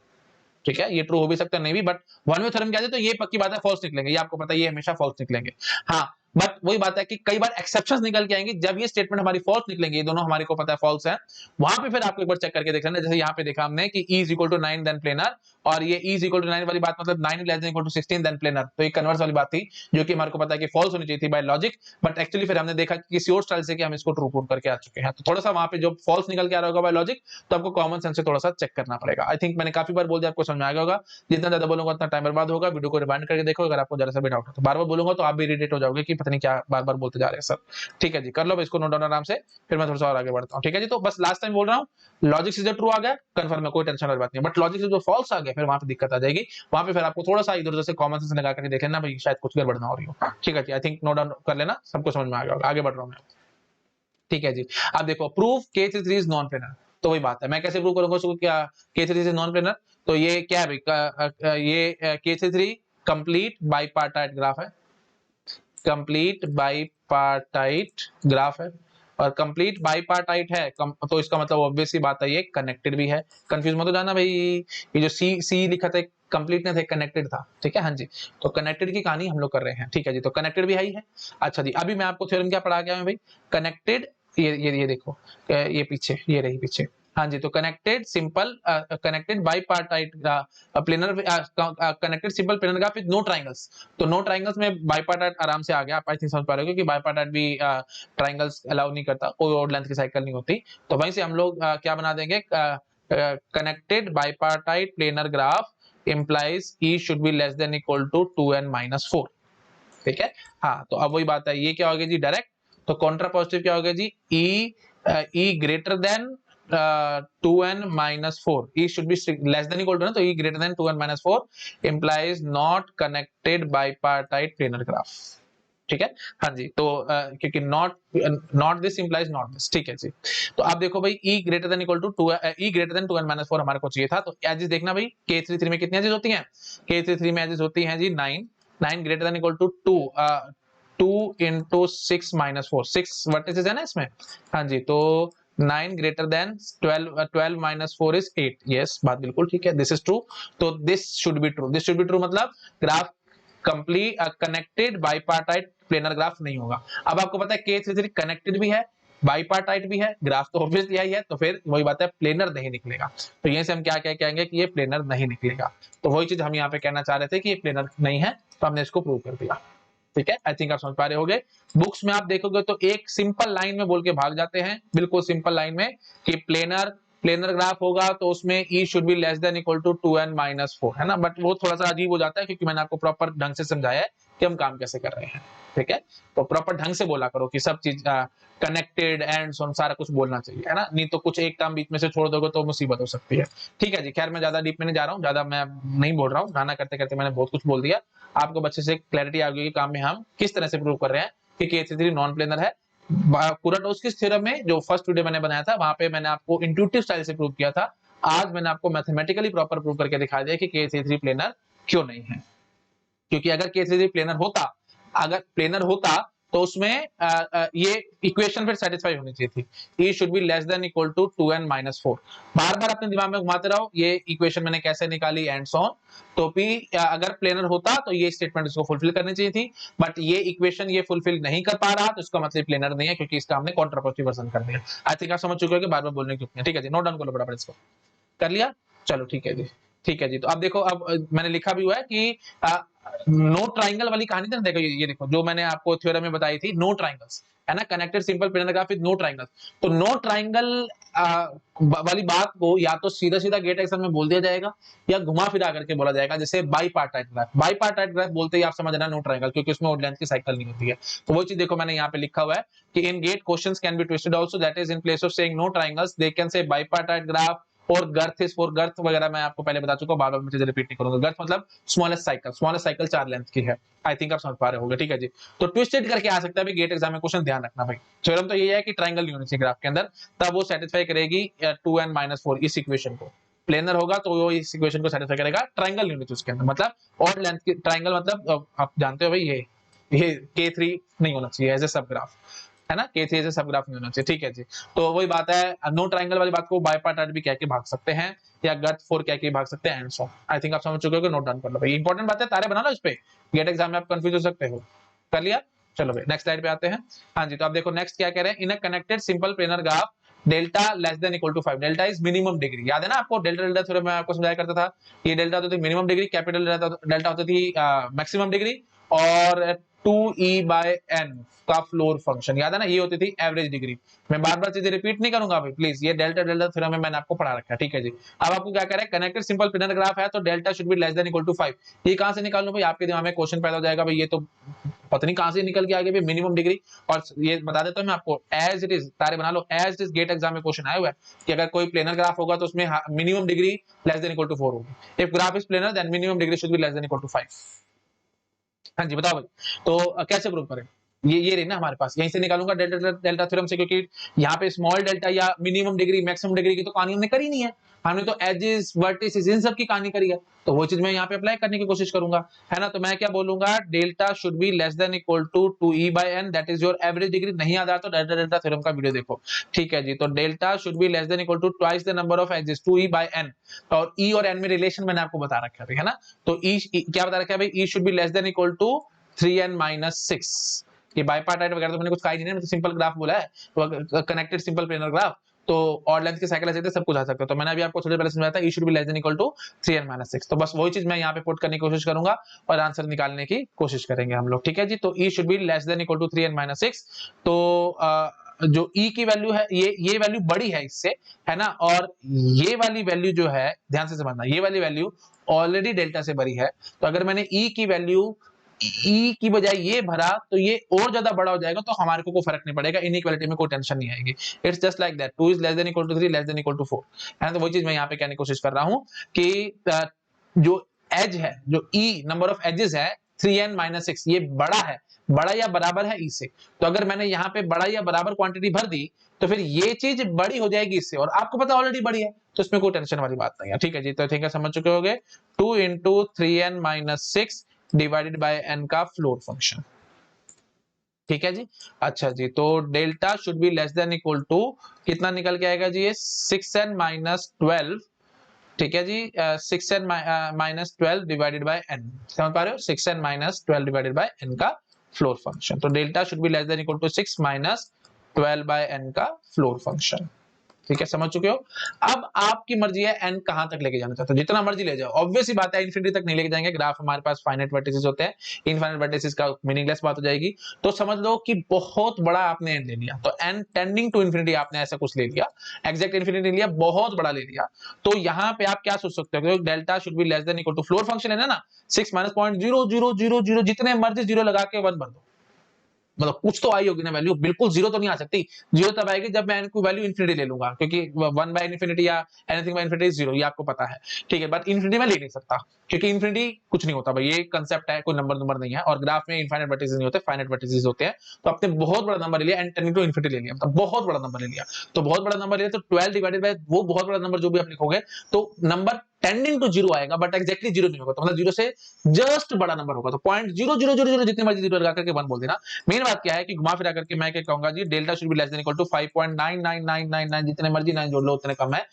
S1: ठीक है, ये ट्रू हो भी सकता है नहीं भी, बट वन वे थ्योरम क्या है तो ये पक्की बात है फॉल्स निकलेंगे, ये आपको पता है ये हमेशा फॉल्स निकलेंगे। हाँ, बट वही बात है कि कई बार एक्सेप्शंस निकल के आएंगे, जब ये स्टेटमेंट हमारी फॉल्स निकलेंगे, ये दोनों हमारे को पता है फॉल्स है, वहां पे फिर आपको एक बार चेक करके देख लेना, जैसे यहाँ पे देखा हमने कि e is equal to 9 then planar, और ये e is equal to 9 वाली बात मतलब 9 less than equal to 16 then planar, तो ये कन्वर्स वाली बात थी जो कि हमारे को पता है कि फॉल्स होनी चाहिए थी बाय लॉजिक, बट एक्चुअली फिर हमने देखा कि किसी और स्टाइल से कि हम इसको ट्रू प्रूव करके आ चुके हैं, तो थोड़ा सा वहां पे जो फॉल्स निकल के आ रहा होगा बाय लॉजिक, तो आपको कॉमन सेंस से थोड़ा सा चेक करना पड़ेगा। आई थिंक मैंने काफी बार बोल दिया, आपको समझ में आ गया होगा, जितना ज्यादा बोलूंगा उतना टाइम बर्बाद होगा, वीडियो को रिवाइंड करके देखो, अगर आपको जरा सा भी डाउट है तो बार बार बोलूंगा तो आप भी इरिटेट हो जाओगे कि पता नहीं क्या बार बार बोलते जा रहे हैं सर। ठीक है जी, कर लो इसको नोट डाउन आराम से, फिर मैं थोड़ा सा और आगे बढ़ता हूँ। ठीक है जी, तो बस लास्ट टाइम बोल रहा हूँ, लॉजिक से जो ट्रू आ गया कंफर्म है, कोई टेंशन वाली बात नहीं, बट लॉजिक से जो फॉल्स आ गया फिर वहां पे दिक्कत आ जाएगी, वहां पे फिर आपको थोड़ा सा इधर उधर से कॉमन सेंस लगा करके देख लेना भाई शायद कुछ गड़बड़ ना हो रही हो। ठीक है जी, आई थिंक नोट डाउन कर लेना, सबको समझ में आ गया होगा, आगे बढ़ रहा हूँ मैं। ठीक है जी, अब देखो proof K33 is non planar, तो वही बात है, मैं कैसे प्रूव करूंगा उसको, क्या K33 इज नॉन प्लेनर, तो ये क्या है भाई, ये K33 कंप्लीट बाइपार्टाइट ग्राफ है, कंप्लीट बाइपार्टाइट ग्राफ है, और कंप्लीट बाइपार्टाइट है तो इसका मतलब ऑब्वियस सी बात है ये कनेक्टेड भी है। कंफ्यूज मत हो जाना भाई, ये जो सी सी लिखा था कंप्लीट नहीं था, कनेक्टेड था। ठीक है, हाँ जी, तो कनेक्टेड की कहानी हम लोग कर रहे हैं। ठीक है जी, तो कनेक्टेड भी है ही है। अच्छा जी, अभी मैं आपको थ्योरम क्या पढ़ा गया हूं भाई, कनेक्टेड, ये देखो, ये पीछे, ये रही पीछे, हाँ जी, तो connected simple connected bipartite planar, connected simple planar graph with no triangles, तो नो ट्रायंगल्स में बाइपार्टाइट आराम से आ गया, आप आई थिंक समझ पा रहे हो, क्योंकि बाइपार्टाइट भी ट्रायंगल्स अलाउ नहीं करता, कोई और लेंथ की साइकिल नहीं होती, तो वहीं से हम लोग क्या बना देंगे, connected bipartite planar graph implies e should be less than equal to 2n minus 4। ठीक है, हाँ, तो अब वही बात है, ये क्या हो गया जी डायरेक्ट, तो कॉन्ट्रा पॉजिटिव क्या हो गया जी, e greater than 2n minus 4, e should be less than equal to, तो e greater than 2n minus 4 implies not connected bipartite planar graph। ठीक है, हाँ जी, तो क्योंकि not this implies not this. ठीक है जी, तो आप देखो भाई e greater than equal to 2, e greater than 2n minus 4 हमारे को चाहिए था, तो एजेस देखना भाई, K33 में कितनी एजेस होती हैं, K33 में एजेस होती हैं जी 9, 9 greater than equal to 2, 2 into 6 minus 4, 6 vertices है ना इसमें, हाँ जी, तो 9 greater than 12, 12 minus 4 is 8, yes, बात बिल्कुल ठीक है, दिस इज ट्रू, तो this should be true, this should be true मतलब graph complete connected bipartite planar graph नहीं होगा। अब आपको पता है K33 कनेक्टेड भी है, बाइपार्टाइट भी है, ग्राफ तो ऑब्वियसली यही है, तो फिर वही बात है प्लेनर नहीं निकलेगा, तो यहीं से हम क्या क्या कहेंगे कि ये प्लेनर नहीं निकलेगा, तो वही चीज हम यहाँ पे कहना चाह रहे थे कि ये प्लेनर नहीं है, तो हमने इसको प्रूव कर दिया। ठीक है, आई थिंक आप समझ पा रहे होगे, बुक्स में आप देखोगे तो एक सिंपल लाइन में बोल के भाग जाते हैं, बिल्कुल सिंपल लाइन में, कि प्लेनर ग्राफ होगा तो उसमें e should be less than equal to 2n minus 4, है ना, बट वो थोड़ा सा अजीब हो जाता है क्योंकि मैंने आपको प्रॉपर ढंग से समझाया है कि हम काम कैसे कर रहे हैं। ठीक है, तो प्रॉपर ढंग से बोला करो कि सब चीज कनेक्टेड एंड सो सारा कुछ बोलना चाहिए, है ना, नहीं तो कुछ एक टर्म बीच में से छोड़ दोगे तो मुसीबत हो सकती है। ठीक है जी, खैर मैं ज्यादा डीप में नहीं जा रहा हूँ, ज्यादा मैं नहीं बोल रहा हूँ, गाना करते करते मैंने बहुत कुछ बोल दिया, आपको अच्छे से क्लैरिटी आ गई काम में हम किस तरह से प्रूव कर रहे हैं कि K33 नॉन प्लेनर है। कुराटोस्किस थ्योरम में जो फर्स्ट वीडियो मैंने बनाया था वहां पे मैंने आपको इंट्यूटिव स्टाइल से प्रूव किया था, आज मैंने आपको मैथमेटिकली प्रॉपर प्रूव करके दिखा दिया कि K33 प्लेनर क्यों नहीं है, क्योंकि अगर K33 प्लेनर होता, अगर प्लेनर होता तो उसमें ये इक्वेशन फिर सेटिस्फाई होनी चाहिए थी, e should be less than equal to 2n minus 4, बार बार अपने दिमाग में घुमाते रहो ये इक्वेशन मैंने कैसे निकाली एंड सो ऑन, तो भी अगर प्लेनर होता तो ये स्टेटमेंट इसको फुलफिल करनी चाहिए थी, बट ये इक्वेशन ये फुलफिल नहीं कर पा रहा, तो इसका मतलब प्लेनर नहीं है, क्योंकि इसका हमने कॉन्ट्रापोजिटिव वर्जन कर दिया। आई थिंक आप समझ चुके हो कि बार बार बोलने की जरूरत नहीं। ठीक है जी, नोट डाउन कर लो बराबर, इसको कर लिया, चलो ठीक है जी। ठीक है जी, तो अब देखो, अब मैंने लिखा भी हुआ है कि नो ट्राइंगल वाली कहानी था, देखो ये देखो जो मैंने आपको थ्योरम में बताई थी, नो ट्राइंगल्स, है ना, connected simple planar graph with no triangles, तो नो ट्राइंगल वाली बात को या तो सीधा सीधा गेट एग्जाम में बोल दिया जाएगा या घुमा फिरा करके बोला जाएगा, जैसे बाइपार्टाइट ग्राफ, बाइपार्टाइट ग्राफ बोलते ही आप समझ रहे हैं नो ट्राइंगल, क्योंकि उसमें ओड लेंथ की साइकिल नहीं होती है, तो वो चीज देखो मैंने यहाँ पे लिखा हुआ है कि in GATE questions can be twisted also, that is in place of saying no triangles they can say bipartite graph और गर्थ इज फॉर, गर्थ वगैरह मैं आपको पहले बता चुका हूं, बार-बार मैं चीजें रिपीट नहीं करूंगा, गर्थ मतलब स्मॉलेस्ट साइकिल 4 लेंथ की है, आई थिंक आप समझ पा रहे होंगे। ठीक है जी, तो ट्विस्टेड करके आ सकता है भाई गेट एग्जाम में क्वेश्चन, ध्यान रखना भाई, थ्योरम तो ये है कि ट्रायंगल नहीं होनी चाहिए ग्राफ के अंदर, तब वो सेटिस्फाई करेगी 2n माइनस 4 इस इक्वेशन को, प्लेनर होगा तो वो इस इक्वेशन को सेटिस्फाई करेगा, ट्रायंगल नहीं होनी चाहिए उसके अंदर, मतलब ऑड लेंथ की ट्रायंगल, मतलब आप जानते हो भाई ये ये K3 नहीं होना चाहिए एज ए सब ग्राफ, है ना, K3 एज ए सब ग्राफ नहीं होना चाहिए। ठीक है जी, तो वही बात है, नो ट्राइंगल वाली बात को बाइपार्टाइट भी कह के भाग सकते हैं या गट 4 कह के भाग सकते हैं एंड सो। आई थिंक आप समझ चुके हो, नोट डाउन कर लो भाई, इंपॉर्टेंट बात है, तारे बना लो इस पे, गेट एग्जाम में आप कंफ्यूज हो सकते हो। कर लिया, चलो भाई नेक्स्ट स्लाइड पे आते हैं। हाँ जी, तो आप देखो नेक्स्ट क्या कह रहे हैं, in a connected simple planar graph delta less than equal to 5, delta is minimum degree, याद है ना आपको, डेल्टा डेल्टा थ्योरम में आपको समझाया करता था, ये डेल्टा होती थी मिनिमम डिग्री, कैपिटल डेल्टा होती थी मैक्सिमम डिग्री, और 2e/n का फ्लोर फंक्शन, याद है ना, ये होती थी एवरेज डिग्री। मैं बार बार चीजें रिपीट नहीं करूंगा भाई प्लीज, ये डेल्टा डेल्टा थ्योरम में मैंने आपको पढ़ा रखा है। ठीक है जी, अब आपको क्या करें, कनेक्टेड सिंपल प्लेनर ग्राफ है तो delta should be less than equal to 5, ये कहां से निकाल लूं भाई, आपके दिमाग में क्वेश्चन पैदा हो जाएगा भाई, ये तो पता नहीं कहां से निकल के आ गया भाई मिनिमम डिग्री। और ये बता देता हूं मैं आपको, एज इट इज तारे बना लो, as it is GATE exam में क्वेश्चन आया हुआ है कि अगर कोई प्लेनर ग्राफ होगा तो उसमें minimum degree less than equal to 4 होगी, if graph is planar then minimum degree should be less than equal to 5। हाँ जी बताओ भाई, तो कैसे प्रूव करें, ये रही ना हमारे पास, यहीं से निकालूंगा डेल्टा डेल्टा थ्योरम से, क्योंकि यहाँ पे स्मॉल डेल्टा या मिनिमम डिग्री मैक्सिमम डिग्री की तो कहानी हमने करी नहीं है, हमने तो एजेस वर्टिसेस इन सब की कहानी करी है, तो वो चीज मैं यहाँ पे अप्लाई करने की कोशिश करूंगा, है ना। तो मैं क्या बोलूंगा, delta should be less than equal to 2e/n, that is your average degree, नहीं याद आता तो डेल्टा डेल्टा थ्योरम का वीडियो देखो। ठीक है जी, तो delta should be less than equal to twice the number of edges 2e/n, और e और n में रिलेशन मैंने आपको बता रखा है ना, तो e क्या बता रखा है भाई, e should be less than equal to 3n-6, ये बाइपार्टाइट वगैरह तो मैंने कुछ कहा ही नहीं है, तो सिंपल ग्राफ बोला है, तो कनेक्टेड सिंपल प्लेनर ग्राफ, तो और लेंथ के साइकिल ऐसे सब कुछ आ सकता है, तो मैंने अभी आपको थोड़ी पहले समझाया था, e should be less than equal to 3n-6, तो बस वही चीज मैं यहाँ पे पुट करने की कोशिश करूंगा और आंसर निकालने की कोशिश करेंगे हम लोग। ठीक है जी, तो e should be less than equal to 3n-6, तो जो e की वैल्यू है, ये वैल्यू बड़ी है इससे, है ना, और ये वाली वैल्यू जो है, ध्यान से समझना, ये वाली वैल्यू ऑलरेडी डेल्टा से बड़ी है, तो अगर मैंने e की वैल्यू ई की बजाय ये भरा तो ये और ज्यादा बड़ा हो जाएगा, तो हमारे को कोई फर्क नहीं पड़ेगा, इनइक्वालिटी में कोई टेंशन नहीं आएगी, it's just like that, 2 is less than equal to 3 less than equal to 4, है ना। तो वही चीज मैं यहाँ पे कहने की कोशिश कर रहा हूँ कि जो एज है, जो ई नंबर ऑफ एजेस है 3n-6, ये बड़ा है, बड़ा या बराबर है ई से, तो अगर मैंने यहाँ पे बड़ा या बराबर क्वांटिटी भर दी तो फिर ये चीज बड़ी हो जाएगी इससे, और आपको पता ऑलरेडी बड़ी है, तो इसमें कोई टेंशन वाली बात नहीं है। ठीक है जी, तो ठीक है, समझ चुके होंगे, 2 into 3n-6 divided by n का फ्लोर फंक्शन। ठीक है जी, अच्छा जी, तो delta should be less than equal to कितना निकल के आएगा जी, ये 6n-12, ठीक है जी, 6n-12 डिवाइडेड बाय n, समझ पा रहे हो, 6n-12 डिवाइडेड बाय n का फ्लोर फंक्शन, तो delta should be less than equal to 6-12 by n का फ्लोर फंक्शन। ठीक है, समझ चुके हो। अब आपकी मर्जी है n कहां तक लेके जाना चाहते हो, जितना मर्जी ले जाओ, ऑब्वियस ही बात है इंफिनिटी तक नहीं लेके जाएंगे, ग्राफ हमारे पास फाइनाइट वर्टिसेस होते हैं, इनफाइनाइट वर्टिसेस का मीनिंगलेस बात हो जाएगी, तो समझ लो कि बहुत बड़ा आपने n ले लिया, तो n टेंडिंग टू इंफिनिटी आपने ऐसा कुछ ले लिया, एग्जैक्ट इंफिनिटी लिया, बहुत बड़ा ले लिया, तो यहाँ पे आप क्या सोच सकते हो, delta should be less than equal to floor function है ना, 6 माइनस 0.0000 जितने मर्जी जीरो लगा के 1 भर दो, मतलब कुछ तो आई होगी ना वैल्यू, बिल्कुल जीरो तो नहीं आ सकती, जीरो तब आएगी जब मैं इनको वैल्यू इन्फिनिटी ले लूंगा, क्योंकि 1 बाय इन्फिनिटी या एनीथिंग बाय इन्फिनिटी जीरो, ये आपको पता है। ठीक है, बट इन्फिनिटी में ले नहीं सकता, क्योंकि इन्फिनिटी कुछ नहीं होता भाई, ये कंसेप्ट है, कोई नंबर नहीं है, और ग्राफ में इनफाइनाइट वर्टिसेस नहीं होते, फाइनाइट वर्टिसेस होते हैं, तो आपने बहुत बड़ा नंबर ले लिया, एंड टेंडिंग टू इन्फिनिटी ले लिया, मतलब बहुत बड़ा नंबर ले लिया, तो बहुत बड़ा नंबर लिया, तो 12 डिवाइडेड बाय वो बहुत बड़ा नंबर जो भी आप लिखोगे, तो नंबर टेंडिंग टू जीरो आएगा, बट एक्जैक्टली जीरो नहीं होगा, तो मतलब जीरो से जस्ट बड़ा नंबर होगा, तो 0.0000 जितने मर्जी जीरो लगा करके 1 बोल देना। मेन बात क्या है कि घुमा फिरा करके मैं क्या कहूंगा जी, delta should be less than equal to 5.99999, जितने मर्जी 9 जोड़ लो उतने कम है,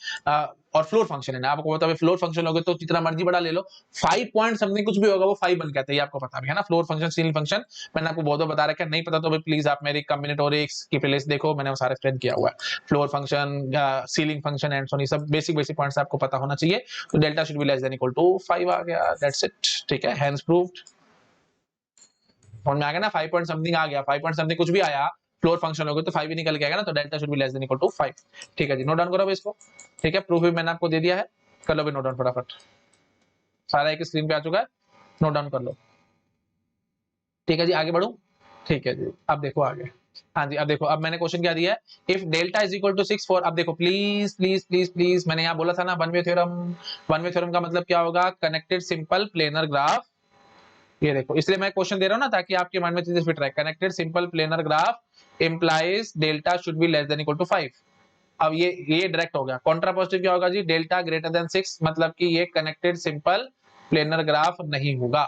S1: और फ्लोर फंक्शन है ना, आपको पता है फ्लोर फंक्शन होगा तो जितना मर्जी बड़ा ले लो, 5 पॉइंट समथिंग कुछ भी होगा वो 5 बन के आता है, ये आपको पता भी है ना, फ्लोर फंक्शन सीलिंग फंक्शन मैंने आपको बहुत बता रखा है, नहीं पता तो भाई प्लीज आप मेरी कॉम्बिनेटोरिक्स की प्लेलिस्ट देखो, मैंने वो सारा एक्सप्लेन किया हुआ है, floor function, ceiling function and so, ये सब बेसिक बेसिक पॉइंट्स आपको पता होना चाहिए, तो delta should be less than equal to 5 आ गया, दैट्स इट। ठीक है, हेंस प्रूव्ड, और में आ गया ना 5 पॉइंट समथिंग आ गया, 5 पॉइंट समथिंग कुछ भी आया फ्लोर फंक्शन होगा तो 5 ही निकल के आएगा ना, तो delta should be less than equal to 5। ठीक है जी, नोट डाउन करो इसको। ठीक है, प्रूफ भी मैंने आपको दे दिया है, कर लो भी नोट डाउन फटाफट, सारा एक स्क्रीन पे आ चुका है, नोट डाउन कर लो। ठीक है जी, आगे बढ़ू। ठीक है जी, अब देखो आगे, हाँ जी, अब देखो, अब मैंने क्वेश्चन क्या दिया है, if delta is equal to 6 4, अब देखो प्लीज प्लीज प्लीज प्लीज, मैंने यहाँ बोला था ना one way theorem, one way theorem का मतलब क्या होगा, कनेक्टेड सिंपल प्लेनर ग्राफ, ये देखो, इसलिए मैं क्वेश्चन दे रहा हूं ना ताकि आपके माइंड में चीजें फिट रहे, connected simple planar graph implies delta should be less than equal to 5। अब ये डायरेक्ट हो गया, कॉन्ट्रापोजिटिव क्या होगा जी, डेल्टा ग्रेटर देन 6, मतलब कि ये कनेक्टेड सिंपल प्लेनर ग्राफ नहीं होगा,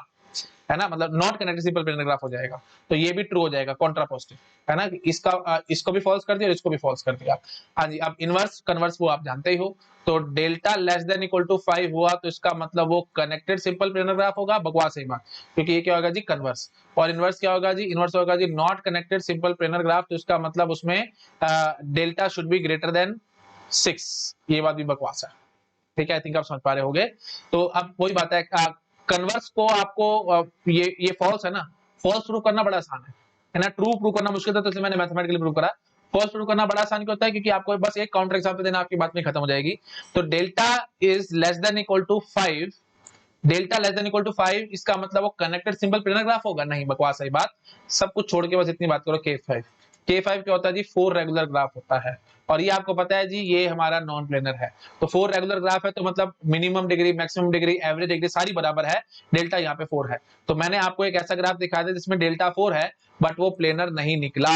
S1: है ना, मतलब not connected simple planar graph हो जाएगा। तो ये भी ट्रू हो जाएगा, कॉन्ट्रा पॉजिटिव, है ना, इसका इसको भी फॉल्स कर दिया और इसको भी फॉल्स कर दिया। हाँ जी, अब इनवर्स कन्वर्स वो आप जानते ही हो। तो delta less than equal to 5 हुआ तो इसका मतलब वो कनेक्टेड सिंपल प्लेनर ग्राफ होगा, बकवास है बात, क्योंकि ये क्या होगा जी, कन्वर्स। और इनवर्स क्या होगा जी, इनवर्स होगा जी not connected simple planar graph, तो इसका मतलब उसमें delta should be greater than 6, ये बात भी बकवास है। ठीक है, आई थिंक आप समझ पा रहे होगे। तो अब वही बात है, कन्वर्स को आपको ये फॉल्स है ना, फॉल्स प्रूव करना बड़ा आसान है ना, ट्रू प्रूव करना मुश्किल था, तो इसलिए मैंने मैथमेटिकली प्रूव करा। फॉल्स प्रूव करना बड़ा आसान क्यों होता है, क्योंकि आपको बस एक काउंटर एग्जांपल देना, आपकी बात में खत्म हो जाएगी। तो delta is less than equal to 5, delta less than equal to 5, इसका मतलब वो कनेक्टेड सिंपल प्लेनर ग्राफ होगा? नहीं, बकवास है बात, सब कुछ छोड़ के बस इतनी बात करो। K5, K5 क्या होता है जी, 4 रेगुलर ग्राफ होता है, और ये आपको पता है जी, ये हमारा नॉन प्लेनर है। तो 4 रेगुलर ग्राफ है, तो मतलब minimum degree, maximum degree, average degree सारी बराबर है, डेल्टा यहाँ पे 4 है। तो मैंने आपको एक ऐसा ग्राफ दिखाया था जिसमें डेल्टा 4 है बट वो प्लेनर नहीं निकला,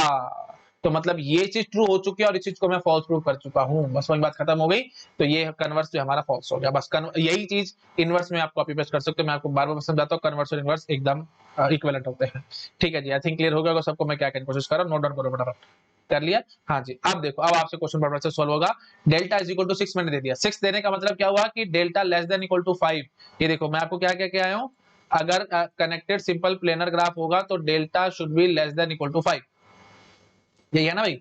S1: तो मतलब ये चीज ट्रू हो चुकी है और इस चीज को मैं फॉल्स प्रूव कर चुका हूं, बस वही बात खत्म हो गई। तो ये कन्वर्स जो हमारा फॉल्स हो गया, बस यही चीज इनवर्स में आप कॉपी पेस्ट कर सकते हो। मैं आपको बार-बार समझाता हूं, कन्वर्स और इनवर्स एकदम इक्विवेलेंट होते हैं। ठीक है जी, आई थिंक क्लियर हो गया होगा सबको, मैं क्या कहने की कोशिश कर रहा हूं, नोट डाउन करो फटाफट। कर लिया? हाँ जी, अब देखो, अब आपसे क्वेश्चन फटाफट से सॉल्व होगा। डेल्टा इज इक्वल टू 6 मैंने दे दिया, 6 देने का मतलब क्या हुआ कि delta less than equal to 5। ये देखो मैं आपको क्या क्या आया हूं, अगर कनेक्टेड सिंपल प्लेनर ग्राफ होगा तो delta should be less than equal to 5, यही है ना भाई,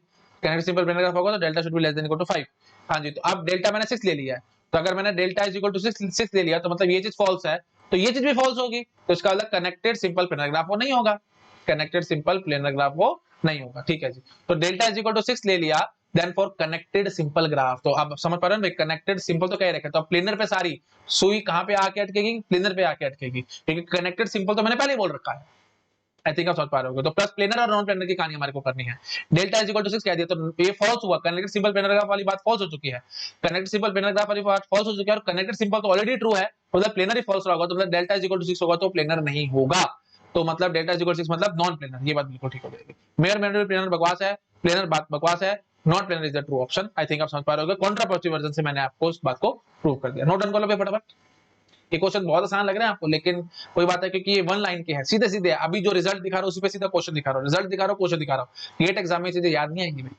S1: कनेक्टेड सिंपल प्लेनर ग्राफ होगा तो delta should be less than equal to 5। हाँ जी, तो अब डेल्टा मैंने 6 ले लिया है, तो अगर मैंने डेल्टा इज इक्वल टू 6 ले लिया तो मतलब ये चीज फॉल्स है, तो ये चीज भी फॉल्स होगी, तो इसका मतलब कनेक्टेड सिंपल प्लेनर ग्राफ वो नहीं होगा, कनेक्टेड सिंपल प्लेनर ग्राफ वो नहीं होगा। ठीक है जी, तो डेल्टा इज इक्वल टू 6 ले लिया, then for connected simple graph, तो आप समझ पा रहे हो भाई, कनेक्टेड सिंपल तो क्या रखे, तो अब प्लेनर पे सारी सुई कहां पे आके अटकेगी, प्लेनर पे आके अटकेगी, क्योंकि कनेक्टेड सिंपल तो मैंने पहले ही बोल रखा है। आई थिंक आप समझ पा रहे होगे। तो प्लस प्लेनर और नॉन प्लेनर की कहानी हमारे को करनी है। डेल्टा इज इक्वल टू 6 कह दिया, तो ये फॉल्स हुआ, कनेक्टेड सिंपल प्लेनर ग्राफ वाली बात फॉल्स हो चुकी है, कनेक्टेड सिंपल प्लेनर ग्राफ वाली बात फॉल्स हो चुकी है, और कनेक्टेड सिंपल तो ऑलरेडी ट्रू है, मतलब प्लेनर ही फॉल्स होगा, तो मतलब डेल्टा इज इक्वल टू 6 होगा तो प्लेनर नहीं होगा, तो मतलब डेल्टा इज इक्वल टू 6 मतलब नॉन प्लेनर, ये बात बिल्कुल ठीक हो जाएगी। मेयर मेयर प्लेनर बकवास है, प्लेनर बात बकवास है, not planar is the true option. I think आप समझ पा रहे होगे, कॉन्ट्रा पॉजिटिव वर्जन से मैंने आपको उस बात को प्रूव कर दिया। नोट डाउन कर लो फटाफट। ये क्वेश्चन बहुत आसान लग रहे हैं आपको, लेकिन कोई बात है, क्योंकि ये वन लाइन के हैं, सीधे सीधे अभी जो रिजल्ट दिखा रहा हूं उसी पे सीधा क्वेश्चन दिखा रहा हूं, रिजल्ट दिखा रहा हूं, क्वेश्चन दिखा रहा हूं, गेट एग्जाम में चीजें याद नहीं आएंगी भाई,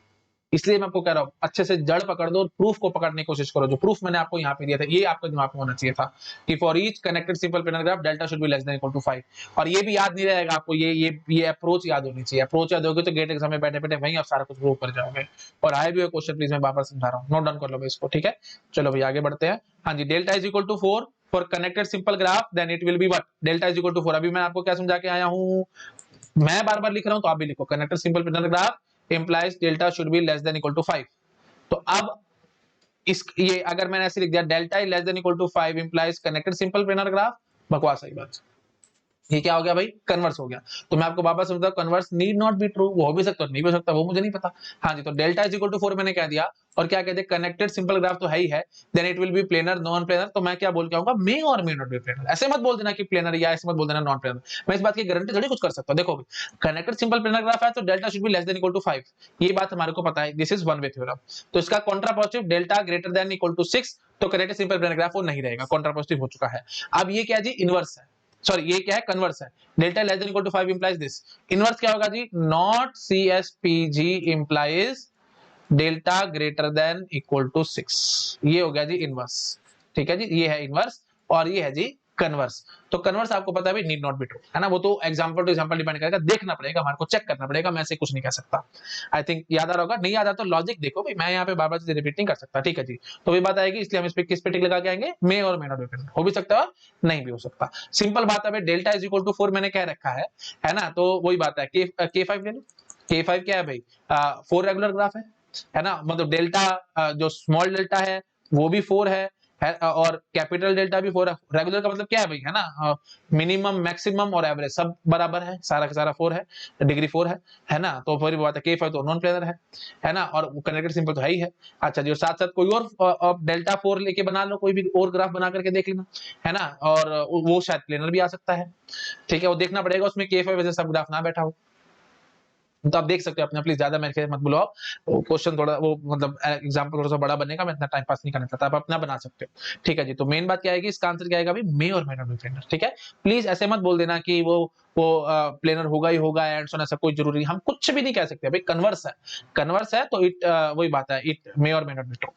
S1: इसलिए मैं आपको कह रहा हूं अच्छे से जड़ पकड़ दो और प्रूफ को पकड़ने की कोशिश करो। जो प्रूफ मैंने आपको यहाँ पे दिया था ये आपके दिमाग में होना चाहिए था कि for each connected simple planar graph delta should be less than equal to 5, और ये भी याद नहीं रहेगा आपको, ये अप्रोच याद होनी चाहिए। अप्रोच याद होगी तो गेट एग्जाम में बैठे बैठे वहीं आप सारा कुछ प्रूव कर जाओगे। और आए भी क्वेश्चन प्लीज मैं बार-बार समझा रहा हूँ, नोट डाउन कर लो भाई इसको। ठीक है, चलो भाई आगे बढ़ते हैं। हाँ जी, delta is equal to 4 for connected simple graph then it will be what, delta is equal to 4। अभी मैं आपको क्या समझा के आया हूँ, मैं बार-बार लिख रहा हूं तो आप भी लिखो, connected simple planar graph implies delta should be less than equal to 5। तो अब इस ये अगर मैंने ऐसे लिख दिया, delta is less than equal to 5 implies connected simple planar graph, बकवास है बात, ये क्या हो गया भाई, कन्वर्स हो गया। तो मैं आपको वापस समझाता हूं, converse need not be true, वो हो भी सकता है नहीं हो सकता, वो मुझे नहीं पता। हाँ जी, तो डेल्टा इज इक्वल टू 4 मैंने कह दिया, और क्या कहते हैं, कनेक्टेड सिंपल ग्राफ तो है ही है, then it will be planar non planar, तो मैं क्या बोल के आऊंगा, मे और मे नॉट बी प्लेनर। ऐसे मत बोल देना कि प्लेनर, या ऐसे मत बोल देना नॉन प्लेनर, मैं इस बात की गारंटी थोड़ी कुछ कर सकता हूं। देखो कनेक्टेड सिंपल प्लेनर ग्राफ है तो delta should be less than equal to 5, ये बात हमारे को पता है, this is one way theorem. तो इसका contrapositive delta greater than equal to 6, तो कनेक्टेड सिंपल प्लेनर ग्राफ वो नहीं रहेगा, कॉन्ट्रा पॉजिटिव हो चुका है। अब ये क्या जी, इनवर्स है, सॉरी ये क्या है, कन्वर्स है। Delta less than equal to 5 implies this, inverse क्या होगा जी, not CSPG implies delta greater than equal to 6, ये हो गया जी इनवर्स। ठीक है जी, ये है इनवर्स और ये है जी कन्वर्स। तो कन्वर्स आपको पता है भाई नीड नॉट बी ट्रू, है ना, वो तो एग्जांपल टू एग्जांपल डिपेंड करेगा, देखना पड़ेगा हमारे को, चेक करना पड़ेगा, मैं ऐसे कुछ नहीं कह सकता। आई थिंक याद आ रहा होगा, नहीं याद आता तो लॉजिक देखो भाई, मैं यहाँ पे बार-बार चीजें रिपीट नहीं कर सकता। ठीक है जी, तो ये बात आएगी, इसलिए हम इस पे किस पे टिक लगा के आएंगे, मे और मे नॉट बी प्लेनर, हो भी सकता है नहीं भी हो सकता। सिंपल बात है भाई, डेल्टा इज इक्वल टू 4 मैंने कह रखा है ना, तो वही बात है, K5 ले लो, K5 क्या है भाई, 4 रेगुलर ग्राफ है ना, मतलब डेल्टा जो स्मॉल डेल्टा है वो भी 4 है, और कैपिटल डेल्टा भी 4 है। रेगुलर का मतलब क्या है भाई, है ना, मिनिमम मैक्सिमम और एवरेज सब बराबर है, सारा का सारा 4 है, डिग्री 4 है ना, तो फिर बात है K5 तो नॉन प्लेनर है ना, और कनेक्टेड सिंपल तो है ही है। अच्छा जी, और साथ साथ कोई और डेल्टा 4 लेके बना लो, कोई भी और ग्राफ बना करके देख लेना, है ना, और वो शायद प्लेनर भी आ सकता है। ठीक है, वो देखना पड़ेगा उसमें K5 वजह सब ग्राफ ना बैठा हो। तो आप देख सकते हो अपने, प्लीज ज्यादा मेरे ख्याल मत बुलाओ आप। वो क्वेश्चन थोड़ा वो मतलब एग्जांपल थोड़ा सा बड़ा बनेगा, मैं इतना टाइम पास नहीं करना चाहता, आप अपना बना सकते हो। ठीक है जी, तो मेन बात क्या आएगी, इसका आंसर क्या आएगा अभी, मे और मे नॉट बी प्लेनर। ठीक है, प्लीज ऐसे मत बोल देना कि वो प्लेनर होगा ही होगा एंड सो, ऐसा कोई जरूरी, हम कुछ भी नहीं कह सकते भाई, कन्वर्स है, कन्वर्स है तो इट वही बात है, इट मे और मे नॉट बी ट्रू।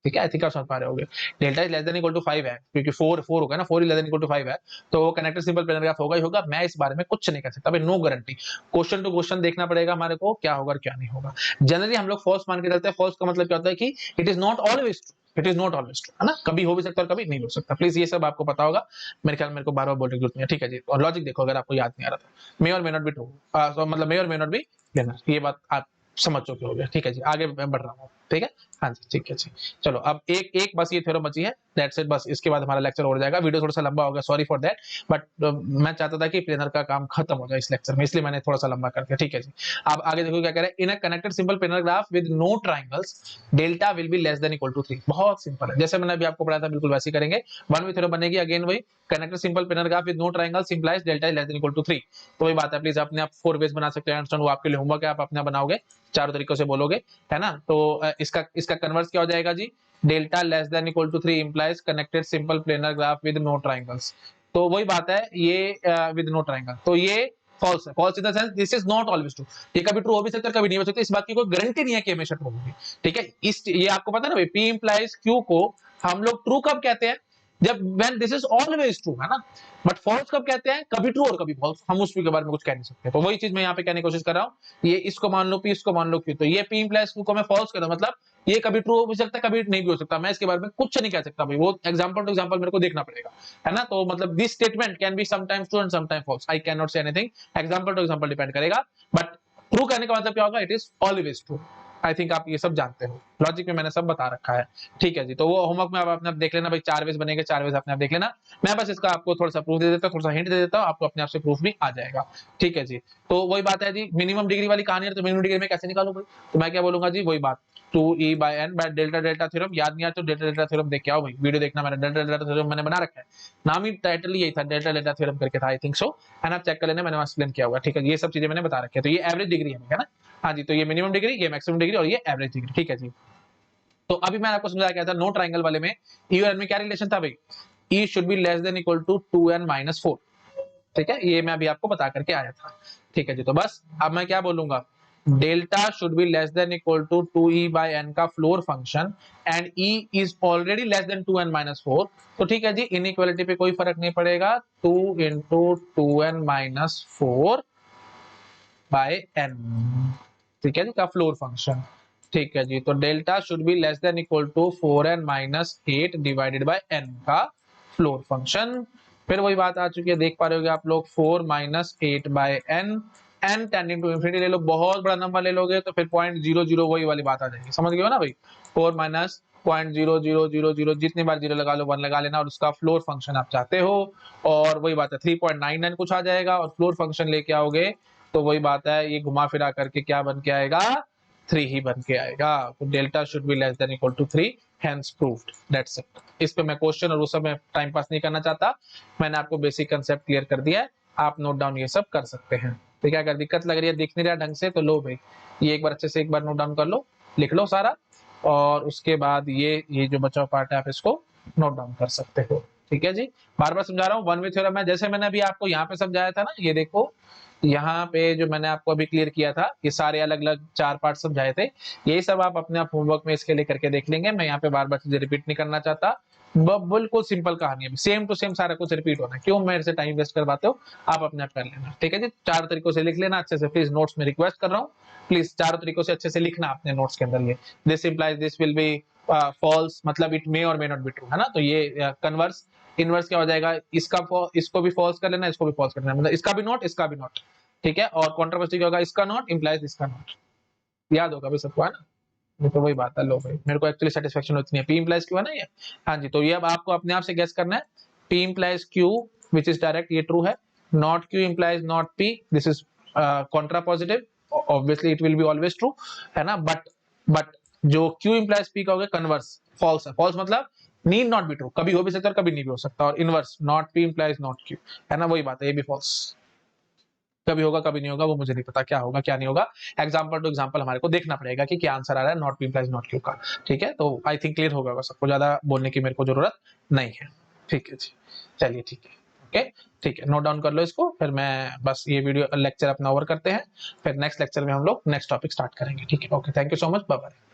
S1: ठीक है, आई थिंक आप समझ पा रहे होगे। Delta is less than equal to 5 है, क्योंकि 4 होगा ना, 4 is less than equal to 5 है, तो वो कनेक्टेड सिंपल प्लेनर ग्राफ होगा ही होगा। मैं इस बारे में कुछ नहीं कह सकता भाई, no guarantee. Question to question देखना पड़ेगा हमारे को, क्या होगा और क्या नहीं होगा। जनरली हम लोग फॉल्स मान के चलते हैं। फॉल्स का मतलब क्या होता है कि it is not always true, it is not always true, है ना, कभी हो भी सकता है और कभी नहीं हो सकता। प्लीज ये सब आपको पता होगा, मेरे ख्याल मेरे को बार बार बोलने की जरूरत नहीं है। ठीक है जी, और लॉजिक देखो अगर आपको याद नहीं आ रहा था, मे और मे नॉट बी ट्रू, मतलब मे और मे नॉट बी प्लेनर, ये बात आप समझ चुके हो गए। ठीक है जी, आगे मैं बढ़ रहा हूँ। ठीक है, हाँ जी, ठीक है जी। चलो अब एक एक बस ये थ्योरम बची है, दैट्स इट, बस इसके बाद हमारा लेक्चर हो जाएगा। वीडियो थोड़ा सा लंबा हो गया, सॉरी फॉर दैट, बट मैं चाहता था कि प्लेनर का काम खत्म हो जाए इस लेक्चर में, इसलिए मैंने थोड़ा सा लंबा कर दिया। ठीक है जी, अब आगे देखो क्या कह रहे हैं, in a connected simple planar graph with no triangles delta will be less than equal to 3। बहुत सिंपल है, जैसे मैंने अभी आपको पढ़ाया था बिल्कुल वैसे ही करेंगे। वन वे थ्योरम बनेगी, अगेन वही, connected simple planar graph with no triangles implies delta is less than equal to 3। तो वही बात है, प्लीज अपने आप 4 वेज बना सकते हैं, वो आपके लिए होमवर्क है, आप अपना बनाओगे, चारों तरीकों से बोलोगे, है ना। तो इसका इसका कन्वर्स क्या हो जाएगा जी, delta less than equal to 3 implies connected simple planar graph with no triangles. तो वही बात है, ये विद नो ट्राइंगल, तो ये फॉल्स है। Falls in the sense this is not always true, ये कभी ट्रू हो भी सकता है, कभी नहीं हो सकता, इस बात की कोई गारंटी नहीं है कि हमेशा ट्रू होगी। ठीक है, इस ये आपको पता है ना भाई, पी इंप्लाइज क्यू को हम लोग ट्रू कब कहते हैं, जब when this is always true, है ना। बट फॉल्स कब कहते हैं, कभी ट्रू और कभी फॉल्स, हम उसके बारे में कुछ कह नहीं सकते। तो वही चीज मैं यहाँ पे कहने की कोशिश कर रहा हूँ, ये इसको मान लो पी, इसको मान लो क्यू, तो ये पी इंप्लाइज क्यू को मैं फॉल्स कर रहा हूं, मतलब ये कभी ट्रू हो भी सकता है, कभी नहीं भी हो सकता, मैं इसके बारे में कुछ नहीं कह सकता भाई, वो एग्जांपल टू एग्जांपल मेरे को देखना पड़ेगा, है ना। तो मतलब this statement can be sometimes true and sometimes false, I can not say anything, example to example depend करेगा। बट ट्रू कहने का मतलब क्या होगा, it is always true. I think आप ये सब जानते हो, लॉजिक में मैंने सब बता रखा है। ठीक है जी, तो वो होमवर्क में आप अपने आप देख लेना भाई, 4 वेज बनेंगे, 4 वेज अपने आप देख लेना। मैं बस इसका आपको थोड़ा सा प्रूफ दे देता हूँ, थोड़ा सा हिंट दे देता हूँ, आपको अपने आप से प्रूफ भी आ जाएगा। ठीक है जी, तो वही बात है जी, मिनिमम डिग्री वाली कहानी है, तो मिनिमम डिग्री में कैसे निकालो भाई, तो मैं क्या बोलूंगा जी, वही बात 2e by n by delta delta theorem. याद नहीं आया तो डेल्टा डेल्टा थ्योरम देख के आओ भाई, वीडियो देखना, मैंने डेल्टा डेल्टा थ्योरम मैंने बना रखा है, नाम ही टाइटल यही था, डेल्टा डेल्टा थ्योरम करके था, आई थिंक सो, एंड आप चेक कर लेना, मैंने एक्सप्लेन किया होगा। ठीक है, ये सब चीजें मैंने बता रखी है। तो ये एवरेज डिग्री है ना, हाँ जी, तो ये मिनिमम डिग्री, ये मैक्सिमम डिग्री और ये एवरेज डिग्री। ठीक है जी, तो अभी मैं आपको समझाया क्या था, नो ट्राइंगल वाले में ई और एन में क्या रिलेशन था भाई, E should be less than equal to 2n minus 4। ठीक है, ये मैं अभी आपको बता करके आया था। ठीक है जी, तो बस अब मैं क्या बोलूंगा, delta should be less than equal to 2e by n का floor function, and e is already less than 2n minus 4। तो ठीक है जी, इनइक्वालिटी पे कोई फर्क नहीं पड़ेगा, 2 into 2n minus 4 bye n। ठीक है जी, का फ्लोर फंक्शन। ठीक है जी, तो delta should be less than equal to 4n minus 8 divided by n का फ्लोर फंक्शन। फिर वही बात आ चुकी है, देख पा रहे होगे आप लोग, 4 minus 8 by n, n tending to infinity ले लो, बहुत बड़ा नंबर ले लोगे तो फिर 0.00 वही वाली बात आ जाएगी, समझ गए हो ना भाई, 4 माइनस 0.0000, जितनी बार जीरो लगा लो 1 लगा लेना, और उसका फ्लोर फंक्शन आप चाहते हो, और वही बात है 3.99 कुछ आ जाएगा, और फ्लोर फंक्शन लेके आओगे तो वही बात है, ये घुमा फिरा करके क्या बन के आएगा, 3 ही बन के आएगा। तो delta should be less than equal to 3, hence proved, that's it. इस पे मैं क्वेश्चन और वो सब मैं टाइम पास नहीं करना चाहता, मैंने आपको बेसिक कंसेप्ट क्लियर कर दिया है, आप नोट डाउन ये सब कर सकते हैं। ठीक है, अगर दिक्कत लग रही है, दिख नहीं रहा ढंग से, तो लो भाई, ये एक बार अच्छे से एक बार नोट डाउन कर लो, लिख लो सारा, और उसके बाद ये जो बचा पार्ट है आप इसको नोट डाउन कर सकते हो। ठीक है जी, बार बार समझा रहा हूँ, वन वे थ्योरम है, जैसे मैंने अभी आपको यहाँ पे समझाया था ना, ये देखो यहाँ पे जो मैंने आपको अभी क्लियर किया था, ये सारे अलग अलग 4 पार्ट समझाए थे, यही सब आप अपने आप होमवर्क में इसके लिए करके देख लेंगे, मैं यहाँ पे बार बार चीजें रिपीट नहीं करना चाहता, बिल्कुल सिंपल कहानी है, सेम टू सेम सारा कुछ रिपीट होना है, क्यों मेरे से टाइम वेस्ट करवाते हो, आप अपने आप कर लेना। ठीक है जी, 4 तरीकों से लिख लेना अच्छे से, प्लीज नोट्स में रिक्वेस्ट कर रहा हूँ, प्लीज चारों तरीकों से अच्छे से लिखना अपने नोट्स के अंदर। ये this implies this will be false, मतलब इट मे और मे नॉट बी ट्रू, है ना। तो ये कन्वर्स इनवर्स क्या हो जाएगा, इसको भी फॉल्स कर लेना, इसको भी फॉल्स कर लेना, मतलब इसका भी नॉट, इसका भी नॉट। ठीक है, और कॉन्ट्रावर्सी क्या होगा, इसका नॉट इंप्लाइज इसका नॉट, याद होगा भाई सबको, है ना। ये तो वही बात है, लो भाई मेरे को एक्चुअली सेटिस्फेक्शन होती है, पी इंप्लाइज क्यू है ना ये। हाँ जी, तो ये अब आपको अपने आप से गेस करना है, P implies Q which is direct, ये ट्रू है, not q implies not P, this is Contra positive, obviously it will be always true, है ना। बट जो क्यू इंप्लाइज पी का हो गया कन्वर्स, फॉल्स है, फॉल्स मतलब नीड नॉट बी ट्रू, कभी हो भी सकता है और कभी नहीं भी हो सकता, और inverse not P implies not Q, है ना, वही बात है, ये भी फॉल्स। कभी होगा कभी नहीं होगा वो मुझे नहीं पता, क्या होगा क्या नहीं होगा, एग्जाम्पल टू एग्जाम्पल हमारे को देखना पड़ेगा कि क्या आंसर आ रहा है not P implies not Q का। ठीक है, तो आई थिंक क्लियर होगा, सबको ज्यादा बोलने की मेरे को जरूरत नहीं है। ठीक है जी, चलिए ठीक है, ओके ठीक है, नोट डाउन कर लो इसको, फिर मैं बस ये वीडियो लेक्चर अपना ओवर करते हैं, फिर नेक्स्ट लेक्चर में हम लोग नेक्स्ट टॉपिक स्टार्ट करेंगे। ठीक है, okay, thank you so much, bye bye.